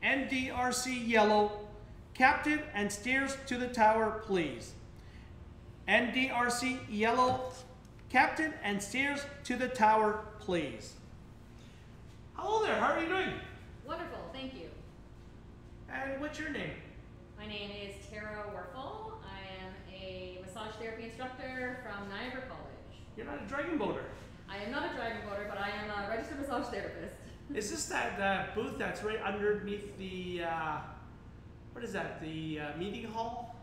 NDRC yellow. Captain and steers to the tower, please. NDRC yellow. Captain and steers to the tower, please. Hello there, how are you doing? Wonderful, thank you. And what's your name? My name is Tara Werfel. I am a massage therapy instructor from Niagara College. You're not a dragon boater. I am not a dragon boater, but I am a registered massage therapist. Is this that booth that's right underneath the, what is that, the meeting hall?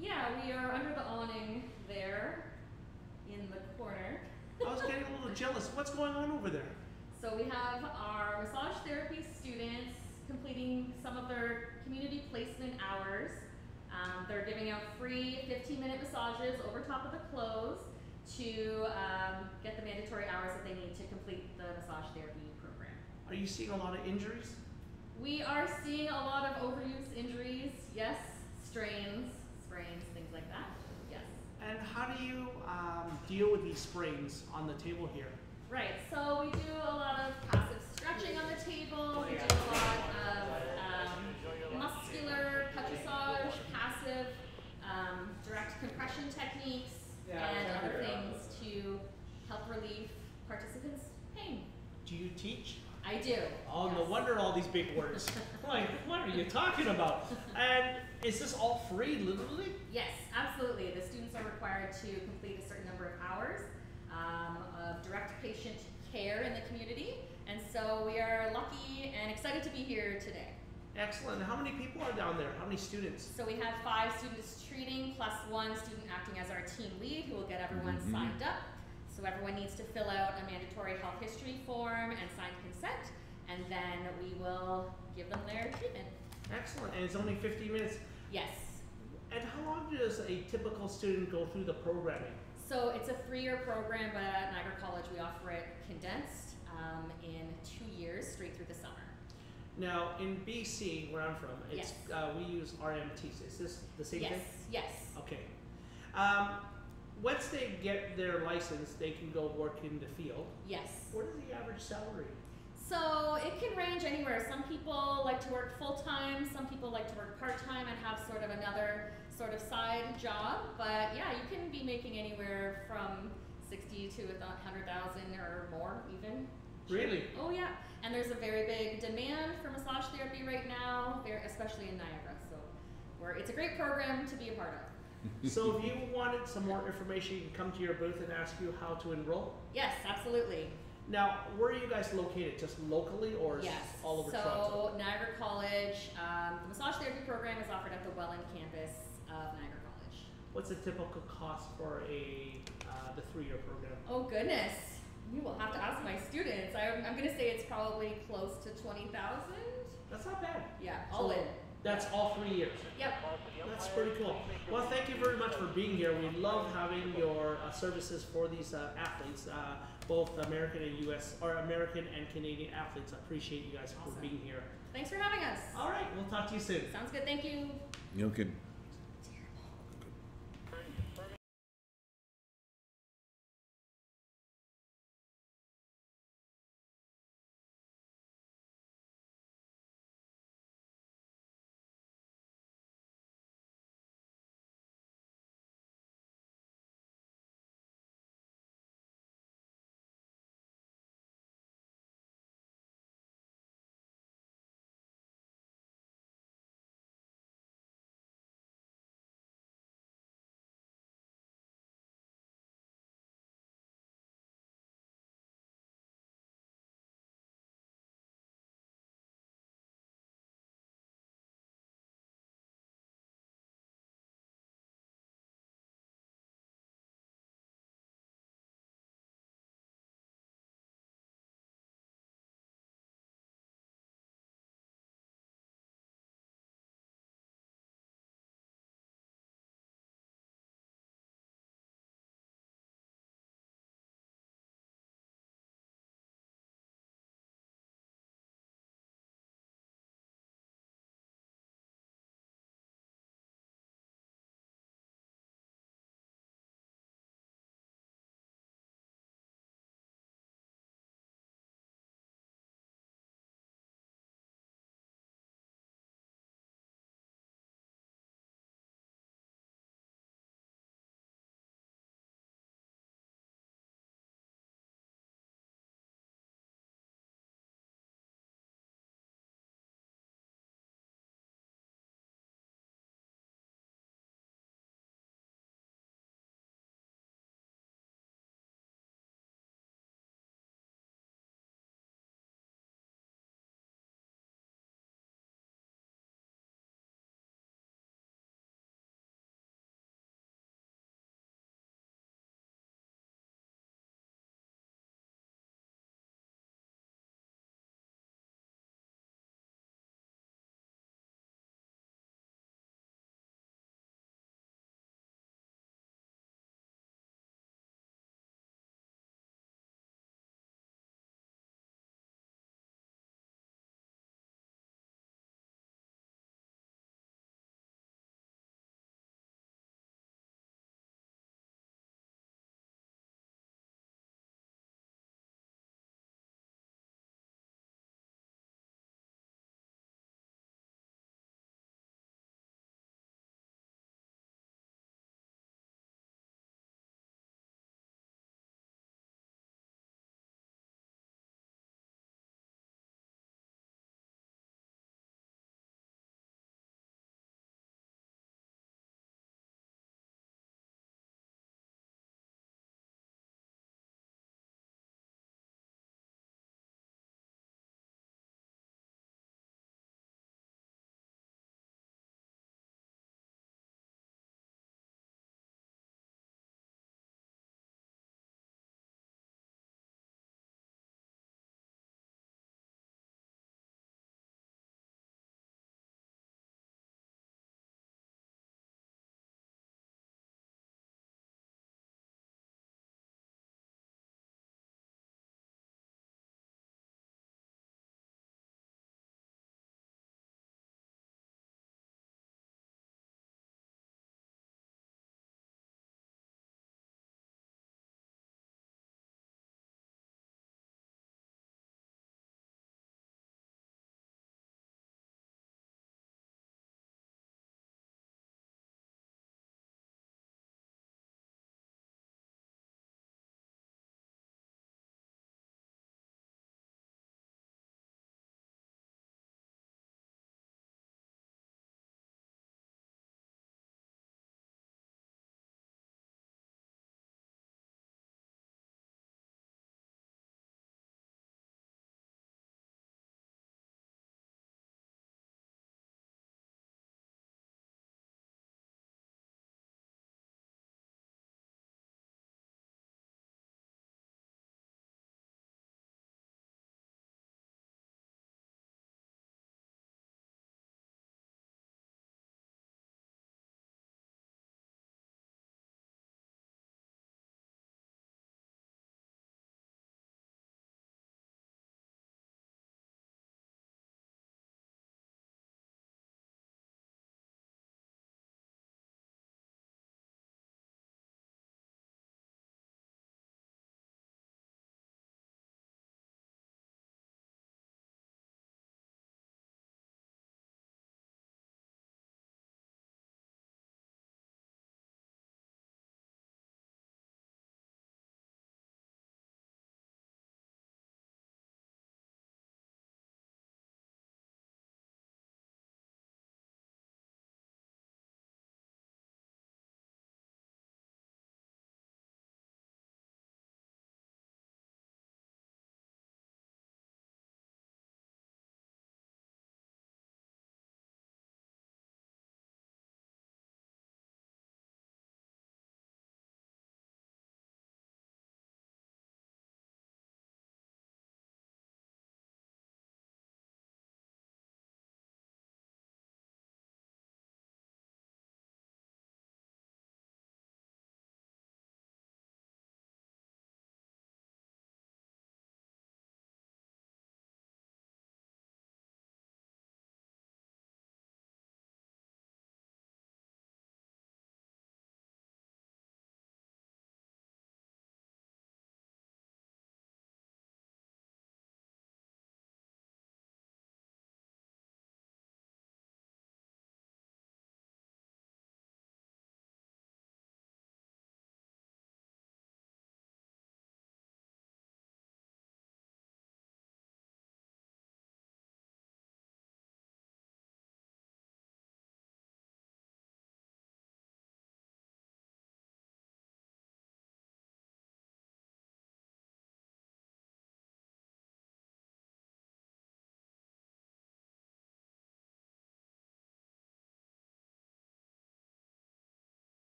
Yeah, we are under the awning there in the corner. I was getting a little jealous. What's going on over there? So we have our massage therapy students completing some of their community placement hours. They're giving out free 15-minute massages over top of the clothes to get the mandatory hours that they need to complete the massage therapy program. Are you seeing a lot of injuries? We are seeing a lot of overuse injuries, yes, strains, sprains, things like that, yes. And how do you deal with these sprains on the table here? Right, so we do a lot of passive stretching on the table, we do a lot of muscular touch massage, passive direct compression techniques, and other things to help relieve participants' pain. Do you teach? I do. Oh, yes. No wonder all these big words. Like, what are you talking about? And is this all free, literally? Yes, absolutely. The students are required to complete a certain number of hours of direct patient care in the community, and so we are lucky and excited to be here today. Excellent. How many people are down there? How many students? So we have 5 students treating plus 1 student acting as our team lead who will get everyone signed up. So everyone needs to fill out a mandatory health history form and sign consent, and then we will give them their treatment. Excellent. And it's only 15 minutes? Yes. And how long does a typical student go through the programming? So it's a 3-year program, but at Niagara College we offer it condensed in 2 years straight through the summer. Now in BC, where I'm from, it's we use RMTs. Is this the same thing? Yes. Okay. Once they get their license, they can go work in the field. Yes. What is the average salary? So it can range anywhere. Some people like to work full-time, some people like to work part-time and have sort of another sort of side job. But yeah, you can be making anywhere from 60 to 100,000 or more even. Really? Oh yeah. And there's a very big demand for massage therapy right now, especially in Niagara. So it's a great program to be a part of. So if you wanted some more information, you can come to your booth and ask you how to enroll? Yes, absolutely. Now, where are you guys located? Just locally or all over Toronto? So Niagara College, the massage therapy program is offered at the Welland campus of Niagara College. What's the typical cost for the 3-year program? Oh goodness, you will have to ask my students. I'm going to say it's probably close to 20,000. That's not bad. Yeah, all in. That's all 3 years. Yep. That's pretty cool. Well, thank you very much for being here. We love having your services for these athletes, both American and U.S. or American and Canadian athletes. I appreciate you guys for being here. Thanks for having us. All right, we'll talk to you soon. Sounds good. Thank you. Okay.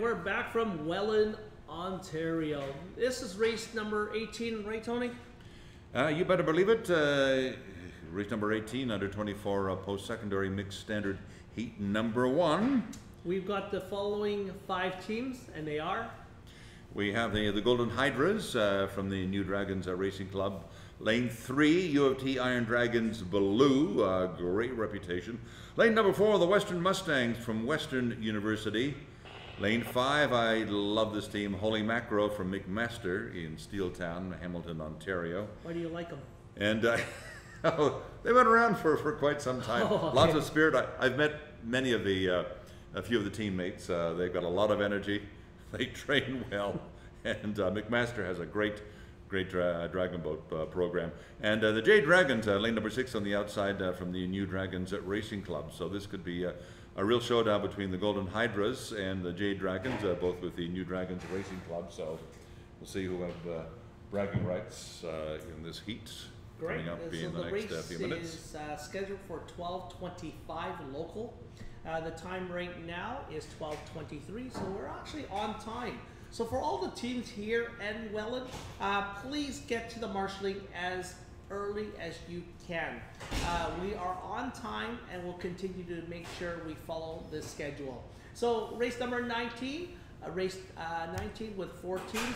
We're back from Welland, Ontario. This is race number 18, right, Tony? You better believe it. Race number 18, under 24 post-secondary mixed standard heat number 1. We've got the following 5 teams, and they are? We have the Golden Hydras from the New Dragons Racing Club. Lane 3, U of T Iron Dragons Blue, great reputation. Lane number 4, the Western Mustangs from Western University. Lane 5, I love this team, Holy Macro from McMaster in Steeltown, Hamilton, Ontario. Why do you like them? And they've been around for quite some time. Oh, okay. Lots of spirit. I've met many of a few of the teammates. They've got a lot of energy. They train well, and McMaster has a great Dragon Boat program. And the Jade Dragons, lane number 6 on the outside from the New Dragons Racing Club. So this could be a real showdown between the Golden Hydras and the Jade Dragons, both with the New Dragons Racing Club. So we'll see who have bragging rights in this heat. Great. Coming up So in the next few minutes. is scheduled for 12:25 local. The time right now is 12:23, so we're actually on time. So for all the teams here in Welland, please get to the marshalling as early as you can. We are on time, and we'll continue to make sure we follow this schedule. So race number 19, race 19 with 4 teams: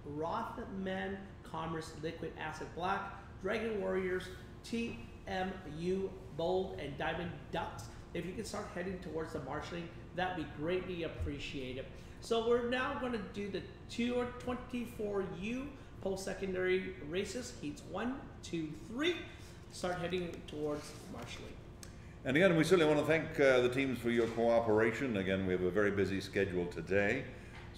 Rothman Commerce Liquid Acid Black, Dragon Warriors, TMU Bold, and Diamond Ducks. If you can start heading towards the marshalling, that'd be greatly appreciated. So we're now going to do the 224U post-secondary races, heats 1, 2, 3. Start heading towards marshalling. And again, we certainly want to thank the teams for your cooperation. Again, we have a very busy schedule today.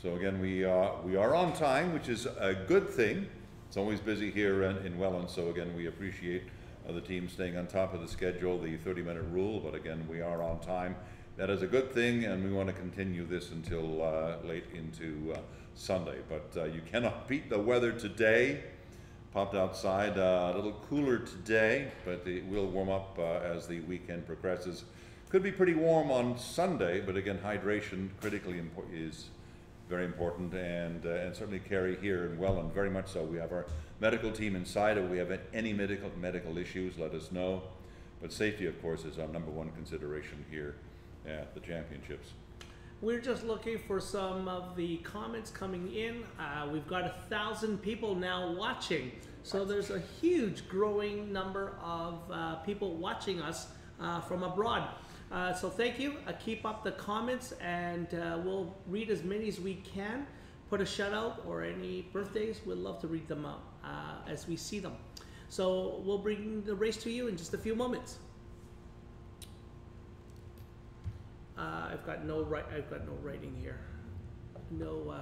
So again, we are on time, which is a good thing. It's always busy here in Welland, so again, we appreciate the team staying on top of the schedule, the 30-minute rule, but again, we are on time. That is a good thing, and we want to continue this until late into Sunday. But you cannot beat the weather today. Popped outside, a little cooler today, but it will warm up as the weekend progresses. Could be pretty warm on Sunday, but again, hydration critically is very important, and certainly Kerry here in Welland, very much so. We have our medical team inside. If we have any medical issues, let us know. But safety, of course, is our #1 consideration here at the championships. We're just looking for some of the comments coming in. We've got 1,000 people now watching, so there's a huge growing number of people watching us from abroad. So thank you. Keep up the comments, and we'll read as many as we can. Put a shout out or any birthdays, we'd love to read them out as we see them. So we'll bring the race to you in just a few moments. I've got no writing here. No.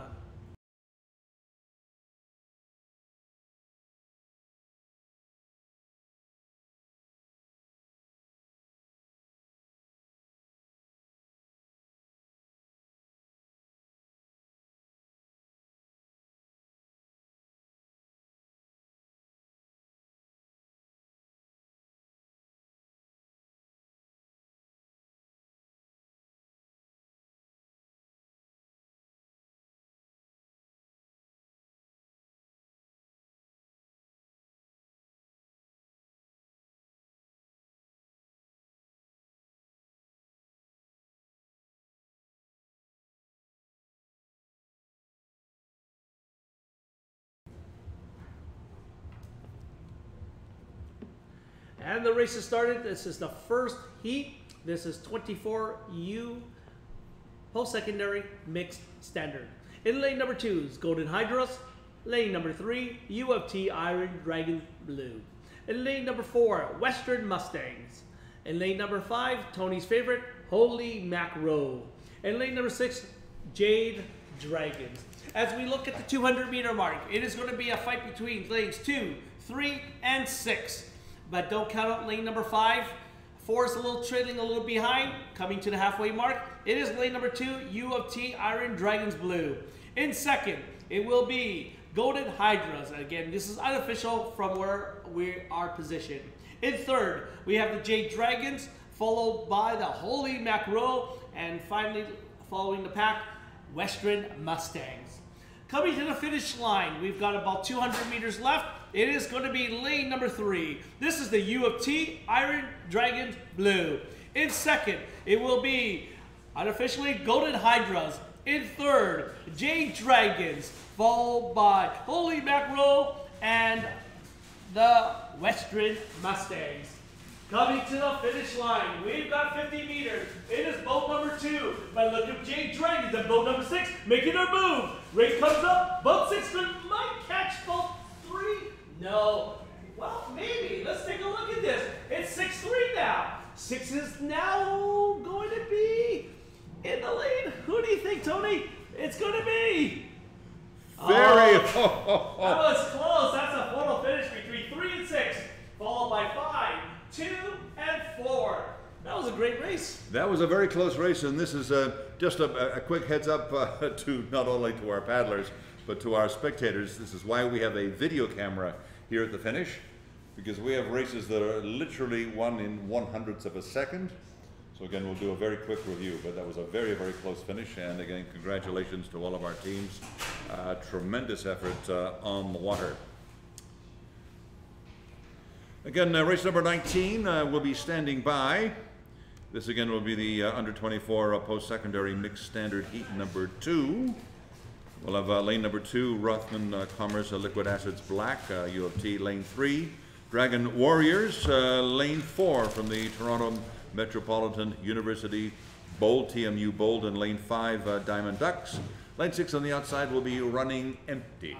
And the race has started. This is the first heat. This is 24U post-secondary mixed standard. In lane number 2 is Golden Hydras. Lane number 3, U of T Iron Dragon Blue. In lane number 4, Western Mustangs. In lane number 5, Tony's favorite, Holy Macro. In lane number 6, Jade Dragons. As we look at the 200-meter mark, it is going to be a fight between lanes 2, 3, and 6. But don't count out lane number 5. 4 is a little trailing a little behind, coming to the halfway mark. It is lane number 2, U of T Iron Dragons Blue. In second, it will be Golden Hydras. Again, this is unofficial from where we are positioned. In third, we have the Jade Dragons, followed by the Holy Macro, and finally following the pack, Western Mustangs. Coming to the finish line, we've got about 200 meters left. It is going to be lane number 3. This is the U of T Iron Dragons Blue. In second, it will be unofficially Golden Hydras. In third, J Dragons, followed by Holy Mackerel and the Western Mustangs. Coming to the finish line, we've got 50 meters. It is boat number 2. But look at J Dragons and boat number 6 making their move. Rate comes up. Boat 6 might catch boat 3. No. Well, maybe. Let's take a look at this. It's 6-3 now. 6 is now going to be in the lead. Who do you think, Tony? It's going to be. Very. That was close. That's a photo finish between 3 and 6, followed by 5, 2, and 4. That was a great race. That was a very close race, and this is just a quick heads up to not only to our paddlers, but to our spectators. This is why we have a video camera here at the finish, because we have races that are literally won in 1/100th of a second. So again, we'll do a very quick review, but that was a very, very close finish. And again, congratulations to all of our teams. Tremendous effort on the water. Again, race number 19 will be standing by. This again will be the under 24 post-secondary mixed standard heat number 2. We'll have lane number 2, Rothman Commerce Liquid Acids Black, U of T, lane 3. Dragon Warriors, lane 4 from the Toronto Metropolitan University Bold, TMU Bold, and lane 5, Diamond Ducks. Lane 6 on the outside will be running empty.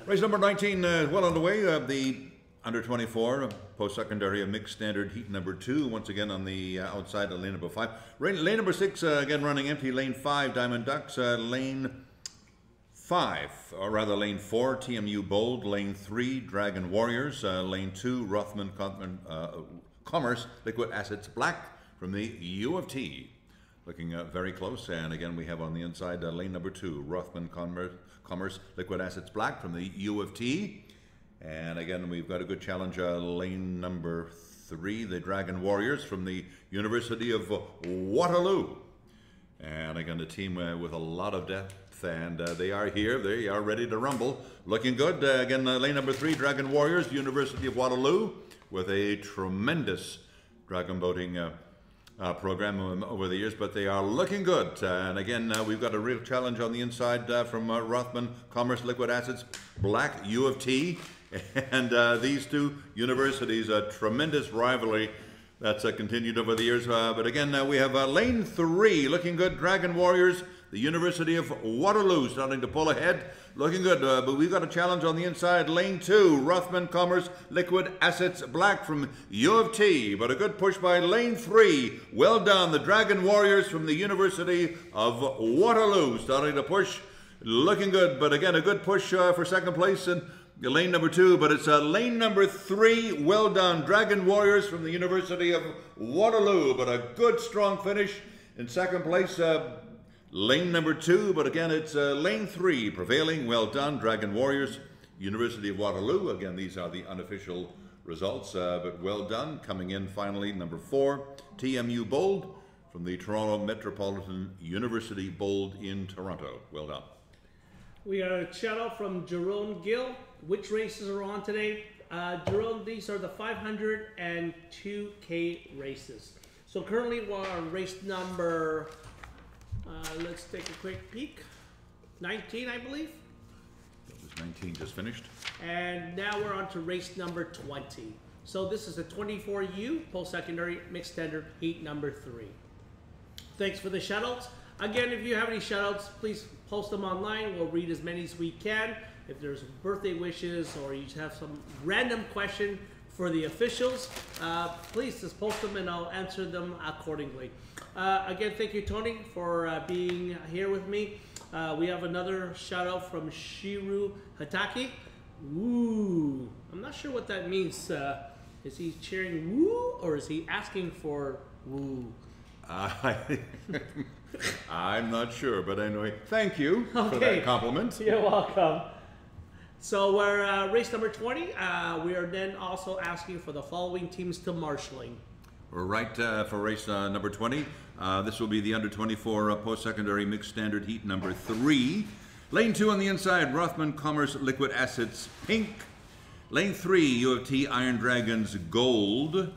Race number 19 well underway. The under 24 post-secondary mixed standard heat number 2. Once again on the outside of lane number 5. Lane number 6 again running empty. Lane 5 Diamond Ducks. Lane 5, or rather lane 4 TMU Bold. Lane 3 Dragon Warriors. Lane 2 Rothman Commerce Liquid Assets Black from the U of T. Looking very close, and again we have on the inside lane number 2 Rothman Commerce Liquid Assets Black from the U of T. And again we've got a good challenge, lane number 3 the Dragon Warriors from the University of Waterloo. And again the team with a lot of depth, and they are here, they are ready to rumble. Looking good. Again lane number 3 Dragon Warriors, University of Waterloo, with a tremendous dragon boating program over the years, but they are looking good. And again, we've got a real challenge on the inside from Rothman Commerce Liquid Assets Black, U of T, and these two universities, a tremendous rivalry that's continued over the years. But again, we have lane 3 looking good, Dragon Warriors, the University of Waterloo starting to pull ahead, looking good. But we've got a challenge on the inside, lane 2 Rothman Commerce Liquid Assets Black from U of T, but a good push by lane 3. Well done, the Dragon Warriors from the University of Waterloo starting to push, looking good. But again, a good push for second place in lane number 2, but it's lane number 3. Well done, Dragon Warriors from the University of Waterloo, but a good strong finish in second place. Lane number 2, but again it's lane 3 prevailing. Well done, Dragon Warriors, University of Waterloo. Again, these are the unofficial results, but well done. Coming in finally, number 4, TMU Bold from the Toronto Metropolitan University Bold in Toronto. Well done. We got a shout out from Jerome Gill. Which races are on today? Jerome, these are the 500 and 2K races. So currently we're on race number, let's take a quick peek, 19 I believe. That was 19 just finished. And now we're on to race number 20. So this is the 24U post-secondary mixed standard heat number 3. Thanks for the shout outs. Again, if you have any shout outs, please post them online. We'll read as many as we can. If there's birthday wishes or you just have some random question for the officials, please just post them and I'll answer them accordingly. Again, thank you, Tony, for being here with me. We have another shout out from Shiru Hataki. Woo! I'm not sure what that means. Is he cheering woo or is he asking for woo? I'm not sure, but anyway, thank you for that compliment. You're welcome. So we're race number 20. We are then also asking for the following teams to marshalling. We're right for race number 20. This will be the under 24 post-secondary mixed standard heat number 3. Lane 2 on the inside, Rothman Commerce Liquid Assets Pink. Lane 3, U of T Iron Dragons Gold.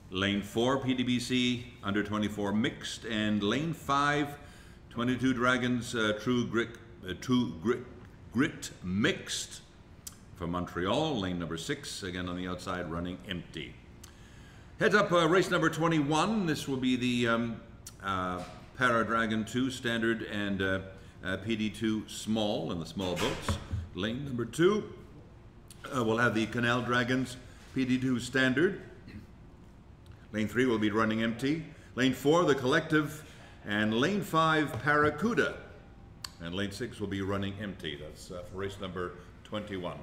Lane 4, PDBC under 24 mixed. And lane 5, 22 Dragons True Grit mixed for Montreal. Lane number 6, again on the outside, running empty. Heads up, race number 21. This will be the Para Dragon 2 standard and PD2 small in the small boats. Lane number 2, we'll have the Canal Dragons PD2 standard. Lane 3 will be running empty. Lane 4, the Collective, and lane 5, Paracuda. And lane 6 will be running empty. That's for race number 21.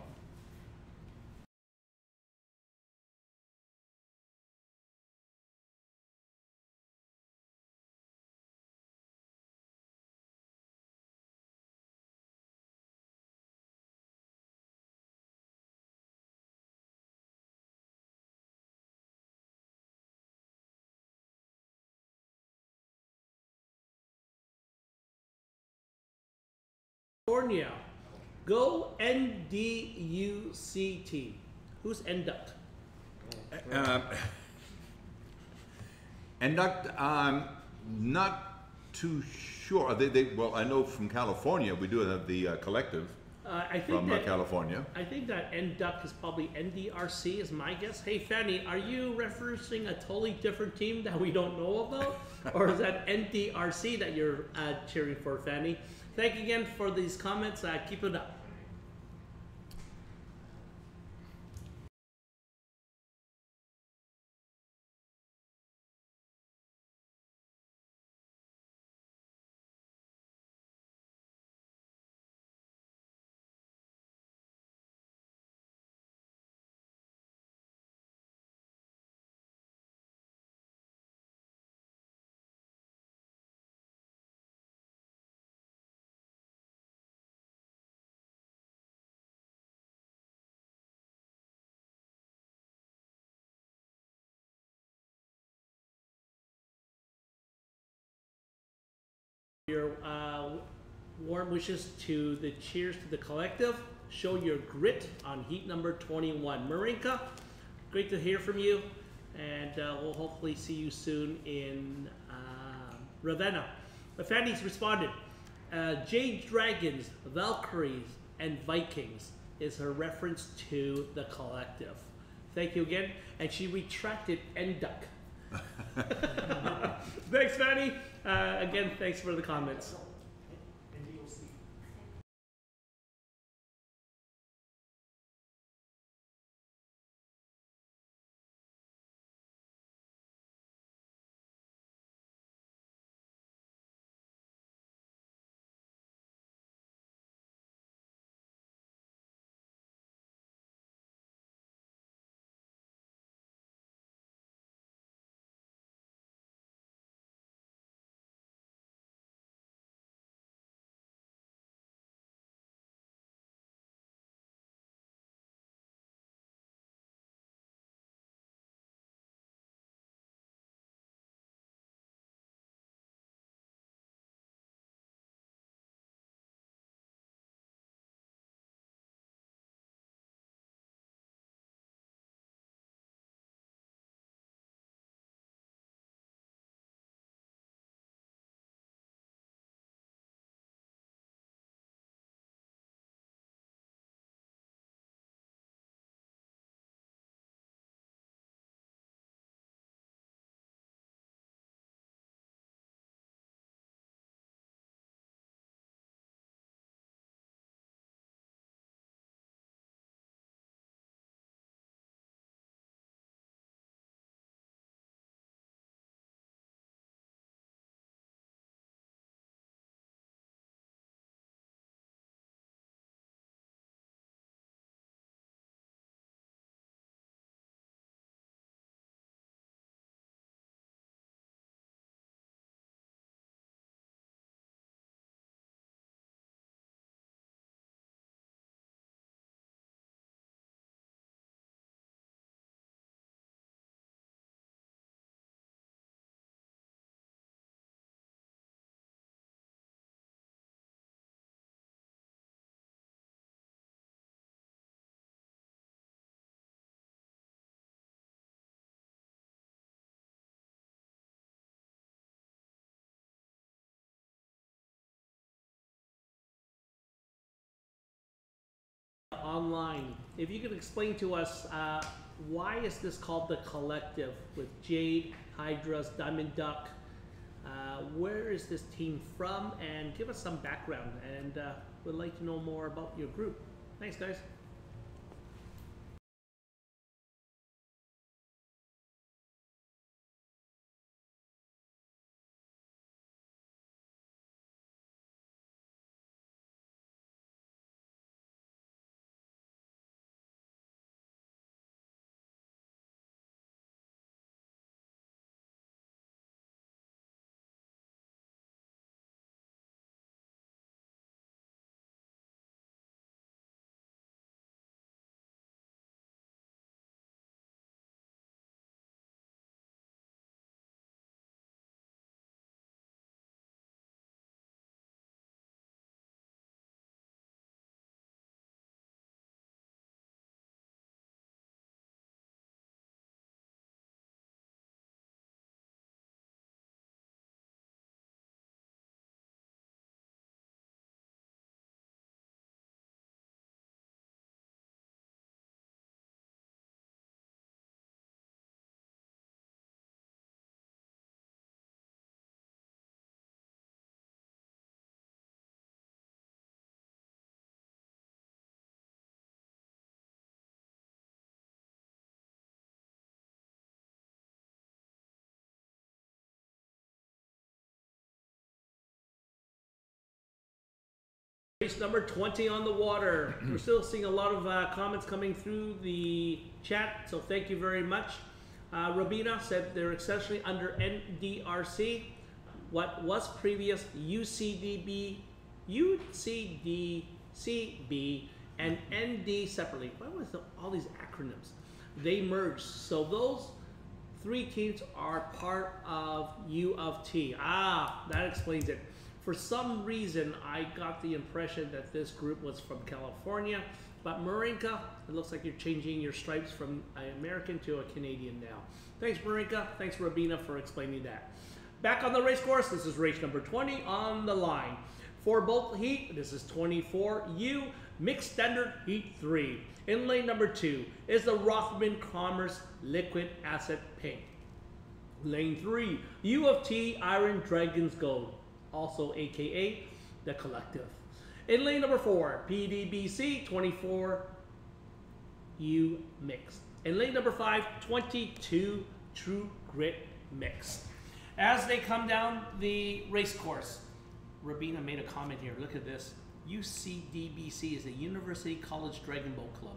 California. Go NDUCT. Who's NDUCT? NDUCT, I'm not too sure. Well, I know from California we do have the Collective from California. I think that NDUCT is probably NDRC is my guess. Hey Fanny, are you referencing a totally different team that we don't know about? Or is that NDRC that you're cheering for, Fanny? Thank you again for these comments. Keep it up. Your warm wishes to the Cheers to the Collective. Show your grit on heat number 21. Marinka, great to hear from you, and we'll hopefully see you soon in Ravenna. Fanny's responded, Jade Dragons, Valkyries, and Vikings is her reference to the Collective. Thank you again, and she retracted Enduk. Thanks, Fanny. Again, thanks for the comments. Online, if you could explain to us why is this called the Collective with Jade, Hydras, Diamond Duck? Where is this team from? And give us some background, and we'd like to know more about your group. Thanks, guys. Race number 20 on the water. We're still seeing a lot of comments coming through the chat, so thank you very much. Robina said they're essentially under NDRC, what was previous UCDB, UCDCB, and ND separately. Why was all these acronyms? They merged, so those three teams are part of U of T. Ah, that explains it. For some reason, I got the impression that this group was from California, but Marinka, it looks like you're changing your stripes from an American to a Canadian now. Thanks, Marinka. Thanks, Rabina, for explaining that. Back on the race course, this is race number 20 on the line. For both heat, this is 24U, mixed standard heat 3. In lane number 2 is the Rothman Commerce Liquid Acid Pink. Lane 3, U of T Iron Dragons Gold, also aka the Collective. In lane number 4, PDBC 24U Mixed. In lane number 5, 22 True Grit Mixed. As they come down the race course, Rabina made a comment here. Look at this. UCDBC is a University College Dragon Boat Club.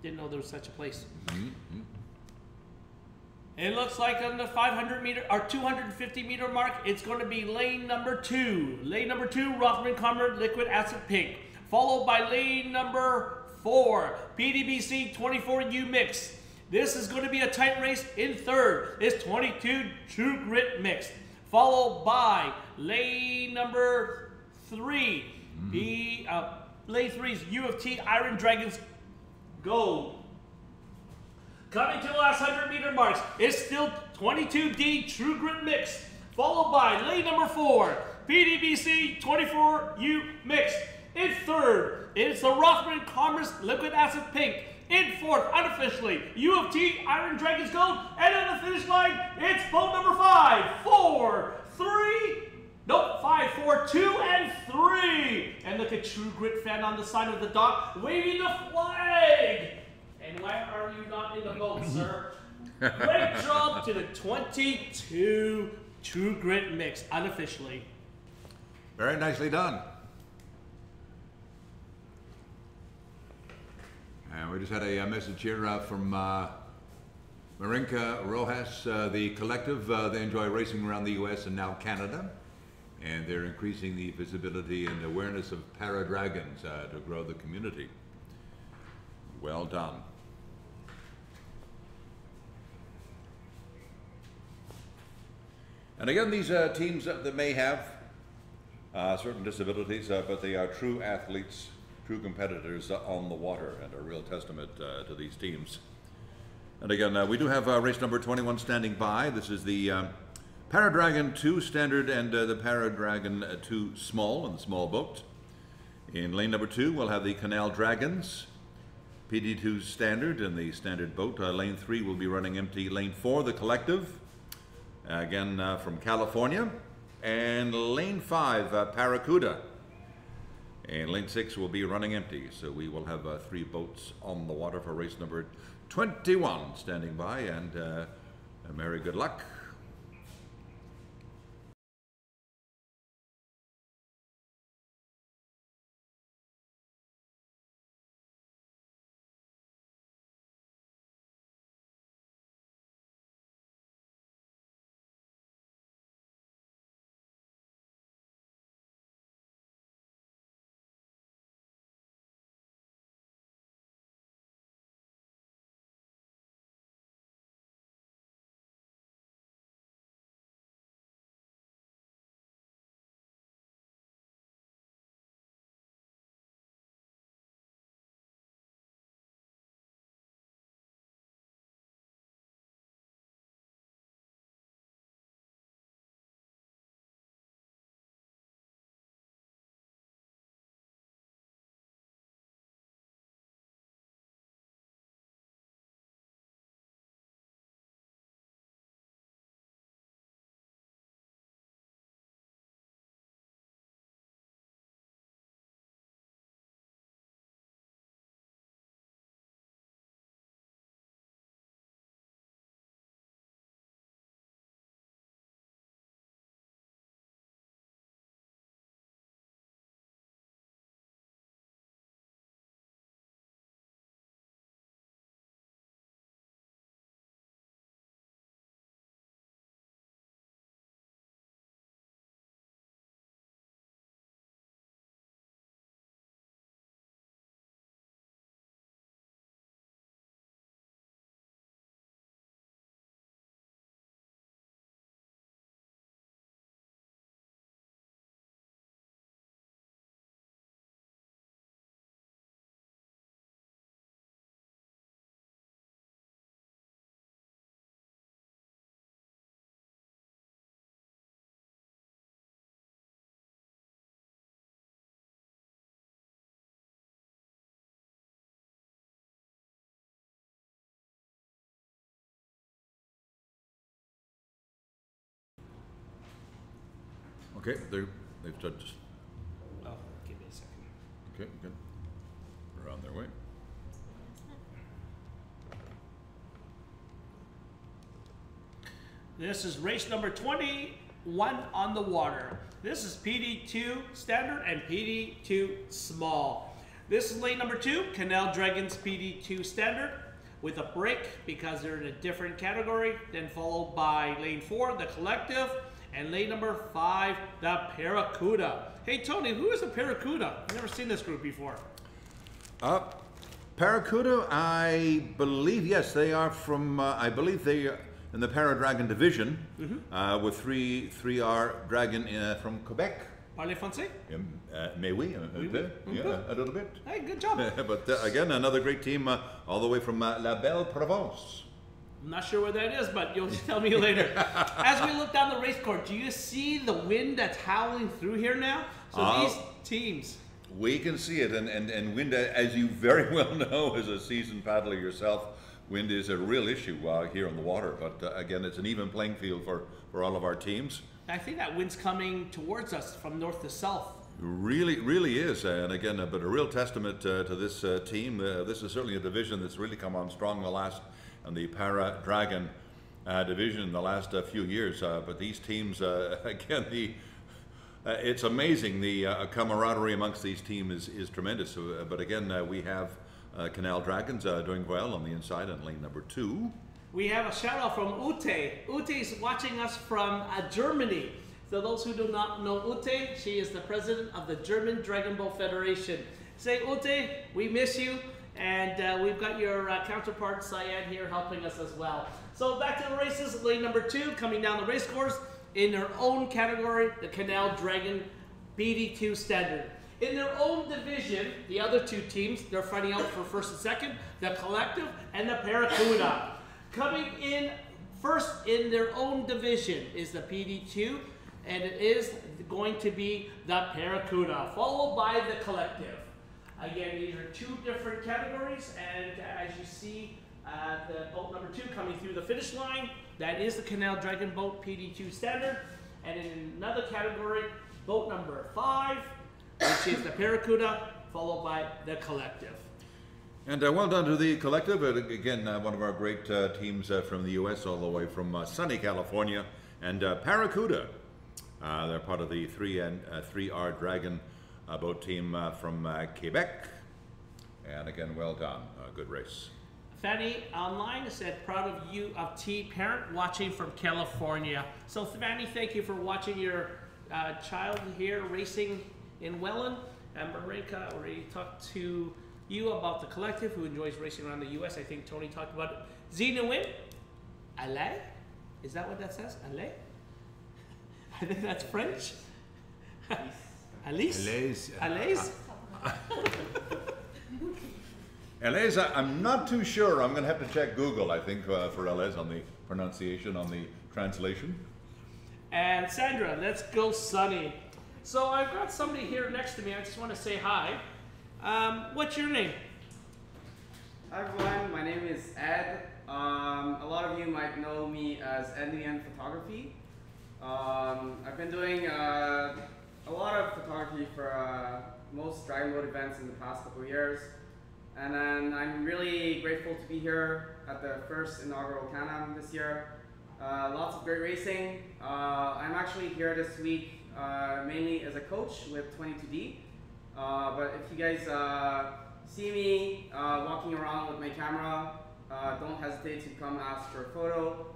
Didn't know there was such a place. It looks like on the 500 meter or 250 meter mark, it's going to be lane number 2. Lane number 2, Rothman Commerce Liquid Acid Pink. Followed by lane number 4, PDBC 24U Mix. This is going to be a tight race. In third is 22 True Grit Mixed. Followed by lane number 3. Lane 3 is U of T Iron Dragons Gold. Coming to the last 100 meter marks, it's still 22D True Grit Mix, followed by lane number 4, PDBC 24U Mix. In third, it's the Rothman Commerce Liquid Acid Pink. In fourth, unofficially, U of T Iron Dragons Gold. And on the finish line, it's boat number 5, 4, 2, and 3. And look at True Grit fan on the side of the dock, waving the flag. And why are you not in the boat, sir? Great job to the 22 True Grit Mix, unofficially. Very nicely done. And we just had a message here from Marinka Rojas, the Collective. They enjoy racing around the U.S. and now Canada. And they're increasing the visibility and awareness of para-dragons to grow the community. Well done. And again, these teams that may have certain disabilities, but they are true athletes, true competitors on the water, and a real testament to these teams. And again, we do have race number 21 standing by. This is the Paradragon 2 Standard and the Paradragon 2 Small in the small boat. In lane number 2, we'll have the Canal Dragons, PD2 Standard in the standard boat. Lane 3 will be running empty. Lane 4, the Collective, again from California. And lane 5, Paracuda. And lane 6 will be running empty. So we will have 3 boats on the water for race number 21 standing by. And merry good luck. Okay, they've touched. Oh, give me a second. Okay, good. They're on their way. This is race number 21 on the water. This is PD2 standard and PD2 small. This is lane number 2, Canal Dragons PD2 standard with a break because they're in a different category, then followed by lane 4, the collective, and lane number 5, the Barracuda. Hey Tony, who is the Barracuda? I've never seen this group before. Barracuda, I believe, yes, they are from, I believe they are in the Para-Dragon division, with 3R Dragon from Quebec. Parlez français? Mais oui, yeah, a little bit. Hey, good job. But again, another great team all the way from La Belle Provence. I'm not sure where that is, but you'll tell me later. As we look down the race course, do you see the wind that's howling through here now? So these teams. We can see it, and wind, as you very well know as a seasoned paddler yourself, wind is a real issue here on the water. But again, it's an even playing field for all of our teams. I think that wind's coming towards us from north to south. Really is, and again, but a real testament to this team. This is certainly a division that's really come on strong in the Para-Dragon division in the last few years. But these teams, again, it's amazing. The camaraderie amongst these teams is tremendous. But again, we have Canal Dragons doing well on the inside in lane number 2. We have a shout out from Ute. Ute is watching us from Germany. So those who do not know Ute, she is the president of the German Dragon Boat Federation. Say Ute, we miss you, and we've got your counterpart Syed here helping us as well. So back to the races, lane number 2 coming down the race course in their own category, the Canal Dragon PD2 standard. In their own division, the other 2 teams, they're fighting out for first and second, the collective and the Barracuda. Coming in first in their own division is the PD2, and it is going to be the Barracuda, followed by the collective. Again, these are 2 different categories, and as you see, the boat number 2 coming through the finish line, that is the Canal Dragon Boat PD2 standard. And in another category, boat number 5, which is the Barracuda, followed by the collective. And well done to the collective. Again, one of our great teams from the U.S. all the way from sunny California. And Barracuda, they're part of the 3R Dragon boat team from Quebec. And again, well done. Good race. Fanny online said, proud of you, of T parent watching from California. So Fanny, thank you for watching your child here racing in Welland. And Marinka already talked to you about the collective who enjoys racing around the U.S. I think Tony talked about it. Zenuin, Allez? Is that what that says? Allez? I think that's French. Alice? Alice. Alice? Alice, I'm not too sure. I'm going to have to check Google, I think, for Alice on the pronunciation, on the translation. And Sandra, let's go Sunny. So I've got somebody here next to me. I just want to say hi. What's your name? Hi everyone, my name is Ed. A lot of you might know me as Ednian Photography. I've been doing a lot of photography for most Dragon Boat events in the past couple of years. And then I'm really grateful to be here at the first inaugural CanAm this year. Lots of great racing. I'm actually here this week mainly as a coach with 22D. But if you guys see me walking around with my camera, don't hesitate to come ask for a photo.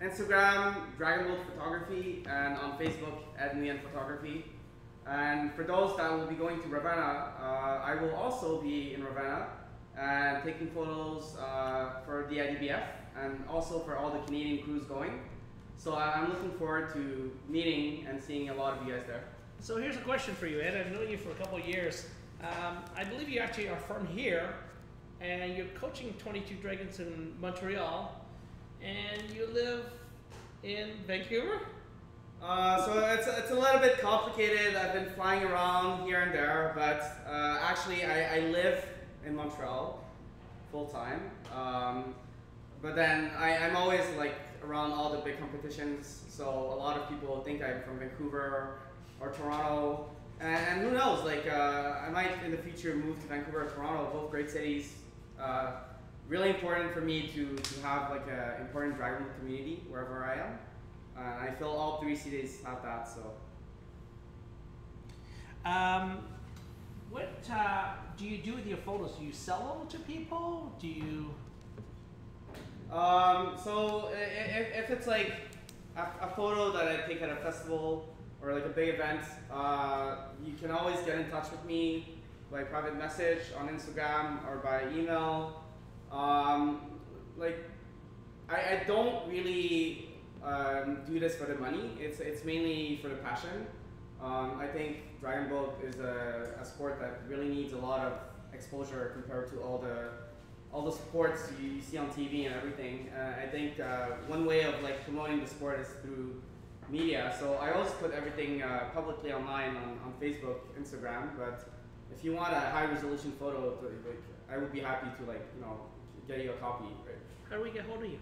Instagram, Dragon Boat Photography, and on Facebook, Ednian Photography. And for those that will be going to Ravenna, I will also be in Ravenna and taking photos for the IDBF and also for all the Canadian crews going. So I'm looking forward to meeting and seeing a lot of you guys there. So here's a question for you, Ed. I've known you for a couple of years. I believe you actually are from here, and you're coaching 22 Dragons in Montreal, and you live in Vancouver? So it's a little bit complicated. I've been flying around here and there, but actually I live in Montreal full time. But then I'm always like around all the big competitions, so a lot of people think I'm from Vancouver or Toronto, and who knows, like I might in the future move to Vancouver or Toronto, both great cities. Really important for me to have like an important dragon boat community wherever I am. I feel all 3 cities have that, so. What do you do with your photos? Do you sell them to people? Do you? So if it's like a photo that I take at a festival or like a big event, you can always get in touch with me by private message on Instagram or by email. Like I don't really do this for the money. It's mainly for the passion. I think Dragon Boat is a sport that really needs a lot of exposure compared to all the sports you see on TV and everything. I think one way of like promoting the sport is through media. So I always put everything publicly online on Facebook, Instagram. But if you want a high resolution photo, like, I would be happy to like get you a copy. Right? How do we get hold of you?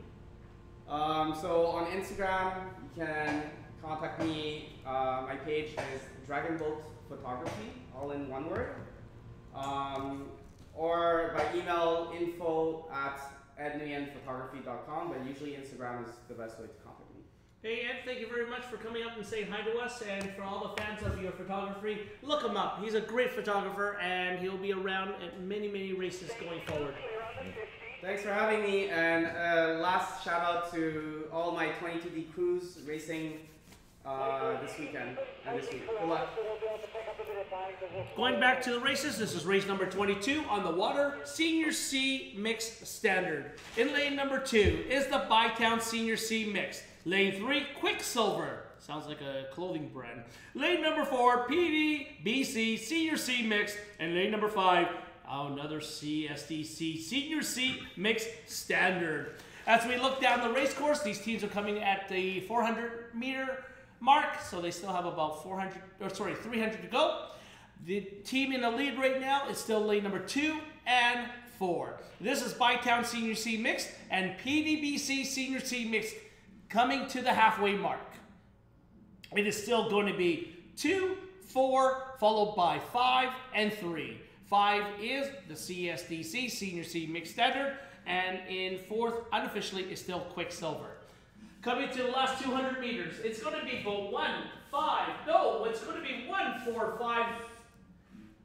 So on Instagram, you can contact me. My page is Dragon Boat Photography, all in one word. Or by email, info@ednuyenphotography.com, but usually Instagram is the best way to contact me. Hey Ed, thank you very much for coming up and saying hi to us, and for all the fans of your photography, look him up. He's a great photographer, and he'll be around at many, many races going forward. Thanks for having me, and last shout out to all my 22D crews racing this weekend and this week. Good luck. Going back to the races, this is race number 22 on the water, Senior C Mixed Standard. In lane number 2 is the Bytown Senior C Mixed. Lane 3, Quicksilver. Sounds like a clothing brand. Lane number 4, PDBC Senior C Mixed. And lane number 5, another CSDC Senior C Mixed Standard. As we look down the race course, these teams are coming at the 400-meter mark, so they still have about 300 to go. The team in the lead right now is still lane number 2 and 4. This is Bytown Senior C Mixed and PDBC Senior C Mixed coming to the halfway mark. It is still going to be 2, 4, followed by 5 and 3. 5 is the CSDC Senior C Mixed Standard, and in 4th, unofficially, is still Quicksilver. Coming to the last 200 meters, it's going to be 1, 5, no, it's going to be 1, 4, 5,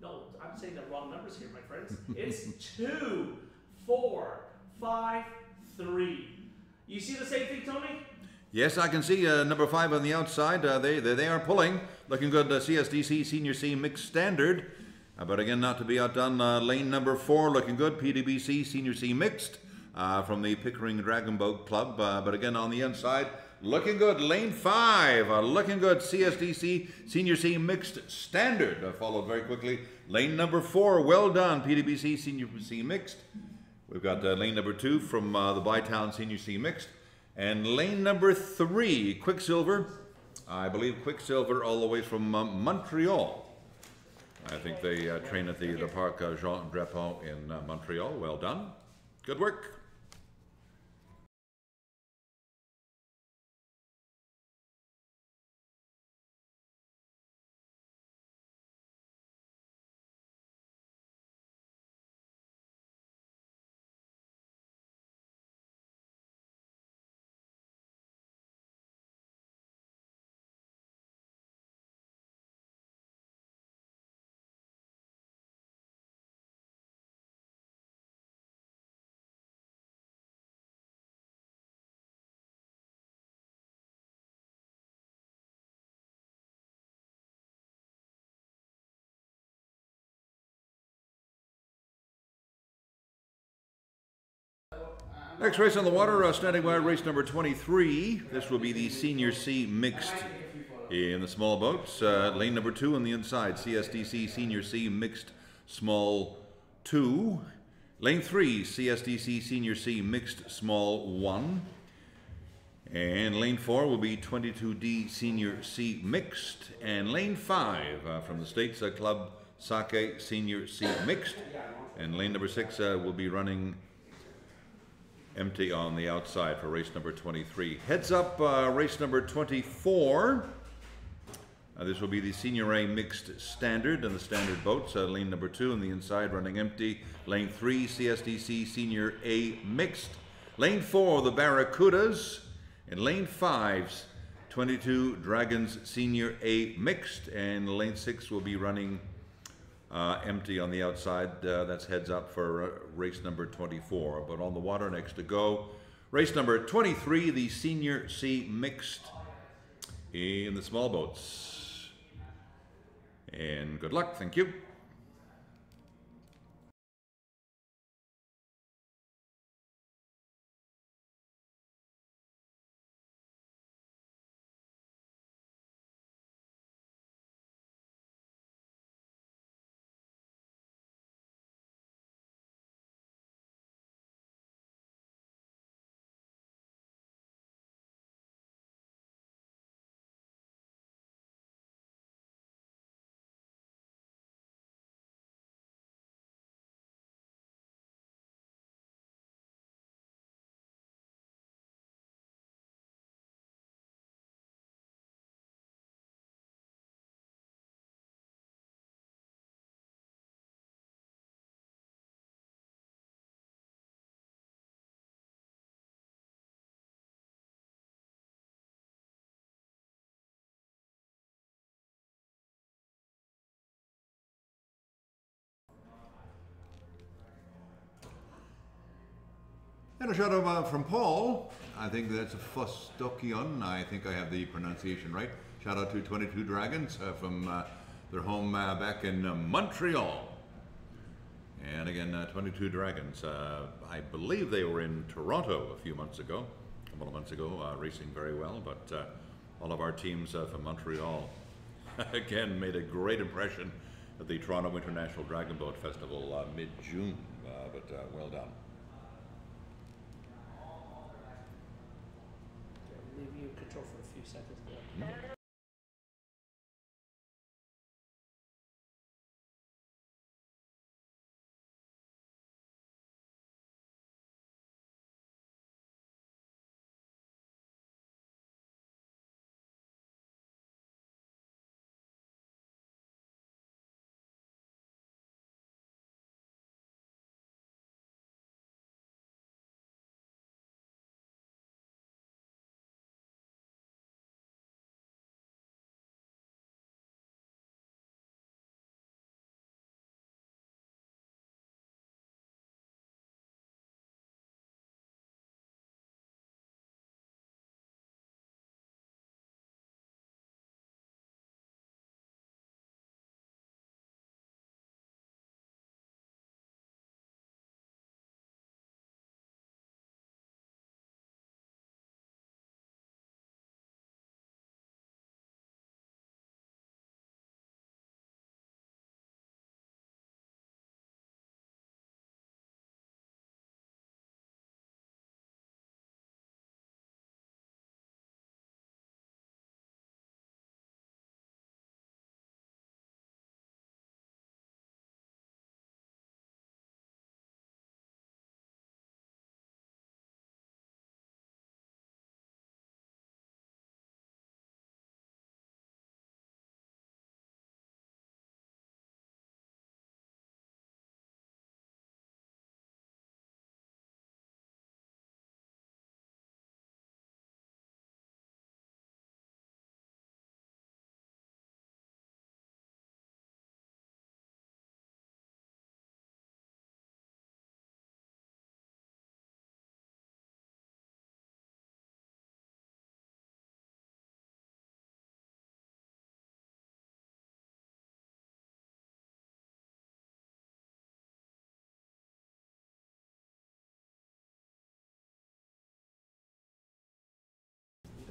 no, I'm saying the wrong numbers here, my friends. It's 2, 4, 5, 3. You see the same thing, Tony? Yes, I can see number 5 on the outside. They are pulling. Looking good, CSDC Senior C Mixed Standard. But again, not to be outdone, lane number 4 looking good, PDBC Senior C Mixed from the Pickering Dragon Boat Club. But again, on the inside, looking good, lane 5, looking good, CSDC Senior C Mixed Standard. Followed very quickly, lane number 4, well done, PDBC Senior C Mixed. We've got lane number 2 from the Bytown Senior C Mixed. And lane number 3, Quicksilver. I believe Quicksilver all the way from Montreal. I think they train at the Parc Jean Drapeau in Montreal. Well done. Good work. Next race on the water, standing by race number 23. This will be the Senior C Mixed in the small boats. Lane number 2 on the inside, CSDC Senior C Mixed Small 2. Lane 3, CSDC Senior C Mixed Small 1. And lane 4 will be 22D Senior C Mixed. And lane 5 from the States Club CACCC Senior C Mixed. And lane number 6 will be running empty on the outside for race number 23. Heads up, race number 24. This will be the Senior A Mixed Standard and the Standard boats. Lane number 2 on the inside running empty. Lane 3, CSDC Senior A Mixed. Lane 4, the Barracudas. And lane 5's 22 Dragons Senior A Mixed. And lane 6 will be running empty on the outside. That's heads up for race number 24. But on the water next to go, race number 23, the Senior C Mixed in the small boats. And good luck. Thank you. And a shout out from Paul. I think that's a Fustokion. I think I have the pronunciation right. Shout out to 22 Dragons from their home back in Montreal. And again, 22 Dragons. I believe they were in Toronto a few months ago, a couple of months ago, racing very well. But all of our teams from Montreal, again, made a great impression at the Toronto International Dragon Boat Festival mid-June. But well done. Leave you control for a few seconds there.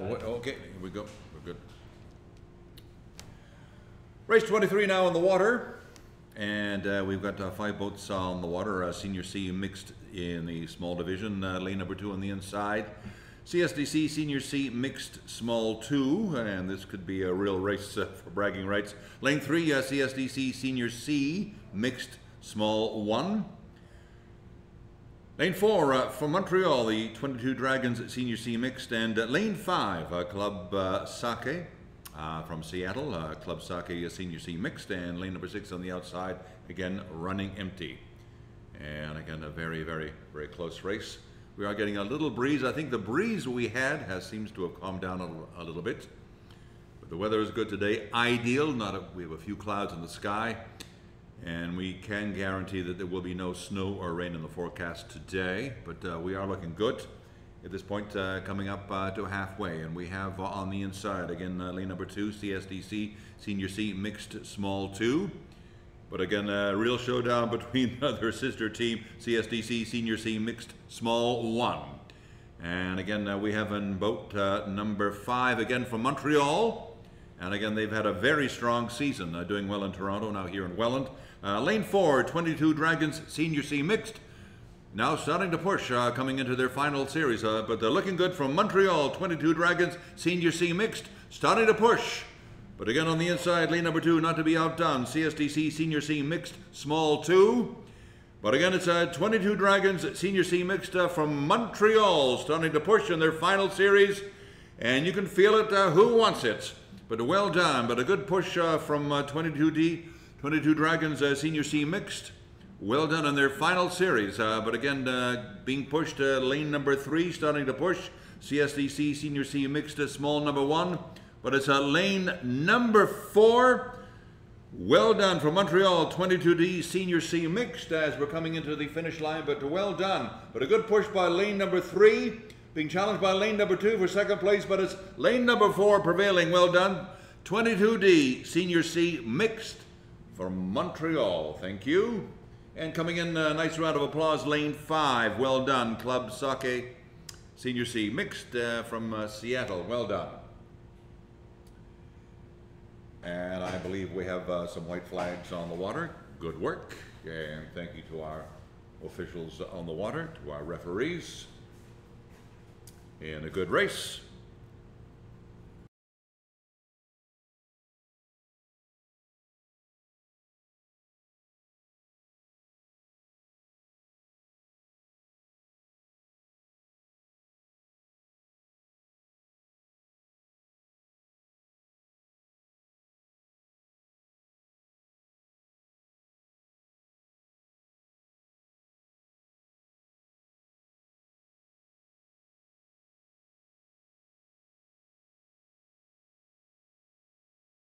Okay, here we go. We're good. Race 23 now on the water. And we've got 5 boats on the water. Senior C Mixed in the small division. Lane number 2 on the inside. CSDC Senior C Mixed Small 2. And this could be a real race for bragging rights. Lane 3, CSDC Senior C Mixed Small 1. Lane 4 from Montreal, the 22 Dragons Senior C Mixed, and Lane 5, Club CACCC from Seattle, Club CACCC Senior C Mixed, and lane number 6 on the outside, again running empty. And again, a very, very, very close race. We are getting a little breeze. I think the breeze we had seems to have calmed down a little bit. But the weather is good today, ideal. We have a few clouds in the sky. And we can guarantee that there will be no snow or rain in the forecast today, but we are looking good at this point, coming up to halfway. And we have on the inside, again, lane number 2, CSDC Senior C Mixed Small 2. But again, a real showdown between their sister team, CSDC Senior C Mixed Small 1. And again, we have in boat number 5, again from Montreal. And again, they've had a very strong season, doing well in Toronto, now here in Welland. Lane 4, 22 Dragons Senior C Mixed. Now starting to push, coming into their final series. But they're looking good from Montreal, 22 Dragons Senior C Mixed. Starting to push. But again on the inside, lane number 2, not to be outdone. CSDC Senior C Mixed Small 2. But again, it's 22 Dragons Senior C Mixed from Montreal. Starting to push in their final series. And you can feel it, who wants it? But well done, but a good push from 22 Dragons Senior C Mixed. Well done in their final series. But again, being pushed, lane number 3, starting to push. CSDC Senior C Mixed Small number 1. But it's lane number 4. Well done from Montreal, 22D Senior C Mixed as we're coming into the finish line. But well done. But a good push by lane number 3. Being challenged by lane number 2 for second place, but it's lane number 4 prevailing. Well done. 22D Senior C Mixed from Montreal. Thank you. And coming in, a nice round of applause, lane 5. Well done. Club CACCC Senior C Mixed from Seattle. Well done. And I believe we have some white flags on the water. Good work. And thank you to our officials on the water, to our referees. And a good race.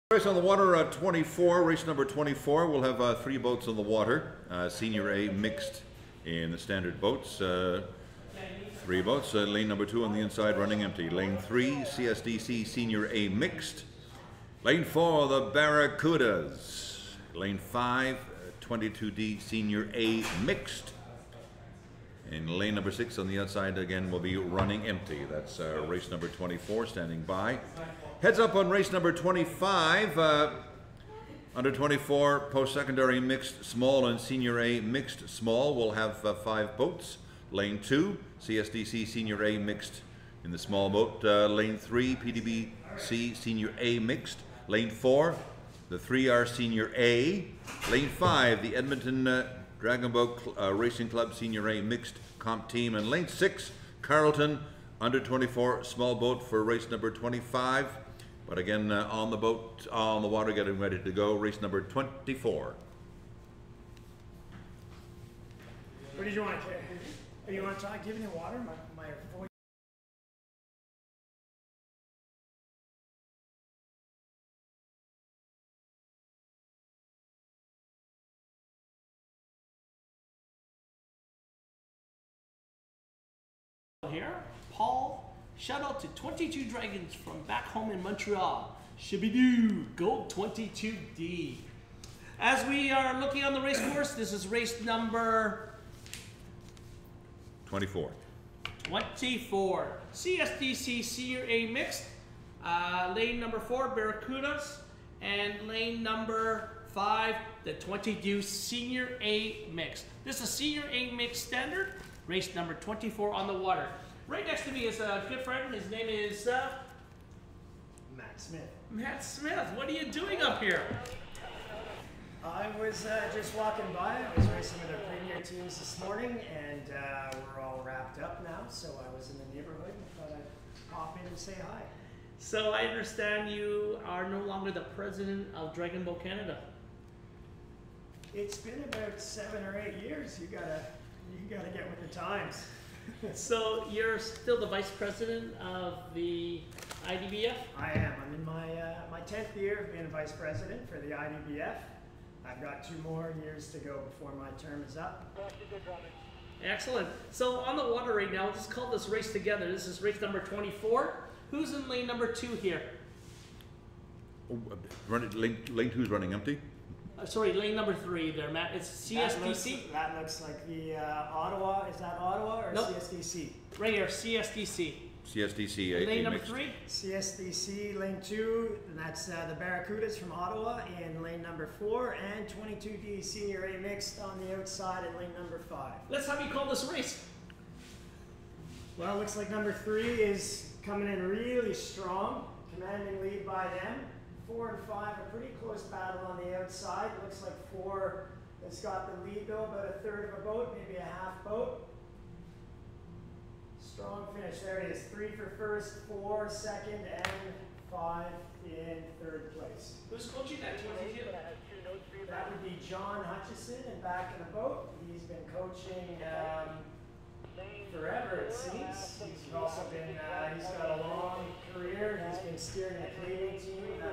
Race on the water, 24, race number 24. We'll have 3 boats on the water. Senior A mixed in the standard boats. 3 boats. Lane number 2 on the inside running empty. Lane 3, CSDC Senior A mixed. Lane 4, the Barracudas. Lane 5, 22D Senior A mixed. And lane number 6 on the outside again will be running empty. That's race number 24 standing by. Heads up on race number 25. Under 24, post-secondary mixed small and senior A mixed small. We'll have 5 boats. Lane 2, CSDC Senior A mixed in the small boat. Lane 3, PDBC Senior A mixed. Lane 4, the 3R Senior A. Lane 5, the Edmonton Dragon Boat Racing Club Senior A mixed comp team. And lane 6, Carleton under 24 small boat for race number 25. But again, on the boat, on the water, getting ready to go, race number 24. What did you want to do? You want to try giving me water? My voice. Here, Paul. Shout out to 22 Dragons from back home in Montreal. Shibidoo, go 22D. As we are looking on the race course, this is race number 24. 24. CSDC Senior A mixed. Lane number 4, Barracudas. And lane number 5, the 22 Senior A mixed. This is Senior A mixed standard. Race number 24 on the water. Right next to me is a good friend. His name is Matt Smith. Matt Smith. What are you doing up here? I was just walking by. I was racing with our premier teams this morning, and we're all wrapped up now. So I was in the neighborhood and thought I'd pop in and say hi. So I understand you are no longer the president of Dragon Boat Canada. It's been about 7 or 8 years. You gotta get with the times. So you're still the vice president of the IDBF? I am. I'm in my 10th year of being vice president for the IDBF. I've got 2 more years to go before my term is up. Excellent. So on the water right now, let's call this race together. This is race number 24. Who's in lane number 2 here? Oh, lane 2 is running empty. Sorry, lane number 3 there, Matt. It's CSDC? That looks like the Ottawa. Is that Ottawa or nope. CSDC? Right here, CSDC. CSDC. Lane number 3? CSDC, lane 2, and that's the Barracudas from Ottawa in lane number 4, and 22D Senior A Mixed on the outside in lane number 5. Let's have you call this race. Well, it looks like number 3 is coming in really strong, commanding lead by them. 4 and 5, a pretty close battle on the outside. Looks like 4 has got the lead though, about a third of a boat, maybe a half boat. Strong finish, there it is. 3 for first, 4 second, and 5 in third place. Who's coaching that 22? That would be John Hutchison and back in the boat. He's been coaching forever, it seems. He's also been, he's got a long career. He's been steering the Canadian team,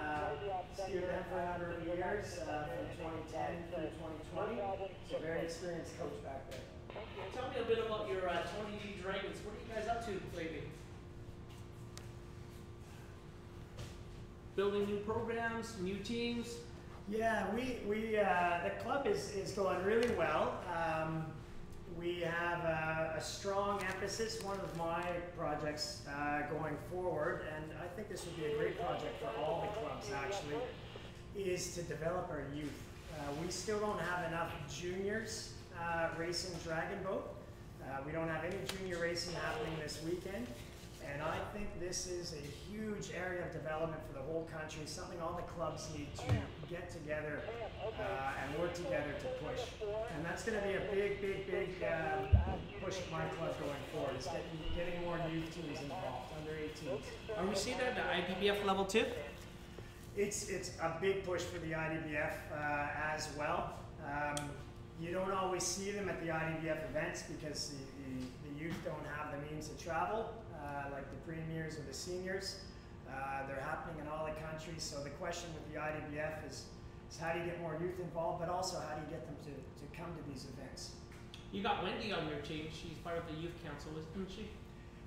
steered them for a number of years, from 2010 through 2020. So very experienced coach back there. Tell me a bit about your 20D Dragons. What are you guys up to lately? Building new programs, new teams? Yeah, the club is going really well. We have a strong emphasis, one of my projects going forward, and I think this would be a great project for all the clubs actually, is to develop our youth. We still don't have enough juniors racing Dragon Boat. We don't have any junior racing happening this weekend, and I think this is a huge area of development for the whole country, something all the clubs need to get together and work together to push. And that's going to be a big push of my club going forward, is getting more youth teams involved, under 18s. Are we seeing that at the IDBF level too? It's a big push for the IDBF as well. You don't always see them at the IDBF events because the youth don't have the means to travel, like the premiers or the seniors. They're happening in all the countries, so the question with the IDBF is how do you get more youth involved, but also how do you get them to come to these events? You got Wendy on your team. She's part of the youth council, isn't she?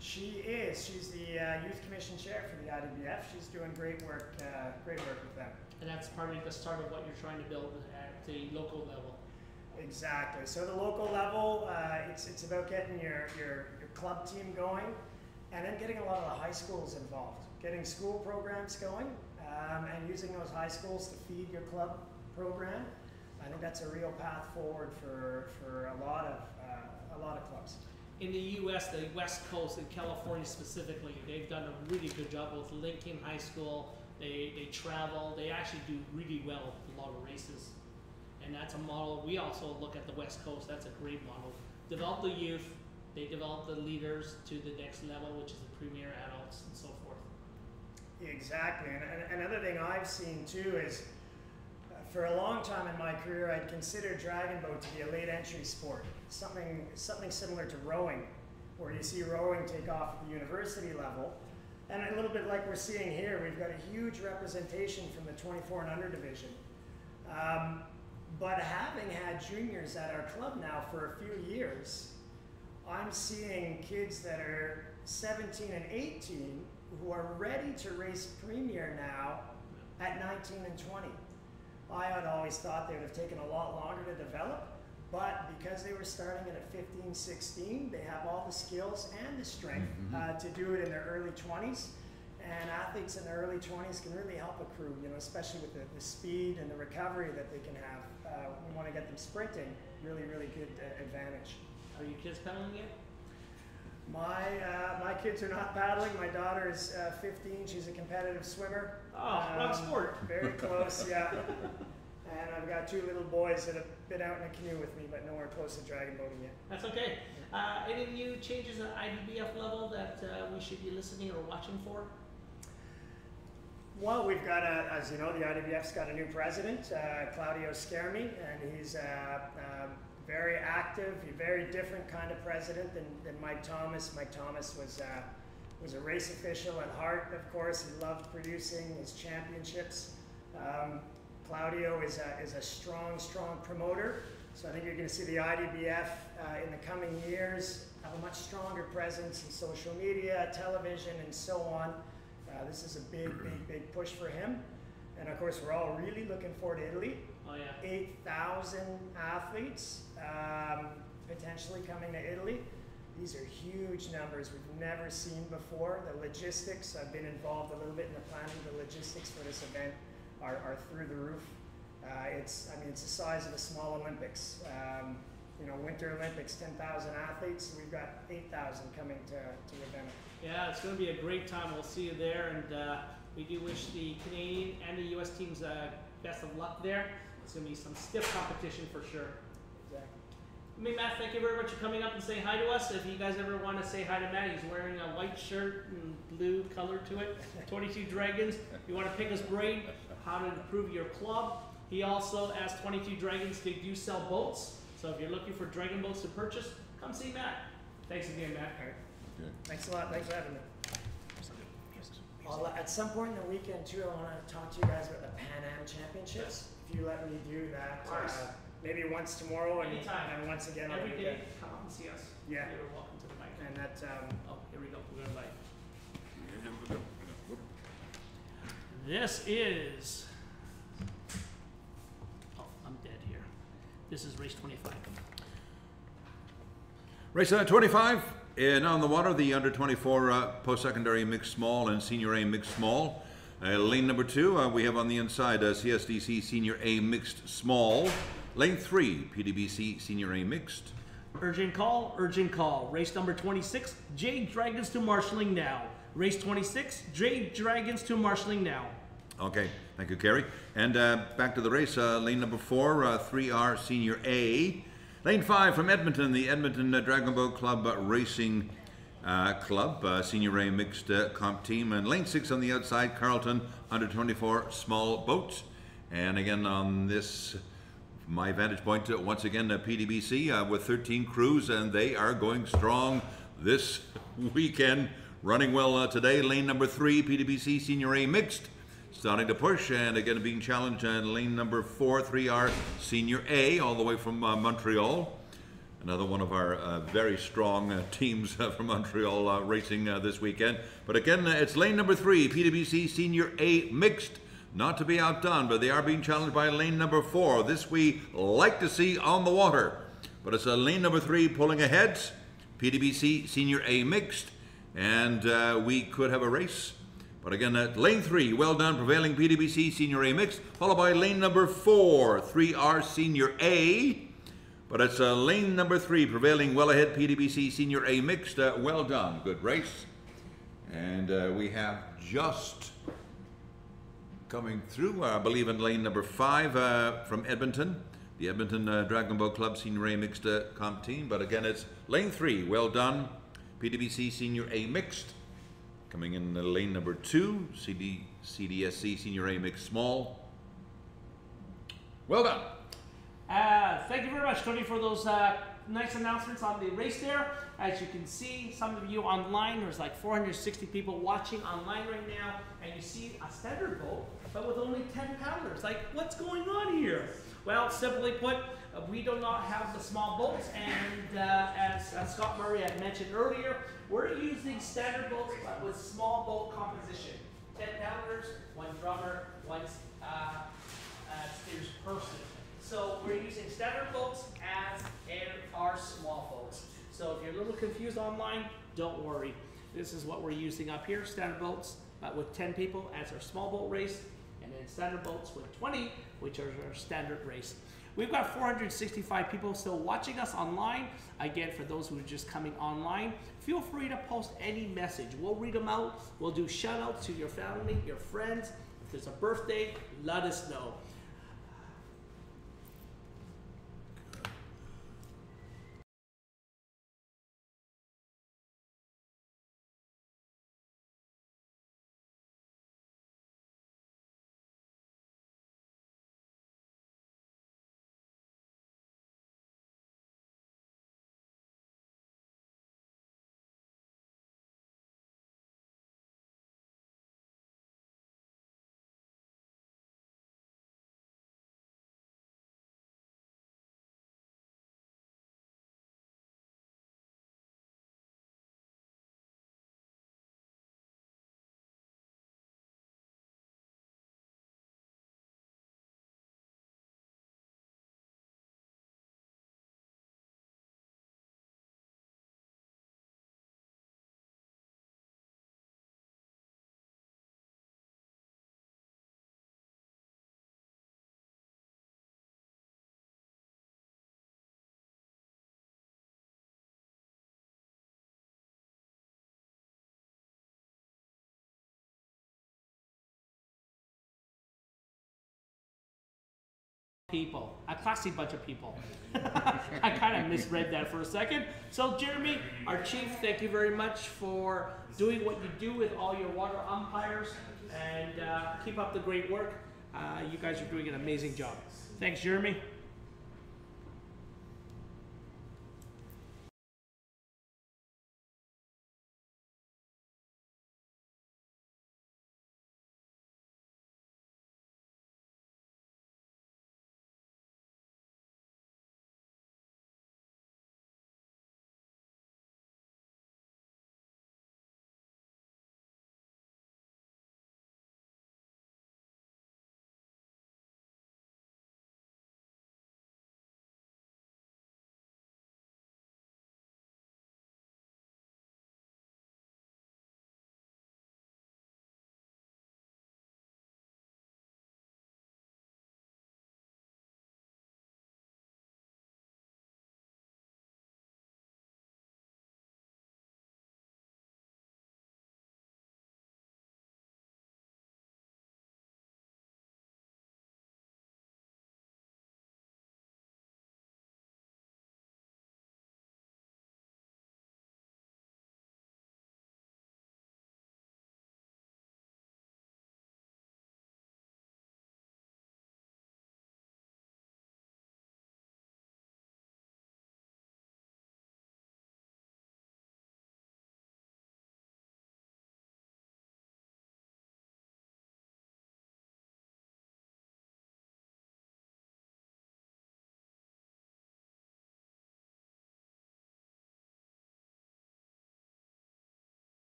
She is. She's the youth commission chair for the IDBF. She's doing great work with them. And that's probably the start of what you're trying to build at the local level. Exactly. So the local level, it's about getting your club team going, and then getting a lot of the high schools involved, getting school programs going, and using those high schools to feed your club program. I think that's a real path forward for a lot of clubs. In the U.S., the West Coast and California specifically, they've done a really good job with Lincoln High School. They travel. They actually do really well with a lot of races. And that's a model. We also look at the West Coast. That's a great model. Develop the youth. They develop the leaders to the next level, which is the premier adults and so forth. Exactly. And another thing I've seen too is, for a long time in my career, I'd considered Dragon Boat to be a late entry sport. Something similar to rowing, where you see rowing take off at the university level. And a little bit like we're seeing here, we've got a huge representation from the 24 and under division. But having had juniors at our club now for a few years, I'm seeing kids that are 17 and 18 who are ready to race premier now at 19 and 20. I had always thought they would have taken a lot longer to develop, but because they were starting at a 15, 16, they have all the skills and the strength to do it in their early 20s. And athletes in their early 20s can really help a crew, you know, especially with the speed and the recovery that they can have. We want to get them sprinting, really good advantage. Are your kids paddling yet? My kids are not paddling. My daughter is 15. She's a competitive swimmer. Oh, what sport? Very close, yeah. And I've got 2 little boys that have been out in a canoe with me, but nowhere close to dragon boating yet. That's okay. Any new changes at IDBF level that we should be listening or watching for? Well, we've got, as you know, the IDBF's got a new president, Claudio Scarmi, and he's very active, a very different kind of president than Mike Thomas. Mike Thomas was a race official at heart, of course. He loved producing his championships. Claudio is a strong promoter. So I think you're going to see the IDBF in the coming years have a much stronger presence in social media, television, and so on. This is a big push for him. And of course, we're all really looking forward to Italy. Oh yeah. 8,000 athletes potentially coming to Italy. These are huge numbers we've never seen before. The logistics, I've been involved a little bit in the planning. The logistics for this event are through the roof. It's the size of a small Olympics. Winter Olympics, 10,000 athletes. We've got 8,000 coming to Ravenna. Yeah, it's going to be a great time. We'll see you there, and we do wish the Canadian and the U.S. teams best of luck there. It's going to be some stiff competition for sure. Exactly. Matt, thank you very much for coming up and saying hi to us. If you guys ever want to say hi to Matt, he's wearing a white shirt and blue color to it. 22 Dragons. You want to pick his brain, how to improve your club. He also asked 22 Dragons, they do sell boats. So if you're looking for dragon boats to purchase, come see Matt. Thanks again, Matt. All right. Okay. Thanks a lot. Thanks for having me. At some point in the weekend too, I want to talk to you guys about the Pan Am Championships. If you let me do that, maybe once tomorrow and once again on the every weekend. day. Come up and see us. Yeah. You're welcome to the mic. And that. Oh, here we go. We're gonna light. This is. Oh, I'm dead here. This is race 25. Race 25, and on the water, the under 24 post-secondary mixed small and senior A mixed small. Lane number 2, we have on the inside CSDC senior A mixed small. Lane 3, PDBC senior A mixed. Urgent call, urgent call. Race number 26, Jade Dragons to marshalling now. Race 26, Jade Dragons to marshalling now. Okay, thank you, Kerry. And back to the race, lane number 4, 3R senior A. Lane 5 from Edmonton, the Edmonton Dragon Boat Club Racing Club, Senior A Mixed Comp Team. And lane 6 on the outside, Carleton, under 24 small boats. And again on this, my vantage point, once again, PDBC with 13 crews, and they are going strong this weekend. Running well today, lane number 3, PDBC Senior A Mixed. Starting to push, and again being challenged in lane number 4, 3R Senior A, all the way from Montreal. Another one of our very strong teams from Montreal racing this weekend. But again, it's lane number 3, PWC Senior A Mixed. Not to be outdone, but they are being challenged by lane number 4. This we like to see on the water. But it's lane number 3 pulling ahead, PWC Senior A Mixed. And we could have a race. But again, lane 3, well done, prevailing PDBC Senior A Mixed, followed by lane number 4, 3R Senior A. But it's lane number 3, prevailing well ahead PDBC Senior A Mixed. Well done, good race. And we have just coming through, I believe in lane number 5 from Edmonton, the Edmonton Dragon Boat Club Senior A Mixed Comp Team. But again, it's lane 3, well done, PDBC Senior A Mixed. Coming in lane number 2, CDSC Senior A Mixed Small. Well done. Thank you very much, Tony, for those nice announcements on the race there. As you can see, some of you online, there's like 460 people watching online right now, and you see a standard boat, but with only 10 paddlers. Like, what's going on here? Well, simply put, we do not have the small boats, and as Scott Murray had mentioned earlier, we're using standard boats but with small boat composition. 10 paddlers, 1 drummer, 1 steers person. So we're using standard boats as in our small boats. So if you're a little confused online, don't worry. This is what we're using up here, standard boats, but with 10 people as our small boat race, and then standard boats with 20, which are our standard race. We've got 465 people still watching us online. Again, for those who are just coming online, feel free to post any message. We'll read them out. We'll do shout outs to your family, your friends. If there's a birthday, let us know. people, a classy bunch of people. I kind of misread that for a second. So Jeremy, our chief, thank you very much for doing what you do with all your water umpires, and keep up the great work. You guys are doing an amazing job. Thanks, Jeremy.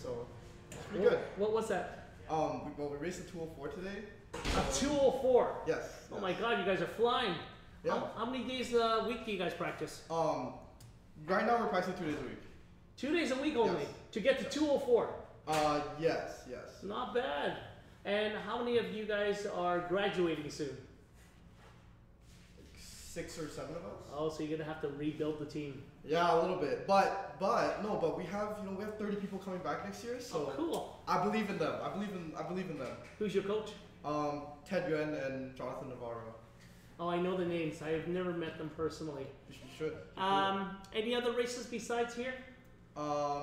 so it's pretty good. What was that? We raced a 204 today. A 204. Yes. Oh my God, you guys are flying. Yeah. How many days a week do you guys practice? Right now we're practicing 2 days a week. 2 days a week only Yes. to get to 204. Yes. Not bad. And how many of you guys are graduating soon? 6 or 7 of us. Oh, so you're gonna have to rebuild the team. Yeah, a little bit, but we have 30 people coming back next year, so Oh, cool. I believe in them. I believe in them. Who's your coach? Ted Yuan and Jonathan Navarro. Oh, I know the names. I have never met them personally. You should. Any other races besides here?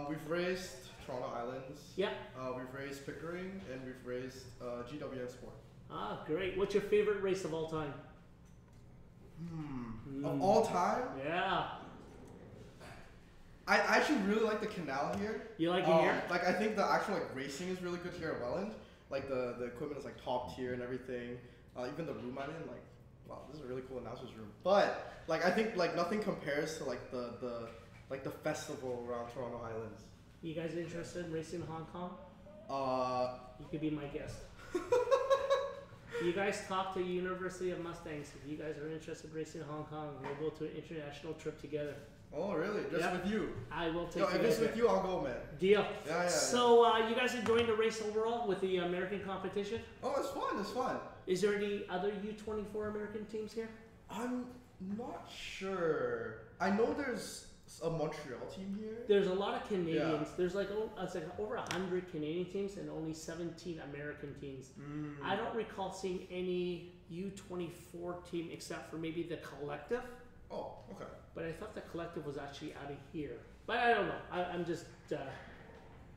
We've raced Toronto Islands. Yeah. We've raced Pickering, and we've raced GWN Sport. Ah, great. What's your favorite race of all time? Of all time, Yeah. I actually really like the canal here. You like it here? Like I think the actual racing is really good here at Welland. Like the equipment is like top tier and everything. Even the room I'm in, like, wow, this is a really cool announcers room. But like I think like nothing compares to like the festival around Toronto Islands. You guys interested in racing in Hong Kong? You could be my guest. You guys talk to University of Mustangs. If you guys are interested in racing in Hong Kong, we'll go to an international trip together. Oh really? Just with you? I will take No, you if it's guys with you, I'll go, man. Deal. Yeah. So you guys enjoying the race overall with the American competition? Oh, it's fun. It's fun. Is there any other U24 American teams here? I'm not sure. I know there's a Montreal team here. There's a lot of Canadians. Yeah. There's like over 100 Canadian teams and only 17 American teams. I don't recall seeing any U24 team except for maybe the Collective. Oh, okay. But I thought the Collective was actually out of here. But I don't know. I'm just.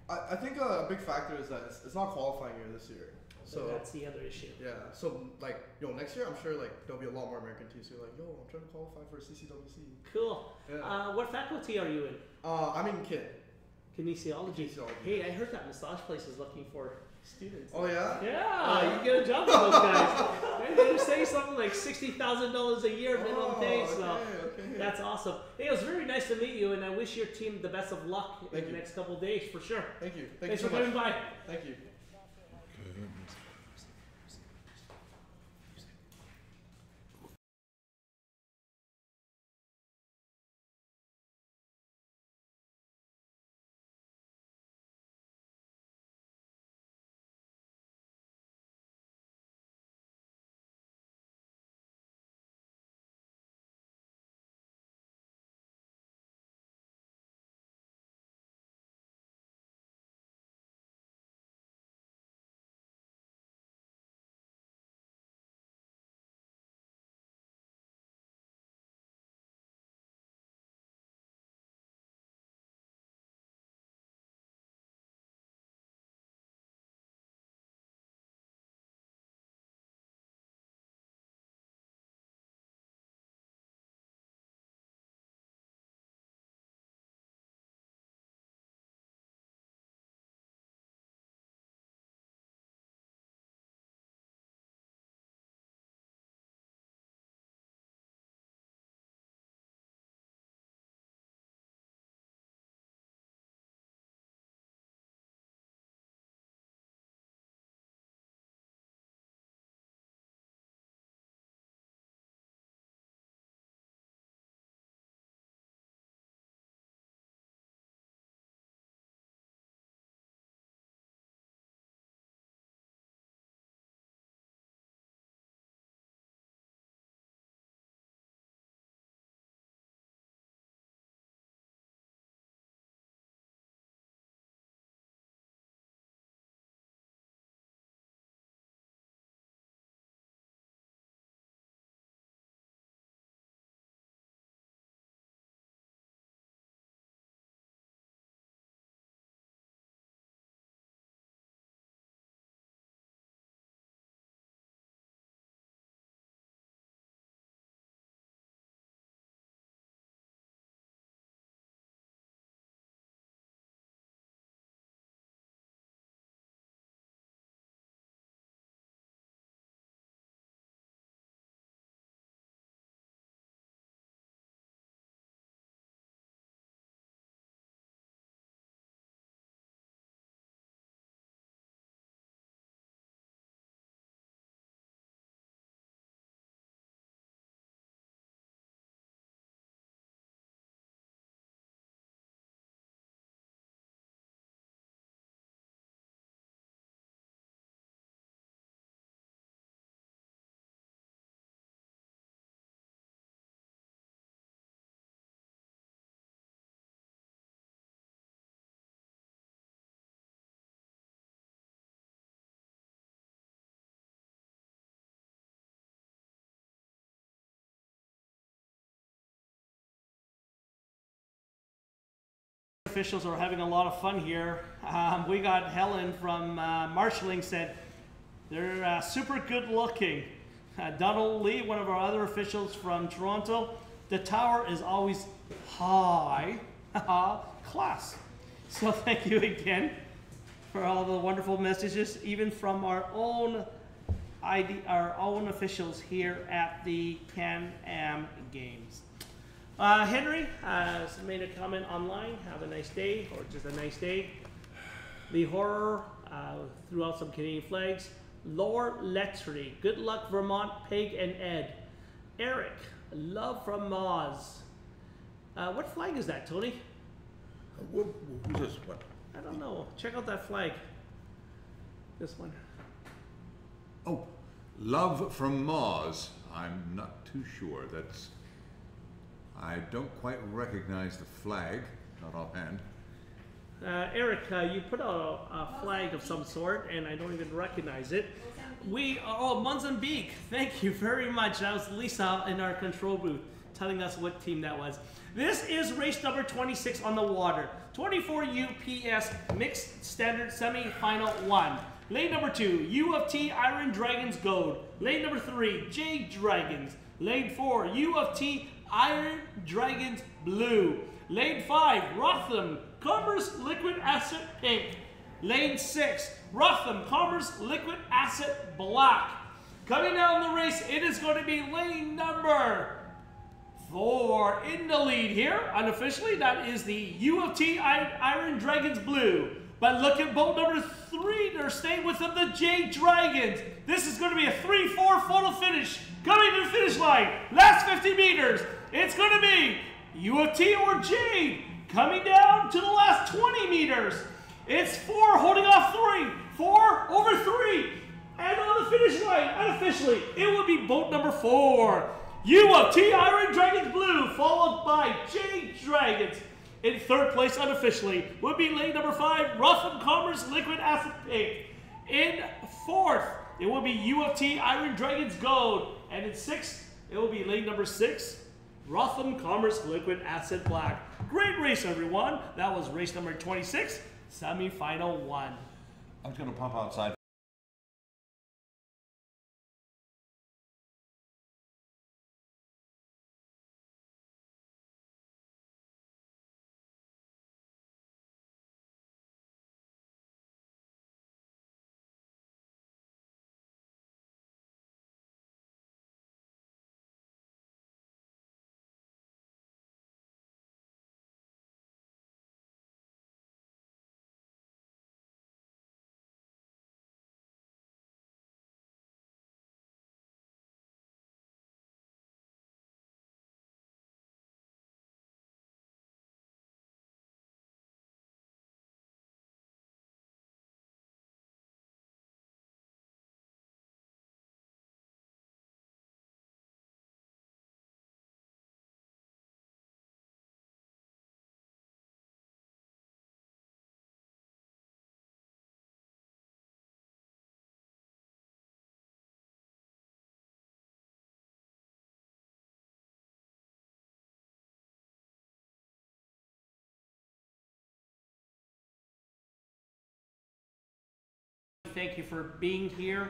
I think a big factor is that it's not qualifying year this year. So that's the other issue. Yeah. So like, next year I'm sure like there'll be a lot more American teams who are like, I'm trying to qualify for CCWC. Cool. Yeah. What faculty are you in? I'm in Kinesiology. Kinesiology. Hey, I heard that massage place is looking for students. Oh yeah? Yeah, you get a job with those guys. They were saying something like $60,000 a year minimum pay, so okay. that's awesome. Hey, it was very nice to meet you, and I wish your team the best of luck in the next couple of days, for sure. Thank you. Thanks you for so much. coming by. Thank you. Officials are having a lot of fun here. We got Helen from marshalling said they're super good looking. Donald Lee, one of our other officials from Toronto, the tower is always high class. So thank you again for all the wonderful messages, even from our own officials here at the Can-Am Games. Henry has made a comment online. Have a nice day, or just a nice day. Lee Horror threw out some Canadian flags. Laura Lettery, good luck Vermont, Peg and Ed. Eric, love from Moz. What flag is that, Tony? Who's this one? I don't know. Check out that flag. This one. Oh, love from Mars. I'm not too sure. I don't quite recognize the flag, not offhand. Eric, you put out a flag of some sort, and I don't even recognize it. Mozambique. Thank you very much. That was Lisa in our control booth telling us what team that was. This is race number 26 on the water. 24 UPS Mixed Standard Semi-Final 1. Lane number 2, U of T Iron Dragons Gold. Lane number 3, J Dragons. Lane 4, U of T Iron Dragons Blue. Lane 5, Rotham Commerce Liquid Acid Pink. Lane 6, Rotham Commerce Liquid Acid Black. Coming down the race, it is going to be lane number 4 in the lead here. Unofficially, that is the U of T Iron Dragons Blue. But look at boat number 3. They're staying with them, the J Dragons. This is going to be a 3-4 photo finish. Coming to the finish line. Last 50 meters. It's going to be U of T or J. Coming down to the last 20 meters. It's 4 holding off 3. 4 over 3. And on the finish line, unofficially, it will be boat number 4. U of T Iron Dragons Blue, followed by J Dragons. In third place, unofficially, would be lane number 5, Rotham Commerce Liquid Acid Pink. In fourth, it will be U of T Iron Dragons Gold. And in sixth, it will be lane number 6, Rotham Commerce Liquid Acid Black. Great race, everyone. That was race number 26, semi-final 1. I was going to pop outside. Thank you for being here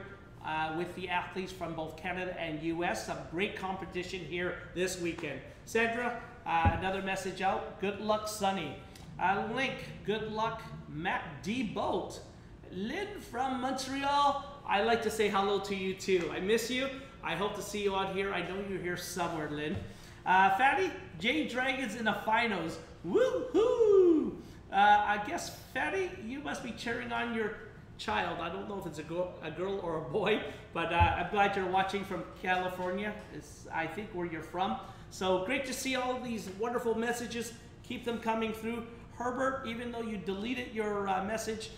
with the athletes from both Canada and US. Some great competition here this weekend. Sandra, another message out. Good luck, Sunny. Link, good luck, Matt D. Boat. Lynn from Montreal, I'd like to say hello to you too. I miss you. I hope to see you out here. I know you're here somewhere, Lynn. Fatty, J Dragons in the finals. Woohoo! I guess, Fatty, you must be cheering on your child. I don't know if it's a girl or a boy, but I'm glad you're watching from California. It's, I think, where you're from. So great to see all of these wonderful messages. Keep them coming through. Herbert, even though you deleted your message,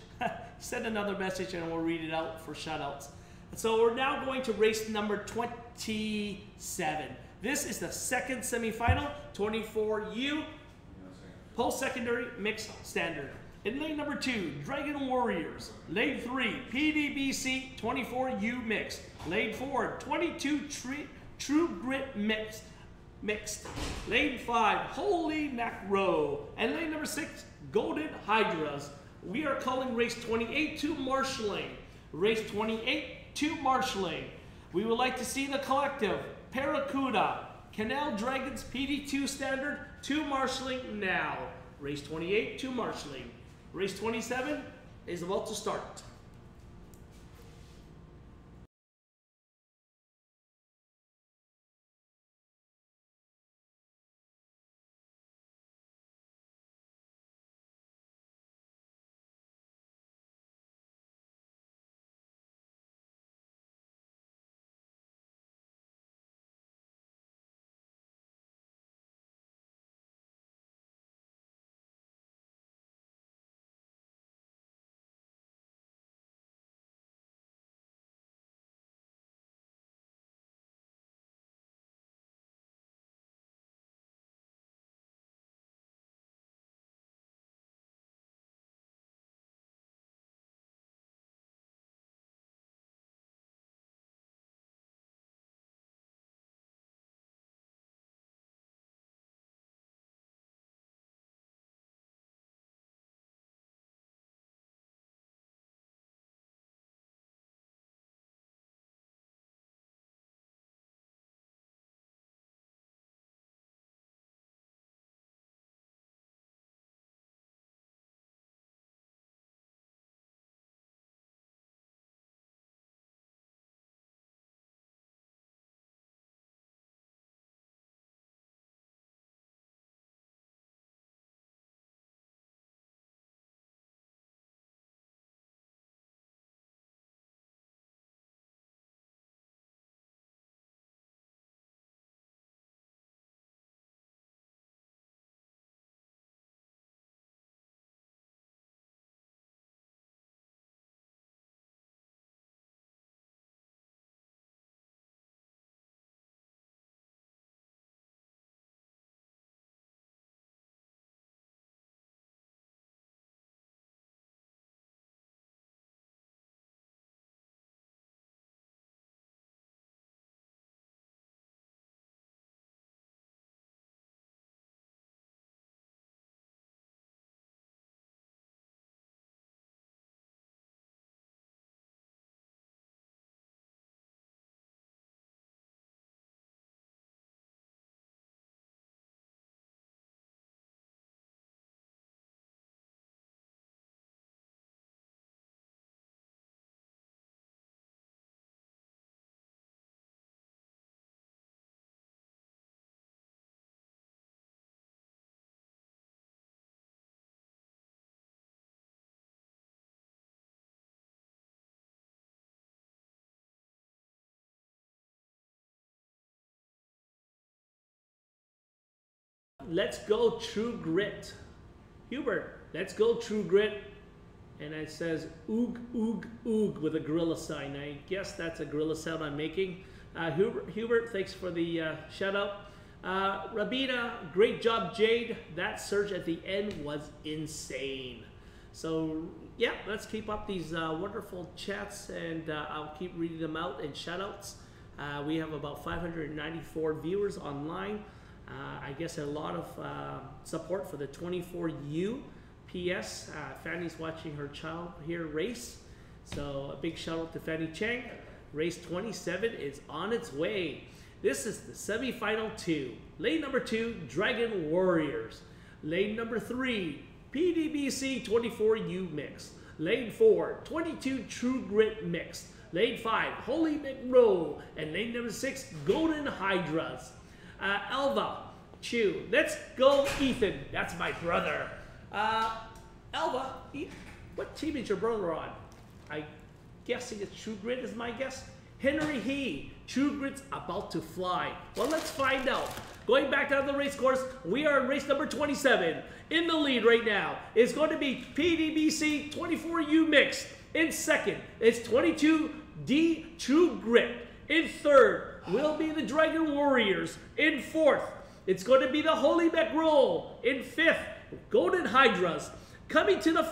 send another message and we'll read it out for shoutouts. So we're now going to race number 27. This is the second semifinal, 24U, post-secondary mixed standard. In lane number 2, Dragon Warriors. Lane 3, PDBC 24U mix. Lane 4, 22 True Grit mix. mixed. Lane 5, Holy Macro. And lane number 6, Golden Hydras. We are calling race 28 to marshalling. Race 28 to marshalling. We would like to see the collective, Paracuda, Canal Dragons PD2 standard to marshalling now. Race 28 to marshalling. Race 27 is about to start. Let's go True Grit. Hubert, let's go True Grit. And it says oog, oog, oog with a gorilla sign. I guess that's a gorilla sound I'm making. Hubert, thanks for the shout out. Rabina, great job, Jade. That surge at the end was insane. So yeah, let's keep up these wonderful chats, and I'll keep reading them out and shout outs. We have about 594 viewers online. I guess a lot of support for the 24U. P.S. Fanny's watching her child here race. So a big shout out to Fanny Chang. Race 27 is on its way. This is the semifinal 2. Lane number 2, Dragon Warriors. Lane number 3, PDBC 24U mix. Lane 4, 22 True Grit mix. Lane 5, Holy McRow. And lane number 6, Golden Hydras. Elva, Chew. Let's go, Ethan. That's my brother. Elva, what team is your brother on? I guessing it's True Grit is my guess. Henry He, True Grit's about to fly. Well, let's find out. Going back down the race course, we are in race number 27. In the lead right now is going to be PDBC 24U mix. In second, it's 22D True Grit. In third will be the Dragon Warriors. In fourth, it's going to be the Holy McRoll. In fifth, Golden Hydras. Coming to the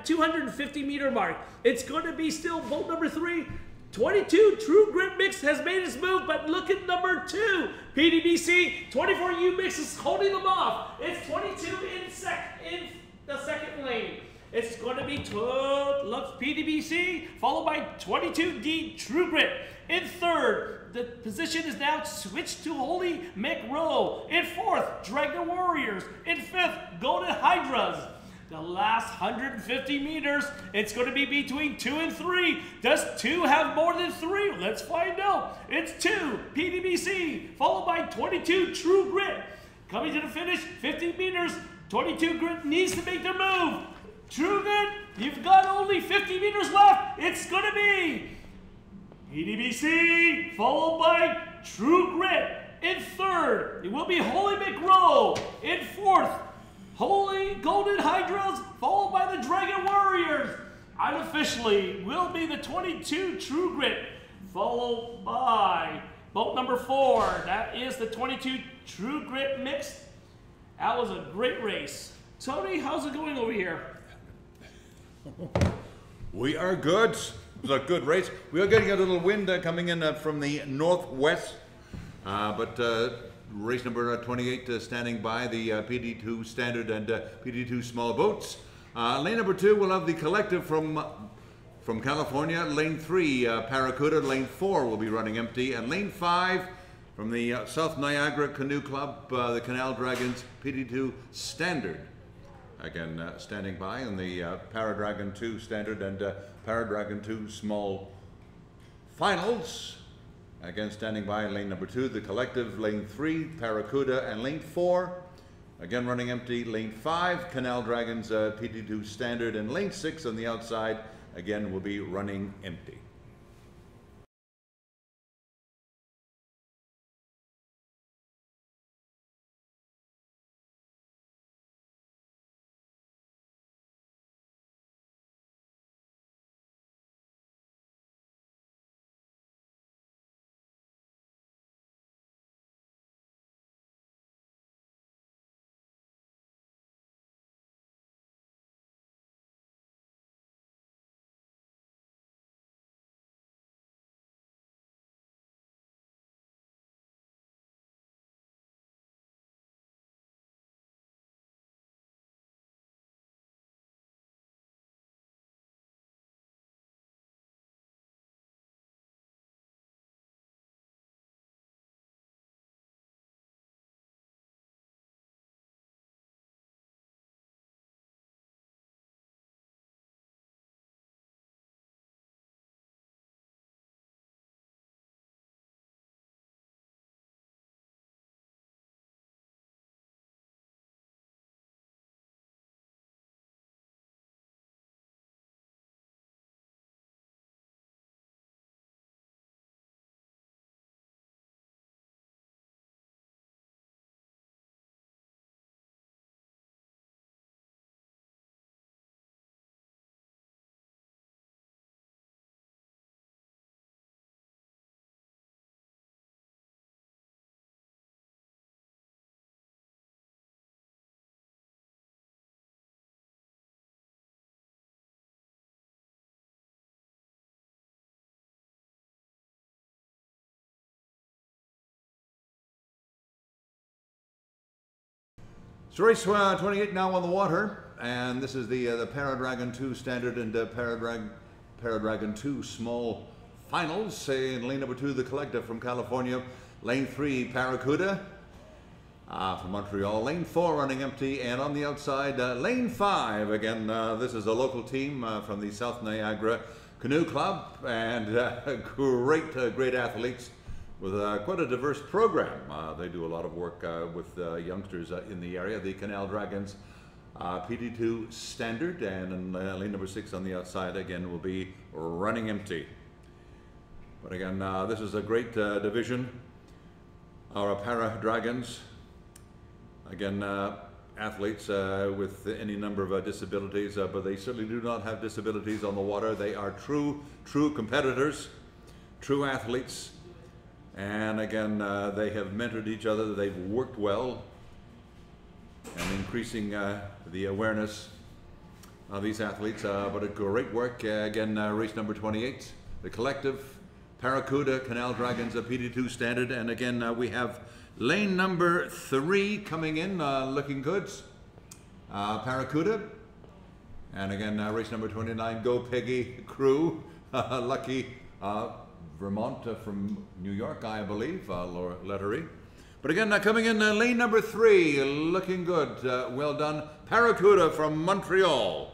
250 meter mark, it's going to be still boat number 3, 22 True Grit Mix has made its move, but look at number 2. PDBC 24U Mix is holding them off. It's 22 in the second lane. It's going to be PDBC followed by 22D True Grit in third. The position is now switched to Holy McRow. In fourth, Dragon Warriors. In fifth, Golden Hydras. The last 150 meters, it's going to be between 2 and 3. Does 2 have more than 3? Let's find out. It's 2, PDBC, followed by 22 True Grit. Coming to the finish, 50 meters, 22 Grit needs to make their move. True Grit, you've got only 50 meters left. It's going to be PDBC, followed by True Grit. In third, it will be Holy McRow. In fourth, Holy Golden Hydras, followed by the Dragon Warriors. Unofficially will be the 22 True Grit, followed by boat number 4. That is the 22 True Grit Mixed. That was a great race. Tony, how's it going over here? We are good. It was a good race. We are getting a little wind coming in from the northwest, but race number 28 standing by, the PD2 standard and PD2 small boats. Lane number 2 will have the collective from California. Lane 3, Paracuda. Lane 4 will be running empty. And lane 5 from the South Niagara Canoe Club, the Canal Dragons PD2 standard. Again, standing by in the Paradragon 2 standard and Paradragon 2 small finals. Again, standing by in lane number 2, the collective, lane 3, Paracuda, and lane 4, again running empty, lane 5, Canal Dragons PD2 standard, and lane 6 on the outside, again, will be running empty. So race 28 now on the water, and this is the Paradragon 2 standard and Paradragon 2 small finals. In lane number 2, the collective from California. Lane 3, Paracuda from Montreal. Lane 4 running empty, and on the outside, lane 5. Again, this is a local team from the South Niagara Canoe Club, and great athletes with quite a diverse program. They do a lot of work with youngsters in the area. The Canal Dragons PD2 standard, and in lane number 6 on the outside again will be running empty. But again, this is a great division. Our Para Dragons, again, athletes with any number of disabilities, but they certainly do not have disabilities on the water. They are true competitors, true athletes. And again, they have mentored each other. They've worked well and increasing the awareness of these athletes. But a great work. Again, race number 28, the collective Paracuda, Canal Dragons, PD2 standard. And again, we have lane number 3 coming in, looking good. Paracuda. And again, race number 29, Go Peggy Crew, Lucky Vermont from New York, I believe, Laura Lettery. But again, coming in lane number 3, looking good, well done, Paracuda from Montreal.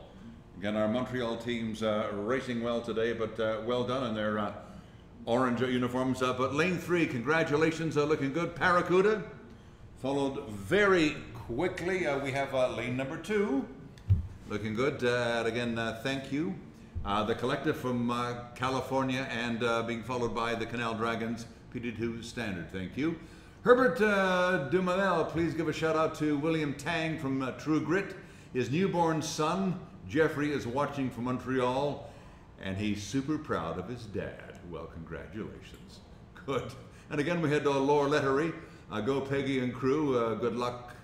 Again, our Montreal team's racing well today, but well done in their orange uniforms. But lane 3, congratulations, looking good, Paracuda. Followed very quickly, we have lane number 2. Looking good. Again, thank you. The Collective from California and being followed by the Canal Dragons, PD2 Standard. Thank you. Herbert Dumanel, please give a shout out to William Tang from True Grit. His newborn son, Jeffrey, is watching from Montreal and he's super proud of his dad. Well, congratulations. Good. And again, we had Laura Lettery, Go Peggy and Crew, good luck,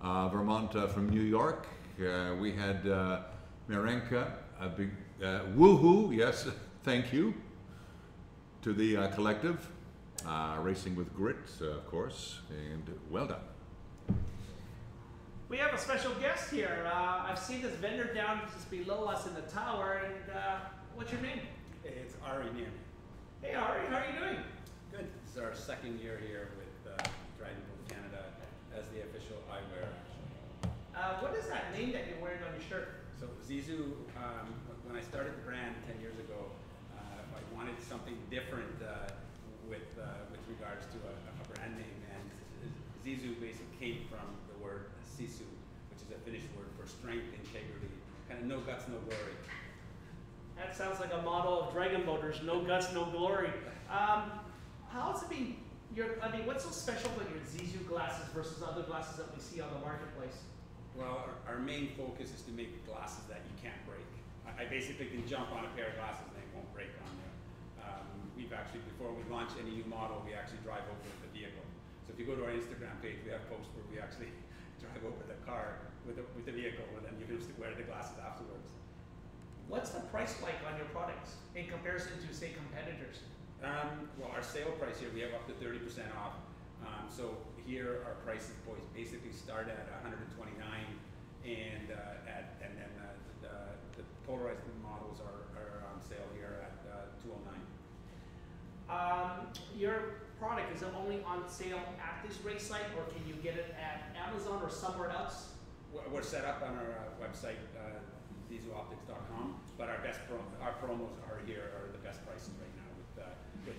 Vermont from New York. We had Marenka, a big woohoo, yes, thank you to the Collective, Racing with Grit, of course, and well done. We have a special guest here. I've seen this vendor down just below us in the tower, and what's your name? It's Ari Nim. Hey Ari, how are you doing? Good. This is our second year here with Dragon Boat Canada as the official eyewear. What is that name that you're wearing on your shirt? So Zizou, when I started the brand 10 years ago, I wanted something different with regards to a brand name, and Zizou basically came from the word Sisu, which is a Finnish word for strength, integrity, kind of no guts, no glory. That sounds like a motto of Dragon Boaters, no guts, no glory. How's it been? What's so special about your Zizou glasses versus other glasses that we see on the marketplace? Well, our main focus is to make glasses that you can't break. I basically can jump on a pair of glasses and they won't break on you. We've actually, before we launch any new model, we actually drive over with the vehicle. So if you go to our Instagram page, we have posts where we actually drive over the car with the vehicle, and then you can just wear the glasses afterwards. What's the price like on your products in comparison to, say, competitors? Well, our sale price here, we have up to 30% off. So here, our prices basically start at $129, and then the polarized models are on sale here at $209. Your product, is it only on sale at this race site, or can you get it at Amazon or somewhere else? We're set up on our website, zizouoptics.com, but our promos are here, are the best prices right now.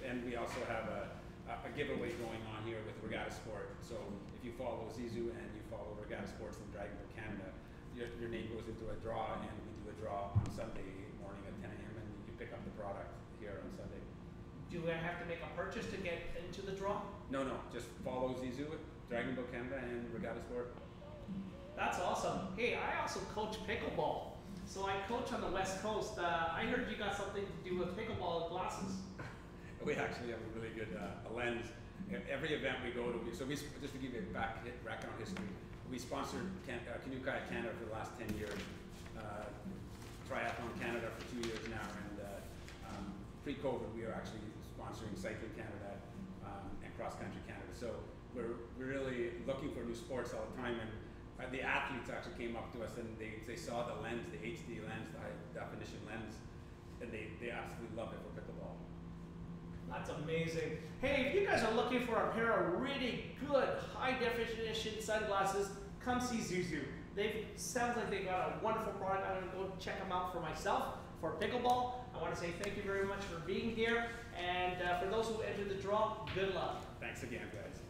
And we also have a giveaway going on here with Regatta Sport. So if you follow Zizou and you follow Regatta Sports and Dragon Boat Canada, your name goes into a draw, and we do a draw on Sunday morning at 10 a.m. and you pick up the product here on Sunday. Do I have to make a purchase to get into the draw? No, just follow Zizou, Dragon Boat Canada, and Regatta Sport. That's awesome. Hey, I also coach pickleball. So I coach on the West Coast. I heard you got something to do with pickleball glasses. We actually have a really good lens. Every event we go to, just to give you a background history, we sponsored Canoe Kayak Canada for the last 10 years, Triathlon Canada for 2 years now, and pre-COVID we are actually sponsoring Cycling Canada and Cross Country Canada. So we're really looking for new sports all the time, and the athletes actually came up to us and they saw the lens, the HD lens, the high definition lens, and they absolutely love it for pickleball. That's amazing. Hey, if you guys are looking for a pair of really good high-definition sunglasses, come see Zizou. Sounds like they got a wonderful product. I'm going to go check them out for myself for pickleball. I want to say thank you very much for being here. And for those who entered the draw, good luck. Thanks again, guys.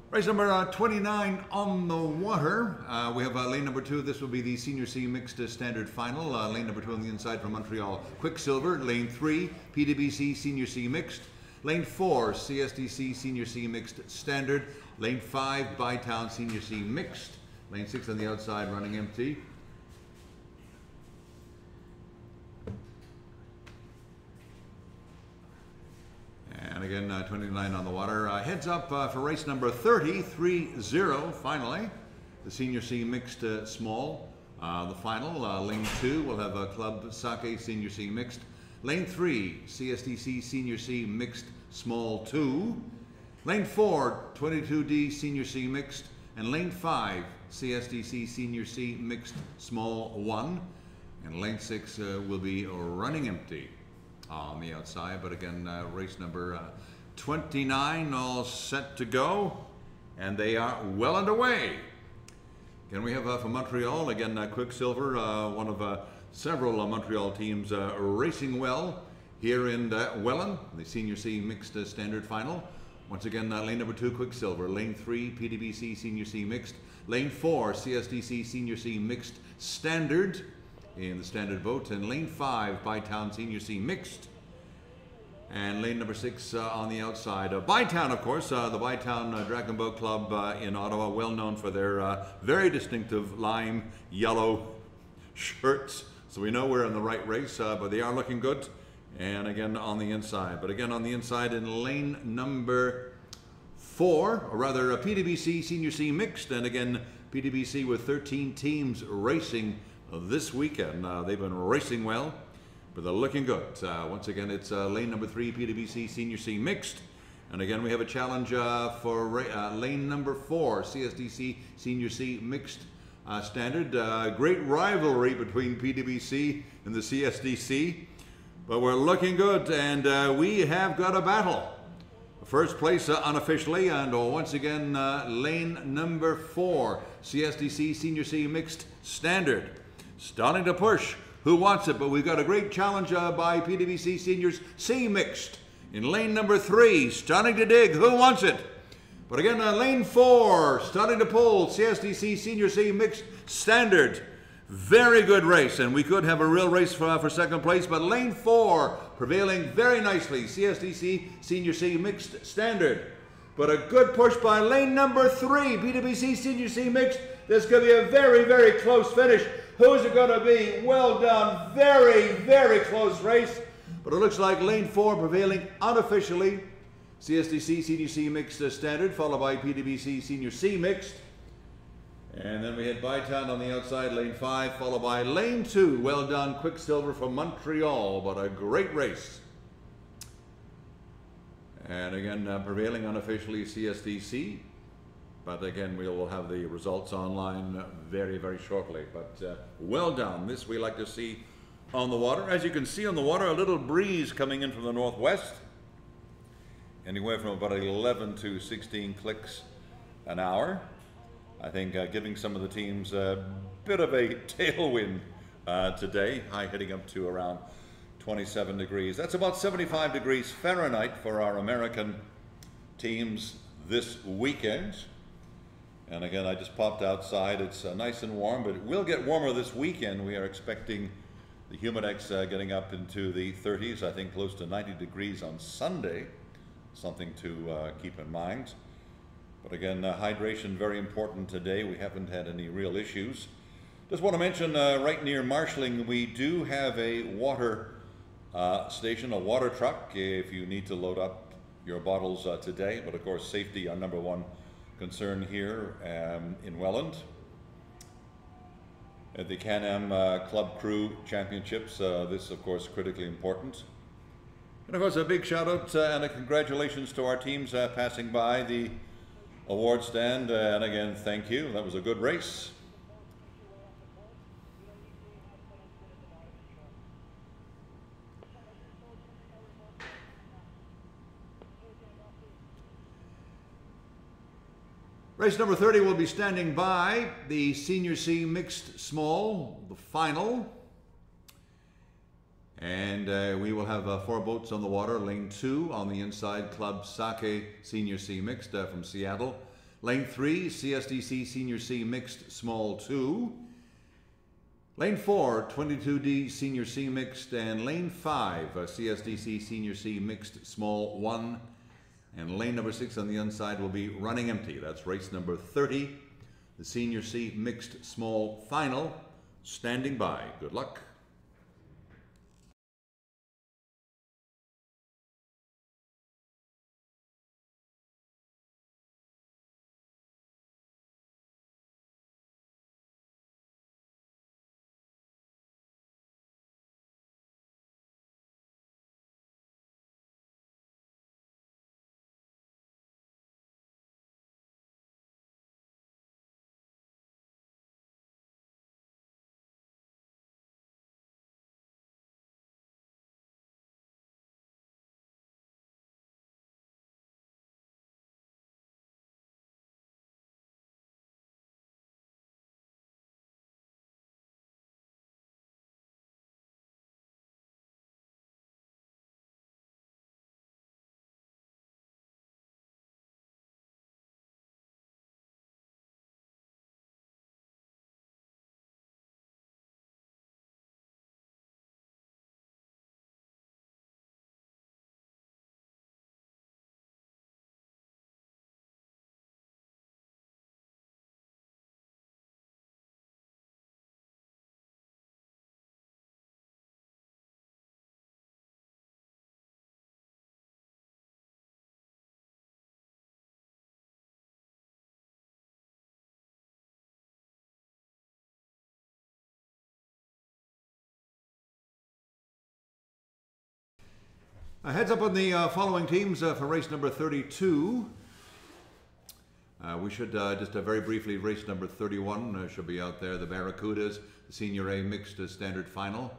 Race number 29 on the water. We have lane number 2. This will be the Senior C Mixed Standard Final. Lane number 2 on the inside from Montreal, Quicksilver. Lane 3, PWC Senior C Mixed. Lane 4, CSDC Senior C Mixed Standard. Lane 5, Bytown Senior C Mixed. Lane 6 on the outside running empty. And again, 29 on the water. Heads up for race number 30, 3-0 finally. The Senior C Mixed Small. The final, lane 2, we'll have Club CACCC Senior C Mixed. Lane 3, CSDC Senior C Mixed Small 2. Lane 4, 22D Senior C Mixed. And lane 5, CSDC Senior C Mixed Small 1. And lane 6 will be running empty on the outside. But again, race number 29 all set to go. And they are well underway. Again, we have from Montreal, again, Quicksilver, one of several Montreal teams racing well here in Welland, the Senior C Mixed Standard Final. Once again, lane number 2, Quicksilver. Lane 3, PWC Senior C Mixed. Lane 4, CSDC Senior C Mixed Standard in the standard boat. And lane 5, Bytown Senior C Mixed. And lane number 6 on the outside. Bytown, of course, the Bytown Dragon Boat Club in Ottawa, well known for their very distinctive lime yellow shirts. So we know we're in the right race, but they are looking good. And again, on the inside. But again, on the inside in lane number 4, or rather PWC Senior C Mixed. And again, PWC with 13 teams racing this weekend. They've been racing well, but they're looking good. Once again, it's lane number 3, PWC Senior C Mixed. And again, we have a challenge for lane number 4, CSDC Senior C Mixed Standard. Great rivalry between PWC and the CSDC. But we're looking good, and we have got a battle. First place unofficially, and once again, lane number 4, CSDC Senior C Mixed Standard. Starting to push. Who wants it? But we've got a great challenge by PWC Seniors C Mixed. In lane number 3, starting to dig. Who wants it? But again, lane 4, starting to pull. CSDC Senior C Mixed Standard. Very good race, and we could have a real race for second place, but lane 4 prevailing very nicely. CSDC Senior C Mixed Standard. But a good push by lane number 3, PWC Senior C Mixed. This could be a very, very close finish. Who's it going to be? Well done. Very, very close race. But it looks like lane 4 prevailing unofficially. CSDC Senior C Mixed Standard, followed by PWC Senior C Mixed. And then we had Bytown on the outside, lane 5, followed by lane 2. Well done, Quicksilver from Montreal, but a great race. And again, prevailing unofficially CSDC. But again, we will have the results online very, very shortly. But well done. This we like to see on the water. As you can see on the water, a little breeze coming in from the northwest. Anywhere from about 11 to 16 clicks an hour. I think giving some of the teams a bit of a tailwind today. High hitting up to around 27 degrees. That's about 75 degrees Fahrenheit for our American teams this weekend. And again, I just popped outside. It's nice and warm, but it will get warmer this weekend. We are expecting the humidex getting up into the 30s, I think close to 90 degrees on Sunday. Something to keep in mind. But again, hydration very important today. We haven't had any real issues. Just want to mention right near marshalling, we do have a water station, a water truck, if you need to load up your bottles today. But of course, safety, our number one concern here in Welland. At the CanAm Club Crew Championships, this of course critically important. And of course, a big shout out and a congratulations to our teams passing by the award stand, and again, thank you. That was a good race. Race number 30 will be standing by the Senior C Mixed Small, the final. And we will have 4 boats on the water. Lane 2 on the inside, Club CACCC Senior C Mixed from Seattle. Lane 3, CSDC Senior C Mixed Small 2. Lane 4, 22D Senior C Mixed, and Lane 5, CSDC Senior C Mixed Small 1. And lane number 6 on the inside will be running empty. That's race number 30, the Senior C Mixed Small Final. Standing by. Good luck. A heads up on the following teams for race number 32. We should just very briefly, race number 31 should be out there. The Barracudas, the Senior A Mixed Standard Final.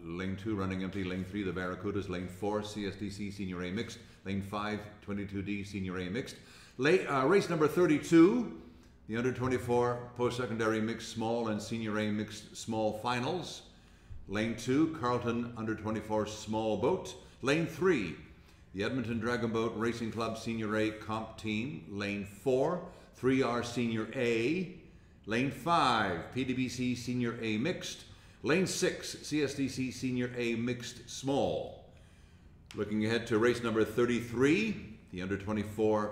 Lane 2 running empty. Lane 3, the Barracudas. Lane 4, CSDC Senior A Mixed. Lane 5, 22D Senior A Mixed. Race number 32, the Under 24 Post-Secondary Mixed Small and Senior A Mixed Small Finals. Lane 2, Carlton Under 24 Small Boat. Lane 3, the Edmonton Dragon Boat Racing Club Senior A Comp Team. Lane 4, 3R Senior A. Lane 5, PWC Senior A Mixed. Lane 6, CSDC Senior A Mixed Small. Looking ahead to race number 33, the Under 24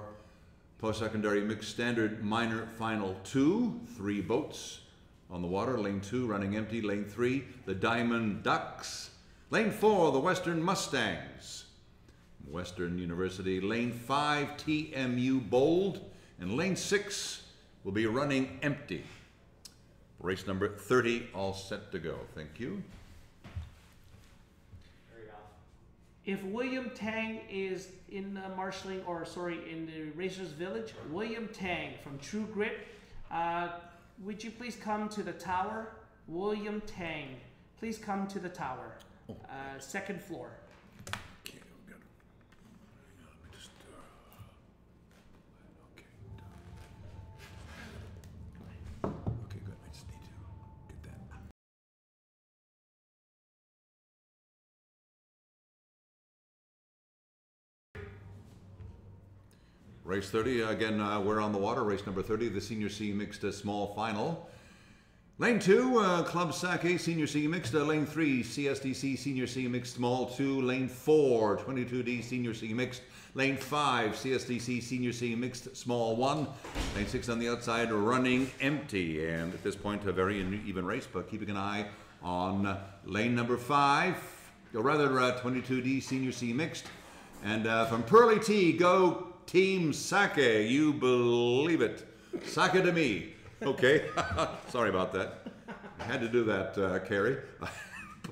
Post-Secondary Mixed Standard Minor Final 2, 3 boats on the water. Lane 2 running empty. Lane 3, the Diamond Ducks. Lane 4, the Western Mustangs, Western University. Lane 5, TMU Bold. And lane 6 will be running empty. Race number 30 all set to go. Thank you. If William Tang is in marshalling, or sorry, in the Racers Village, William Tang from True Grit, would you please come to the tower? William Tang, please come to the tower. Second floor. Okay, let me just, okay, good. I just need to get that. Race 30, again, we're on the water. Race number 30, the Senior C Mixed Small Final. Lane 2, Club CACCC Senior C Mixed. Lane 3, CSDC Senior C Mixed Small 2. Lane 4, 22D Senior C Mixed. Lane 5, CSDC Senior C Mixed Small 1. Lane 6 on the outside, running empty. And at this point, a very even race, but keeping an eye on lane number 5, or rather 22D Senior C Mixed. And from Pearly T, go Team Sake, you believe it. Sake to me. Okay, sorry about that. I had to do that, Carrie.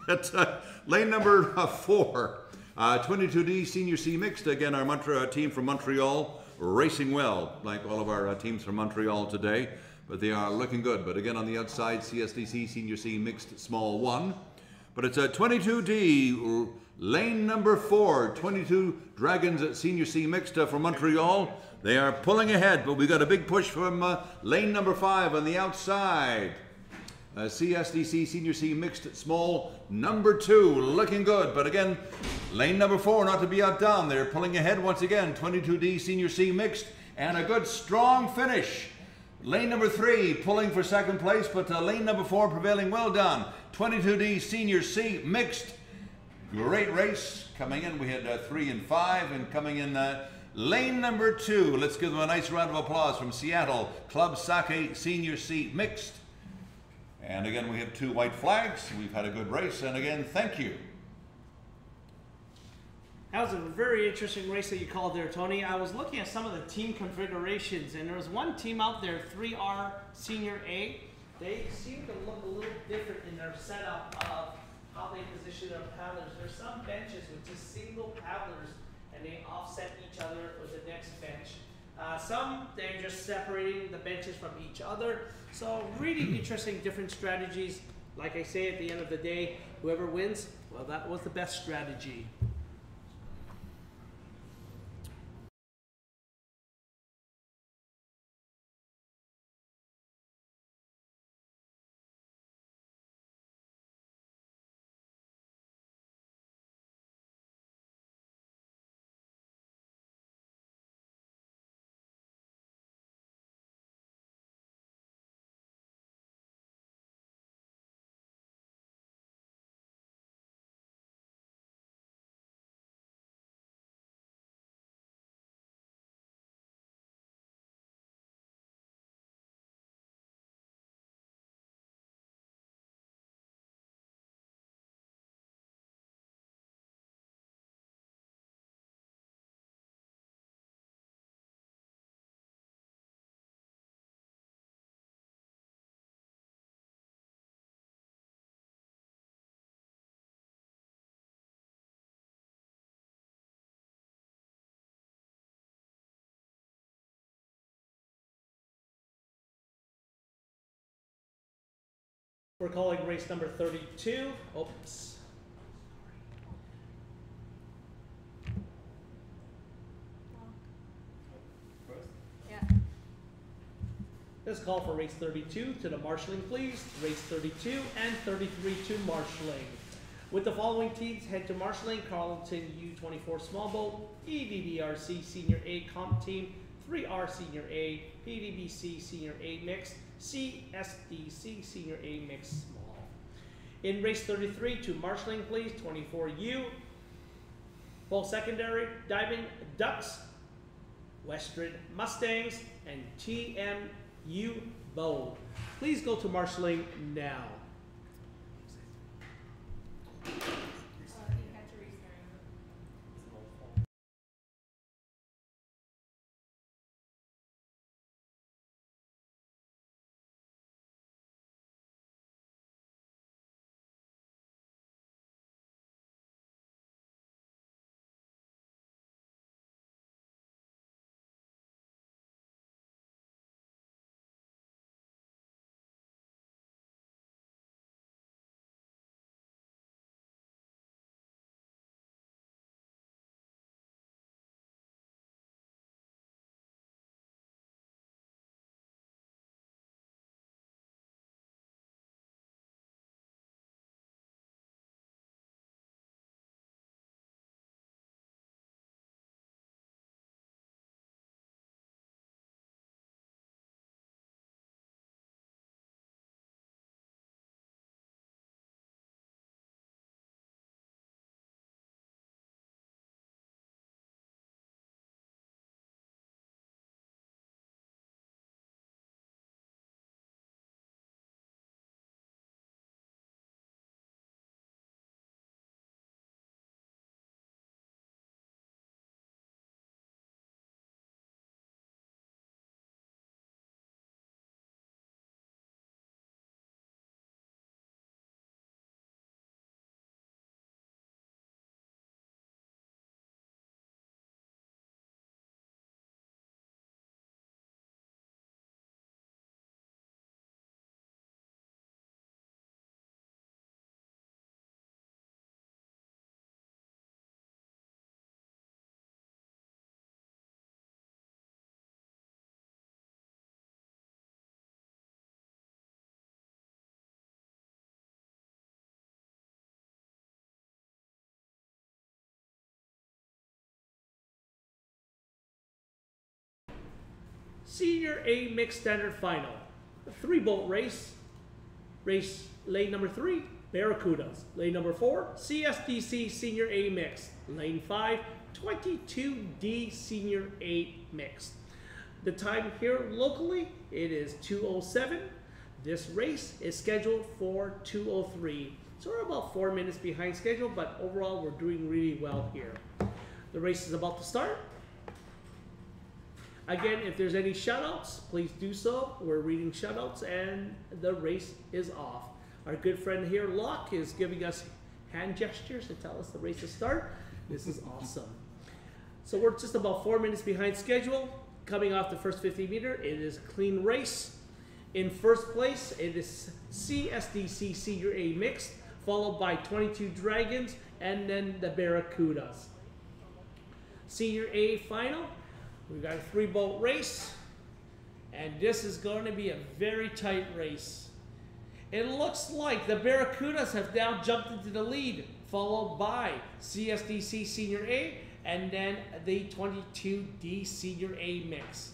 But lane number 4, 22D Senior C Mixed. Again, our team from Montreal racing well, like all of our teams from Montreal today. But they are looking good. But again, on the outside, CSDC Senior C Mixed Small 1. But it's a 22D, lane number 4, 22 Dragons Senior C Mixed from Montreal. They are pulling ahead, but we got a big push from lane number 5 on the outside. CSDC Senior C Mixed Small number 2, looking good. But again, lane number 4 not to be outdone. They're pulling ahead once again. 22D Senior C Mixed, and a good strong finish. Lane number 3 pulling for second place, but lane number 4 prevailing. Well done. 22D Senior C Mixed. Great race coming in. We had 3 and 5, and coming in lane number 2. Let's give them a nice round of applause from Seattle Club Sake Senior C Mixed. And again, we have 2 white flags. We've had a good race, and again, thank you. That was a very interesting race that you called there, Tony. I was looking at some of the team configurations, and there was one team out there, 3R Senior A. They seem to look a little different in their setup of how they position their paddlers. There's some benches with just single paddlers, and they offset each other with the next bench. Some, they're just separating the benches from each other. So really interesting different strategies. Like I say, at the end of the day, whoever wins, well, that was the best strategy. We're calling race number 32. Oops. Yeah. Let's call for race 32 to the marshalling, please. Race 32 and 33 to marshalling. With the following teams, head to marshalling: Carleton U24 Small Boat, EVBRC Senior A Comp Team, 3R Senior A, PDBC Senior A Mixed, CSDC Senior A Mixed Small. In race 33 to marshalling, please, 24U, full secondary, Diving Ducks, Western Mustangs, and TMU Bow. Please go to marshalling now. Senior A Mixed Standard Final. A 3-boat race. Race lane number 3, Barracudas. Lane number 4, CSDC Senior A Mixed. Lane 5, 22D Senior A Mixed. The time here locally, it is 2:07. This race is scheduled for 2:03. So we're about 4 minutes behind schedule, but overall we're doing really well here. The race is about to start. Again, if there's any shoutouts, please do so. We're reading shoutouts and the race is off. Our good friend here, Locke, is giving us hand gestures to tell us the race is start. This is awesome. So we're just about 4 minutes behind schedule. Coming off the first 50 meter, it is a clean race. In first place, it is CSDC Senior A Mixed, followed by 22 Dragons, and then the Barracudas. Senior A Final, we've got a 3-boat race, and this is going to be a very tight race. It looks like the Barracudas have now jumped into the lead, followed by CSDC Senior A, and then the 22D Senior A Mix.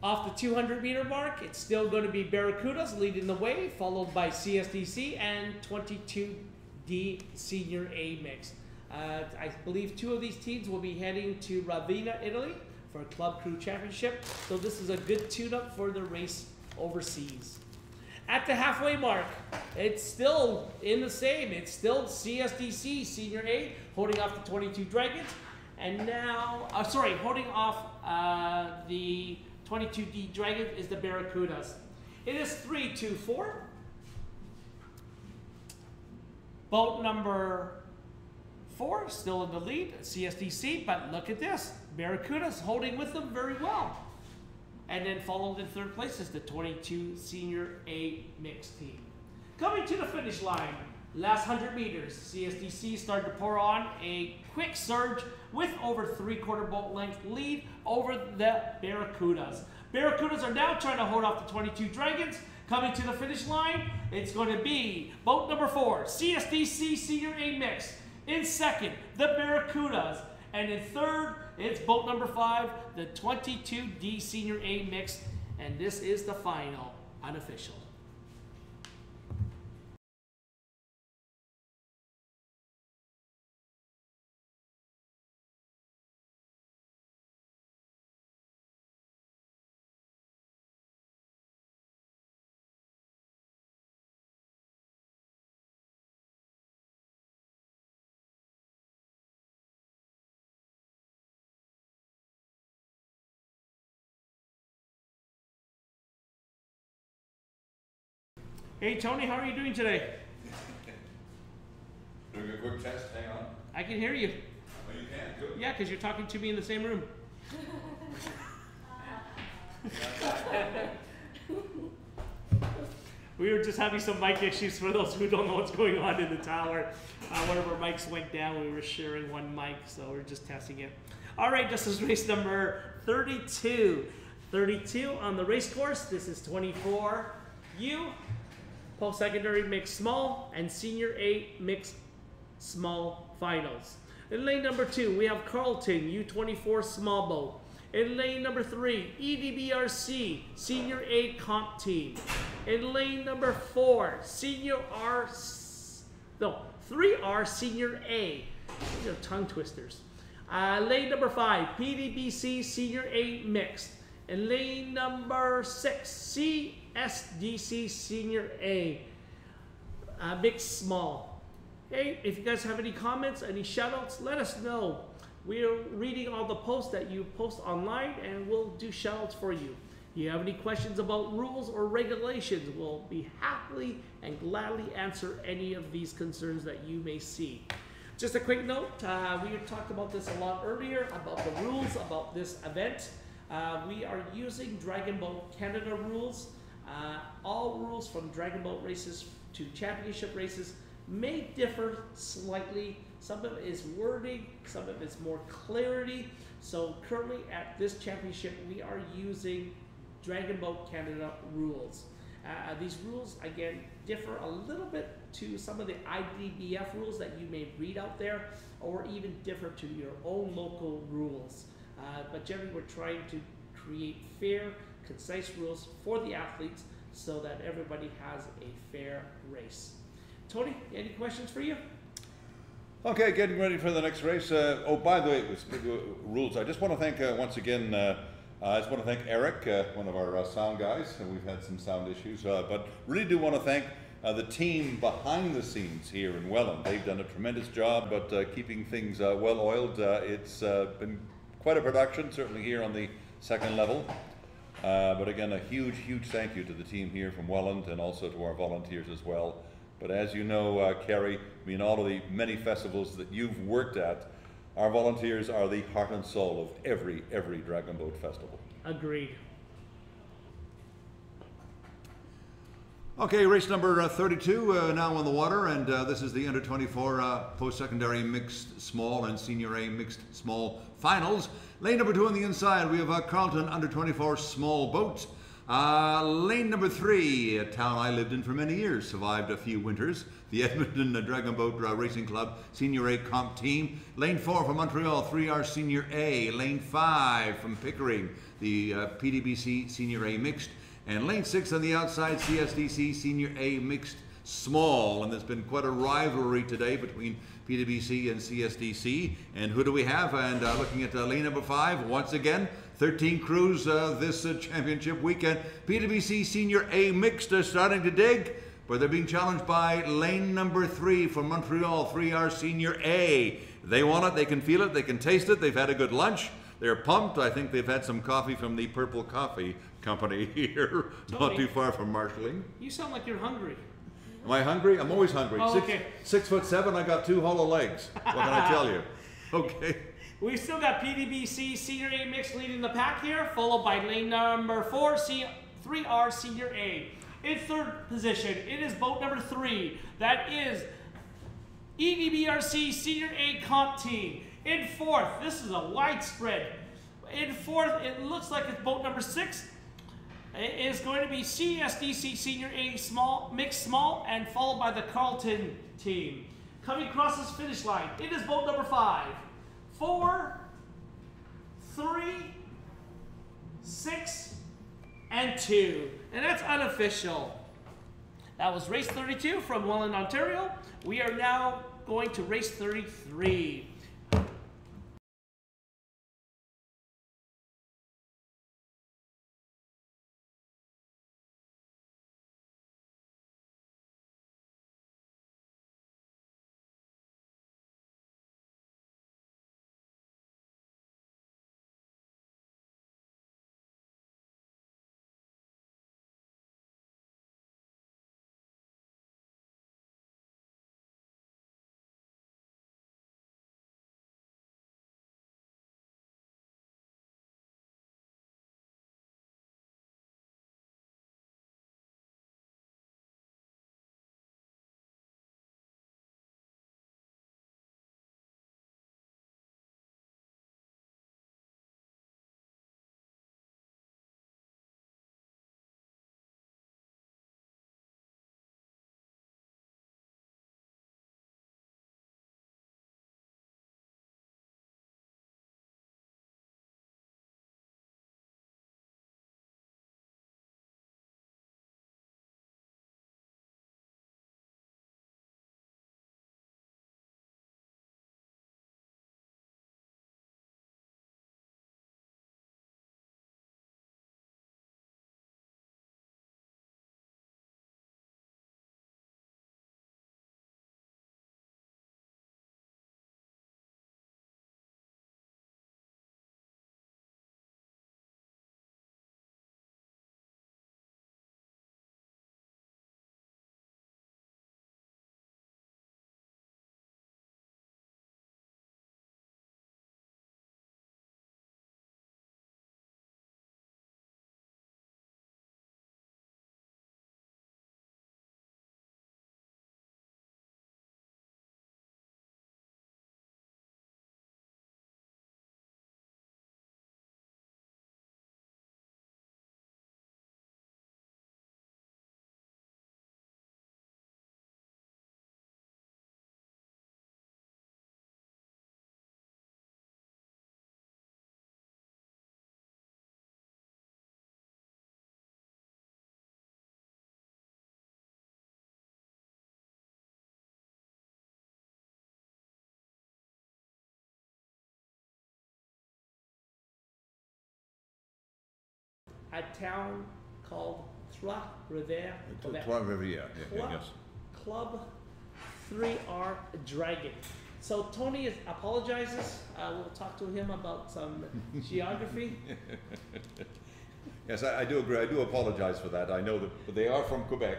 Off the 200 meter mark, it's still going to be Barracudas leading the way, followed by CSDC and 22D Senior A Mix. I believe 2 of these teams will be heading to Ravenna, Italy for a Club Crew Championship. So this is a good tune-up for the race overseas. At the halfway mark, it's still in the same. It's still CSDC Senior A holding off the 22 Dragons. And now, holding off the 22D Dragons is the Barracudas. It is 3-2-4. Boat number 4 still in the lead, CSDC, but look at this. Barracudas holding with them very well. And then followed in third place is the 22 Senior A Mixed team. Coming to the finish line, last 100 meters, CSDC started to pour on a quick surge with over 3/4 boat length lead over the Barracudas. Barracudas are now trying to hold off the 22 Dragons. Coming to the finish line, it's going to be boat number 4, CSDC Senior A Mixed. In second, the Barracudas. And in third, it's boat number 5, the 22D Senior A Mixed. And this is the final, unofficial. Hey Tony, how are you doing today? Doing a quick test, hang on. I can hear you. Oh, you can? Good. Yeah, because you're talking to me in the same room. We were just having some mic issues for those who don't know what's going on in the tower. One of our mics went down. We were sharing one mic, so we're just testing it. All right, this is race number 32. 32 on the race course. This is 24U. Post-secondary mixed small and senior A mixed small finals. In lane number 2, we have Carlton U24 small boat. In lane number 3, EDBRC senior A comp team. In lane number 4, 3R senior A. These are tongue twisters. Lane number 5, PDBC senior A mixed. In lane number 6, CSDC Senior A, mixed small. Hey, if you guys have any comments, any shoutouts, let us know. We're reading all the posts that you post online, and we'll do shoutouts for you. If you have any questions about rules or regulations, we'll be happily and gladly answer any of these concerns that you may see. Just a quick note, we talked about this a lot earlier, about the rules about this event. We are using Dragon Boat Canada rules. All rules from Dragon Boat races to championship races may differ slightly. Some of it is wording, some of it is more clarity. So currently at this championship, we are using Dragon Boat Canada rules. These rules, again, differ a little bit to some of the IDBF rules that you may read out there, or even differ to your own local rules. but generally we're trying to create fair, concise rules for the athletes so that everybody has a fair race. Tony, any questions for you? Okay, getting ready for the next race. Oh, by the way, with rules, I just want to thank once again, I just want to thank Eric, one of our sound guys. We've had some sound issues, but really do want to thank the team behind the scenes here in Welland. They've done a tremendous job, but keeping things well oiled. It's been quite a production, certainly here on the second level. But again, a huge, huge thank you to the team here from Welland and also to our volunteers as well. But as you know, Kerry, I mean, all of the many festivals that you've worked at, our volunteers are the heart and soul of every Dragon Boat festival. Agreed. Okay, race number 32 now on the water, and this is the under 24 post-secondary mixed small and senior A mixed small finals. Lane number 2 on the inside, we have Carlton under 24 small boat. Lane number 3, a town I lived in for many years, survived a few winters, the Edmonton Dragon Boat Racing Club Senior A comp team. Lane 4 from Montreal, 3R Senior A. Lane 5 from Pickering, the PDBC Senior A mixed. And lane 6 on the outside, CSDC Senior A mixed small. And there's been quite a rivalry today between PWC and CSDC. And who do we have? And looking at lane number 5, once again, 13 crews this championship weekend. PWC Senior A mixed are starting to dig, but they're being challenged by lane number 3 from Montreal, 3R Senior A. They want it, they can feel it, they can taste it, they've had a good lunch. They're pumped. I think they've had some coffee from the Purple Coffee Company here, Tony, not too far from Marshalling. You sound like you're hungry. Am I hungry? I'm always hungry. Oh, okay. 6'7", I got 2 hollow legs. What can I tell you? Okay. We've still got PDBC Senior A mixed leading the pack here, followed by lane number 4, 3R Senior A. In third position, it is boat number 3. That is EDBRC Senior A comp team. In fourth, this is a widespread. In fourth, it looks like it's boat number 6. It is going to be CSDC Senior A small, mixed small, and followed by the Carlton team. Coming across this finish line, it is boat number 5. 4, 3, 6, and 2. And that's unofficial. That was race 32 from Welland, Ontario. We are now going to race 33. a town called Trois-Rivières, Quebec. Trois-Rivières, yes. Club 3R Dragon. So Tony apologizes. We'll talk to him about some geography. Yes, I do agree. I do apologize for that. I know that they are from Quebec,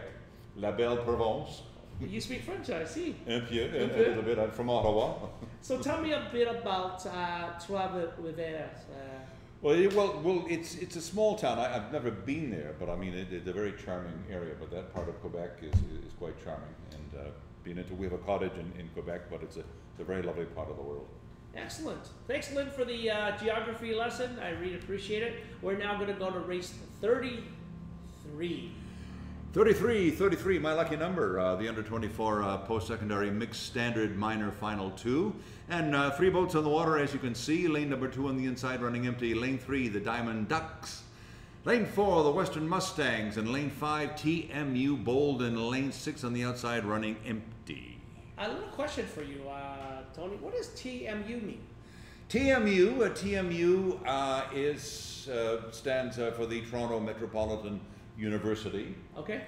La Belle Provence. You speak French, I see. A little bit. I'm from Ottawa. So tell me a bit about Trois-Rivières. Well, it's a small town. I've never been there, but I mean, it's a very charming area. But that part of Quebec is quite charming. And we have a cottage in Quebec, but it's a very lovely part of the world. Excellent. Thanks, Lynn, for the geography lesson. I really appreciate it. We're now going to go to race 33. 33, my lucky number. The under 24 post-secondary mixed standard minor final 2. And 3 boats on the water, as you can see. Lane number 2 on the inside running empty. Lane 3, the Diamond Ducks. Lane 4, the Western Mustangs. And lane 5, TMU Bold. And lane 6 on the outside running empty. A little question for you, Tony. What does TMU mean? TMU stands for the Toronto Metropolitan University. Okay.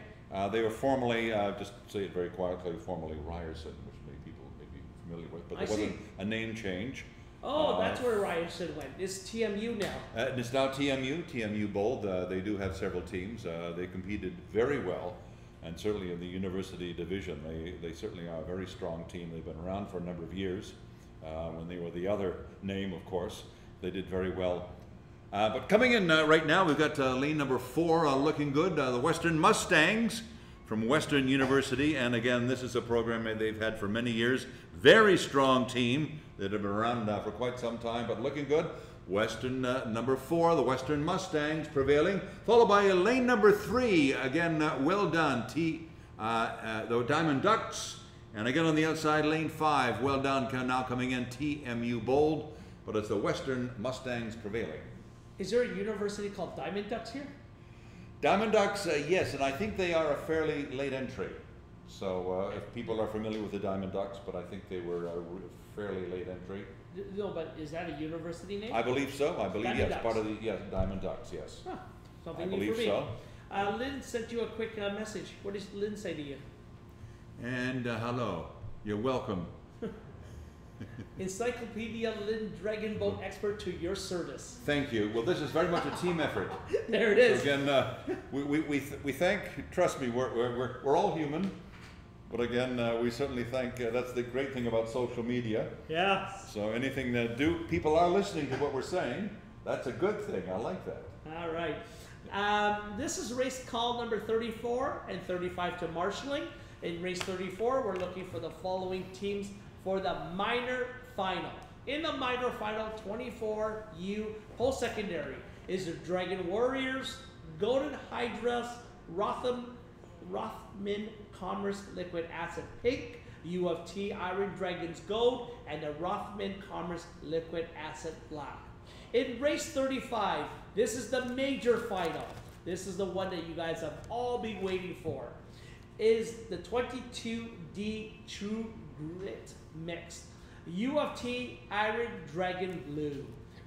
They were formerly, just say it very quietly, formerly Ryerson, which many people may be familiar with, but there wasn't a name change. Oh, that's where Ryerson went. It's TMU now. It's now TMU Bold. They do have several teams. They competed very well, and certainly in the university division, they certainly are a very strong team. They've been around for a number of years. When they were the other name, of course, they did very well. But coming in right now, we've got lane number 4 looking good. The Western Mustangs from Western University. And again, this is a program they've had for many years. Very strong team that have been around for quite some time, but looking good. Western number 4, the Western Mustangs prevailing, followed by lane number 3. Again, well done, the Diamond Ducks. And again on the outside, lane 5, well done, now coming in TMU Bold, but it's the Western Mustangs prevailing. Is there a university called Diamond Ducks here? Diamond Ducks, yes, and I think they are a fairly late entry. So if people are familiar with the Diamond Ducks, but I think they were a fairly late entry. No, but is that a university name? I believe so. I believe, Diamond yes, part of the, Diamond Ducks, yes. Huh, something I new believe for me. so. Lynn sent you a quick message. What does Lynn say to you? And hello, you're welcome. Encyclopedia Lynn Dragon Boat expert to your service. Thank you. Well, this is very much a team effort. There it is. So again, we thank. Trust me, we're all human. But again, we certainly thank. That's the great thing about social media. Yeah. So anything that people are listening to what we're saying, that's a good thing. I like that. All right. This is race call number 34 and 35 to marshalling. In race 34, we're looking for the following teams for the minor final. In the minor final, 24U post-secondary is the Dragon Warriors, Golden Hydras, Rothman Commerce Liquid Acid Pink, U of T Iron Dragons Gold, and the Rothman Commerce Liquid Acid Black. In race 35, this is the major final. This is the one that you guys have all been waiting for. Is the 22D True Grit Mixed. U of T Iron Dragon Blue.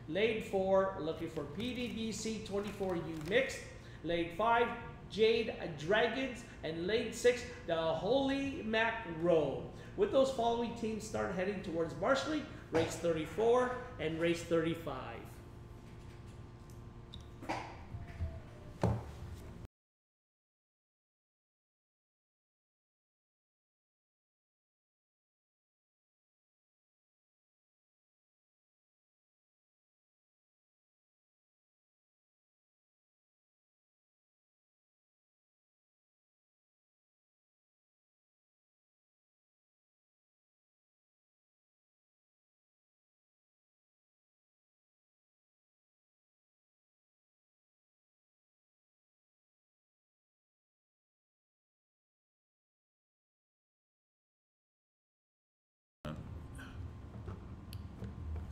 Lane 4, looking for PDBC 24U Mixed. Lane 5, Jade Dragons. And lane 6, the Holy Mac Road. With those following teams start heading towards marshalling, race 34 and race 35.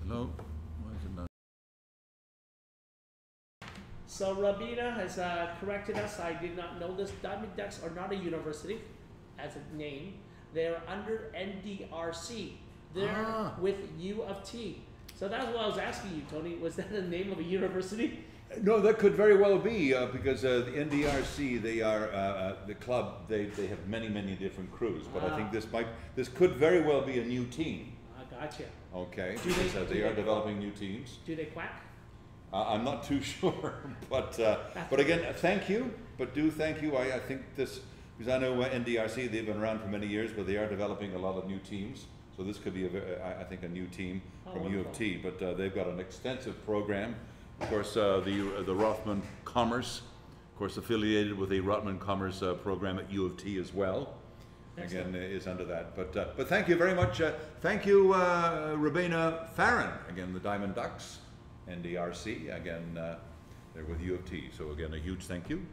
Hello? Why is it not? So Rabina has corrected us. I did not know this. Diamond Ducks are not a university as a name. They're under NDRC. They're with U of T. So that's what I was asking you, Tony. Was that the name of a university? No, that could very well be because the NDRC, they are the club. They have many different crews, but I think this could very well be a new team. I gotcha. Okay, Do they- because they do are they- developing new teams. Do they quack? I'm not too sure, but again, thank you. But do thank you. I think this, because I know NDRC, they've been around for many years, but they are developing a lot of new teams. So this could be I think a new team from U of wonderful. T. But they've got an extensive program. Of course, the Rothman Commerce, of course, affiliated with the Rothman Commerce program at U of T as well. Excellent. Again, is under that. But thank you very much. Thank you, Rabina Farron. Again, the Diamond Ducks, NDRC. Again, they're with U of T. So again, a huge thank you.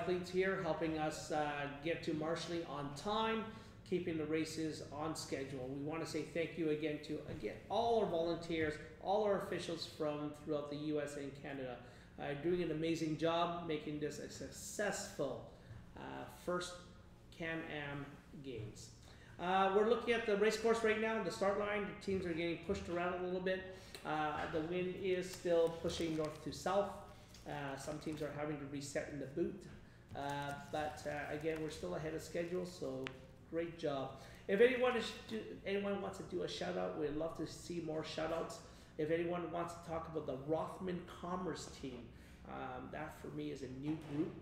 Athletes here helping us get to marshalling on time, keeping the races on schedule. We want to say thank you again to all our volunteers, all our officials from throughout the US and Canada, doing an amazing job making this a successful first Can-Am Games. We're looking at the race course right now, the start line. The teams are getting pushed around a little bit. The wind is still pushing north to south. Some teams are having to reset in the boot. But again, we're still ahead of schedule, so great job. If anyone wants to do a shout out, we'd love to see more shout outs. If anyone wants to talk about the Rothman Commerce team, that for me is a new group.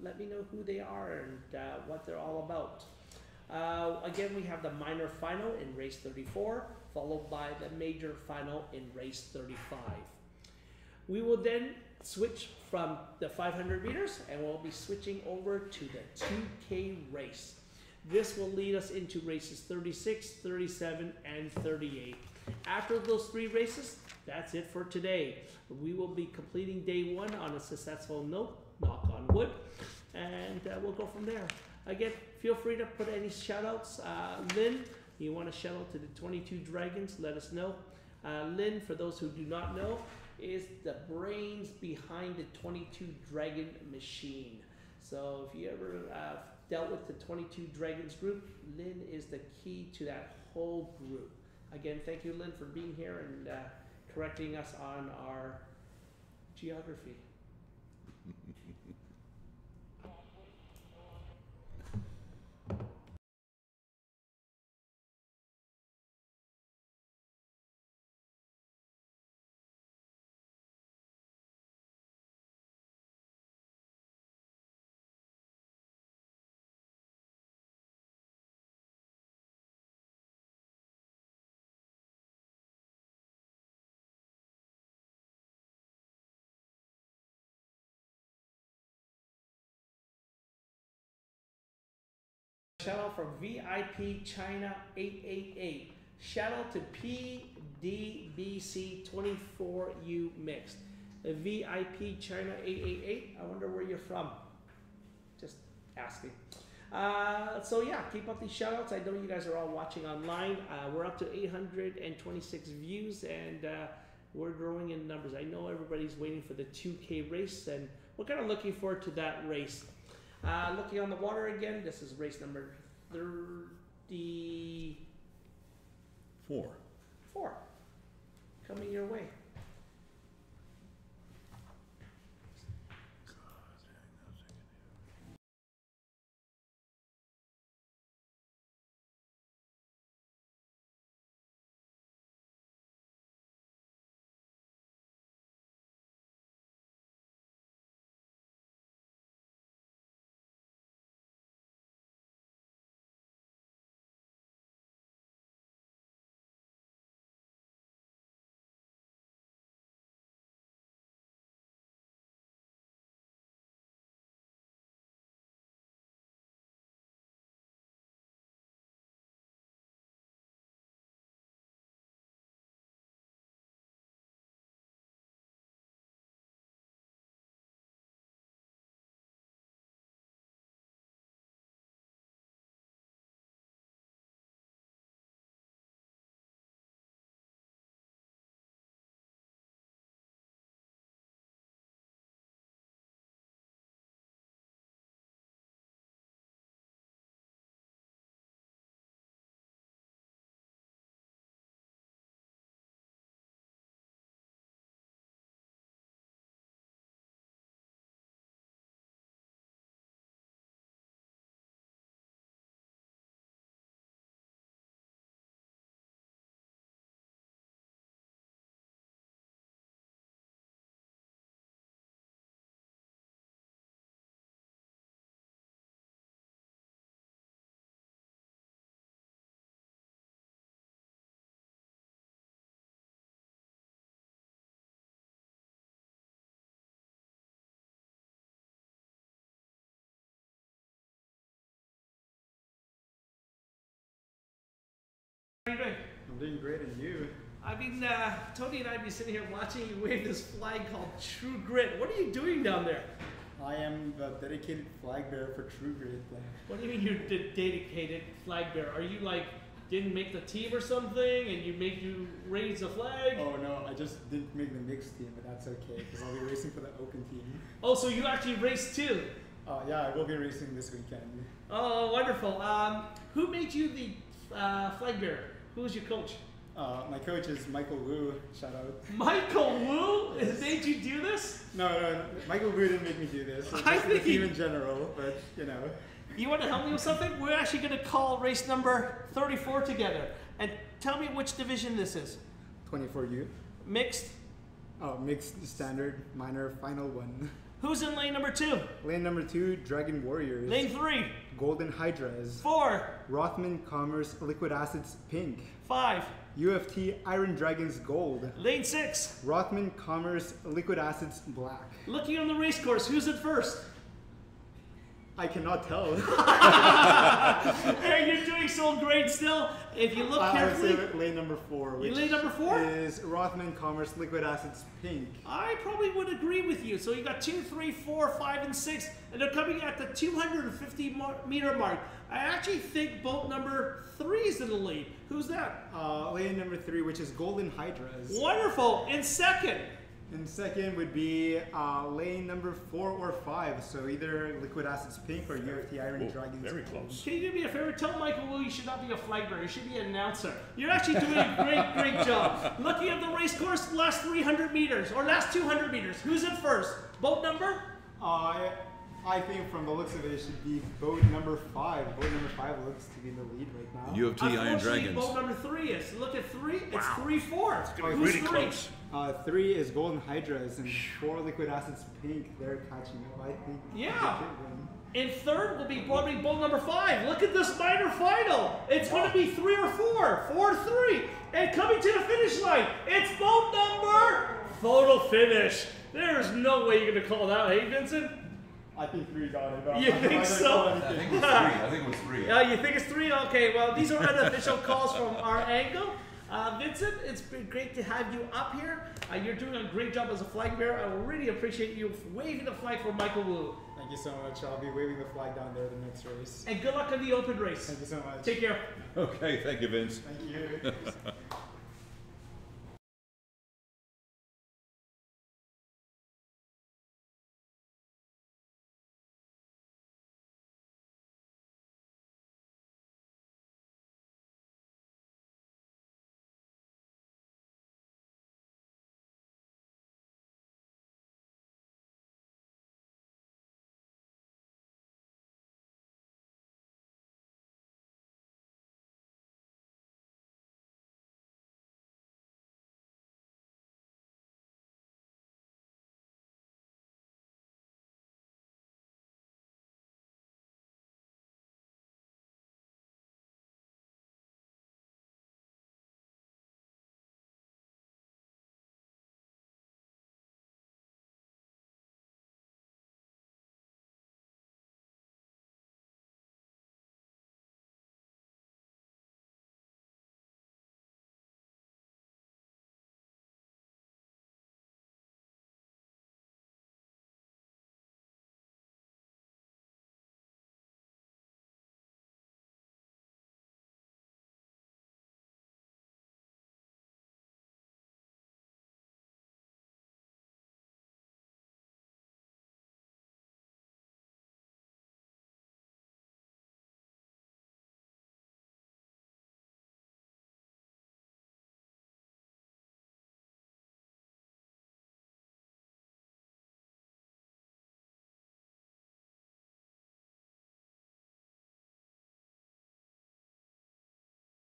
Let me know who they are and what they're all about. Again, we have the minor final in race 34, followed by the major final in race 35. We will then switch from the 500 meters and we'll be switching over to the 2K race. This will lead us into races 36, 37, and 38. After those 3 races, that's it for today. We will be completing day 1 on a successful note, knock on wood, and we'll go from there. Again, feel free to put any shout outs. Lynn, you want to shout out to the 22 Dragons, let us know. Lynn, for those who do not know, is the brains behind the 22 Dragon machine. So if you ever dealt with the 22 Dragons group, Lynn is the key to that whole group. Again, thank you, Lynn, for being here and correcting us on our geography. Shout out from VIP China 888. Shout out to PDBC 24U Mixed. The VIP China 888. I wonder where you're from. Just asking. So yeah, keep up these shout outs. I know you guys are all watching online. We're up to 826 views and we're growing in numbers. I know everybody's waiting for the 2K race and we're kind of looking forward to that race. Looking on the water again, this is race number 34. Coming your way. How are you doing? I'm doing great, and you? I mean, Tony and I be sitting here watching you wave this flag called True Grit. What are you doing down there? I am the dedicated flag bearer for True Grit. What do you mean you're dedicated flag bearer? Are you like didn't make the team or something, and you raise the flag? Oh no, I just didn't make the mixed team, but that's okay because I'll be racing for the open team. Oh, so you actually race too? Yeah, I will be racing this weekend. Oh, wonderful. Who made you the flag bearer? Who was your coach? My coach is Michael Wu. Shout out. Michael Wu Yes. made you do this? No, Michael Wu didn't make me do this. I Just the think team in general, but you know. You want to help me with something? We're actually going to call race number 34 together. And tell me which division this is. 24U. Mixed. Oh, mixed, standard, minor, final one. Who's in lane number 2? Lane number 2, Dragon Warriors. Lane 3. Golden Hydras. 4. Rothman Commerce Liquid Acids Pink. 5. UFT Iron Dragons Gold. Lane 6. Rothman Commerce Liquid Acids Black. Looking on the race course, who's in first? I cannot tell. Hey, you're doing so great still. If you look carefully. I would say lane number 4. Which Lane number 4? is Rothman Commerce Liquid Acids Pink. I probably would agree with you. So you got 2, 3, 4, 5, and 6, and they're coming at the 250 meter mark. I actually think boat number 3 is in the lead. Who's that? Lane number 3, which is Golden Hydras. Wonderful. In second. And second would be lane number 4 or 5. So either Liquid Acids Pink or UFT Iron Dragons. Very Gold. close. Can you do me a favor? Tell Michael Wu you should not be a flag bearer. You should be an announcer. You're actually doing a great job. Looking at the race course, last 300 meters or last 200 meters. Who's in first? Boat number? I think from the looks of it, it should be boat number 5. Boat number 5 looks to be in the lead right now. UFT Iron Unfortunately, Dragons. boat number 3 is. Look at 3. It's Wow. 3-4. gonna be Who's really 3? close. 3 is Golden Hydras and 4 Liquid Acids Pink. They're catching up, I think. Yeah. They could win. In third will be probably boat number 5. Look at this minor final. It's going to be 3 or 4. 4-3. And coming to the finish line, it's boat number photo finish. There's no way you're going to call that, hey, Vincent? I think 3 got it. You think so? I think it was 3. I think it was 3. You think it's 3? Okay, well, these are unofficial calls from our angle. Vincent, it's been great to have you up here. You're doing a great job as a flag bearer. I really appreciate you waving the flag for Michael Wu. Thank you so much. I'll be waving the flag down there the next race. And good luck on the open race. Thank you so much. Take care. Okay, thank you, Vince. Thank you.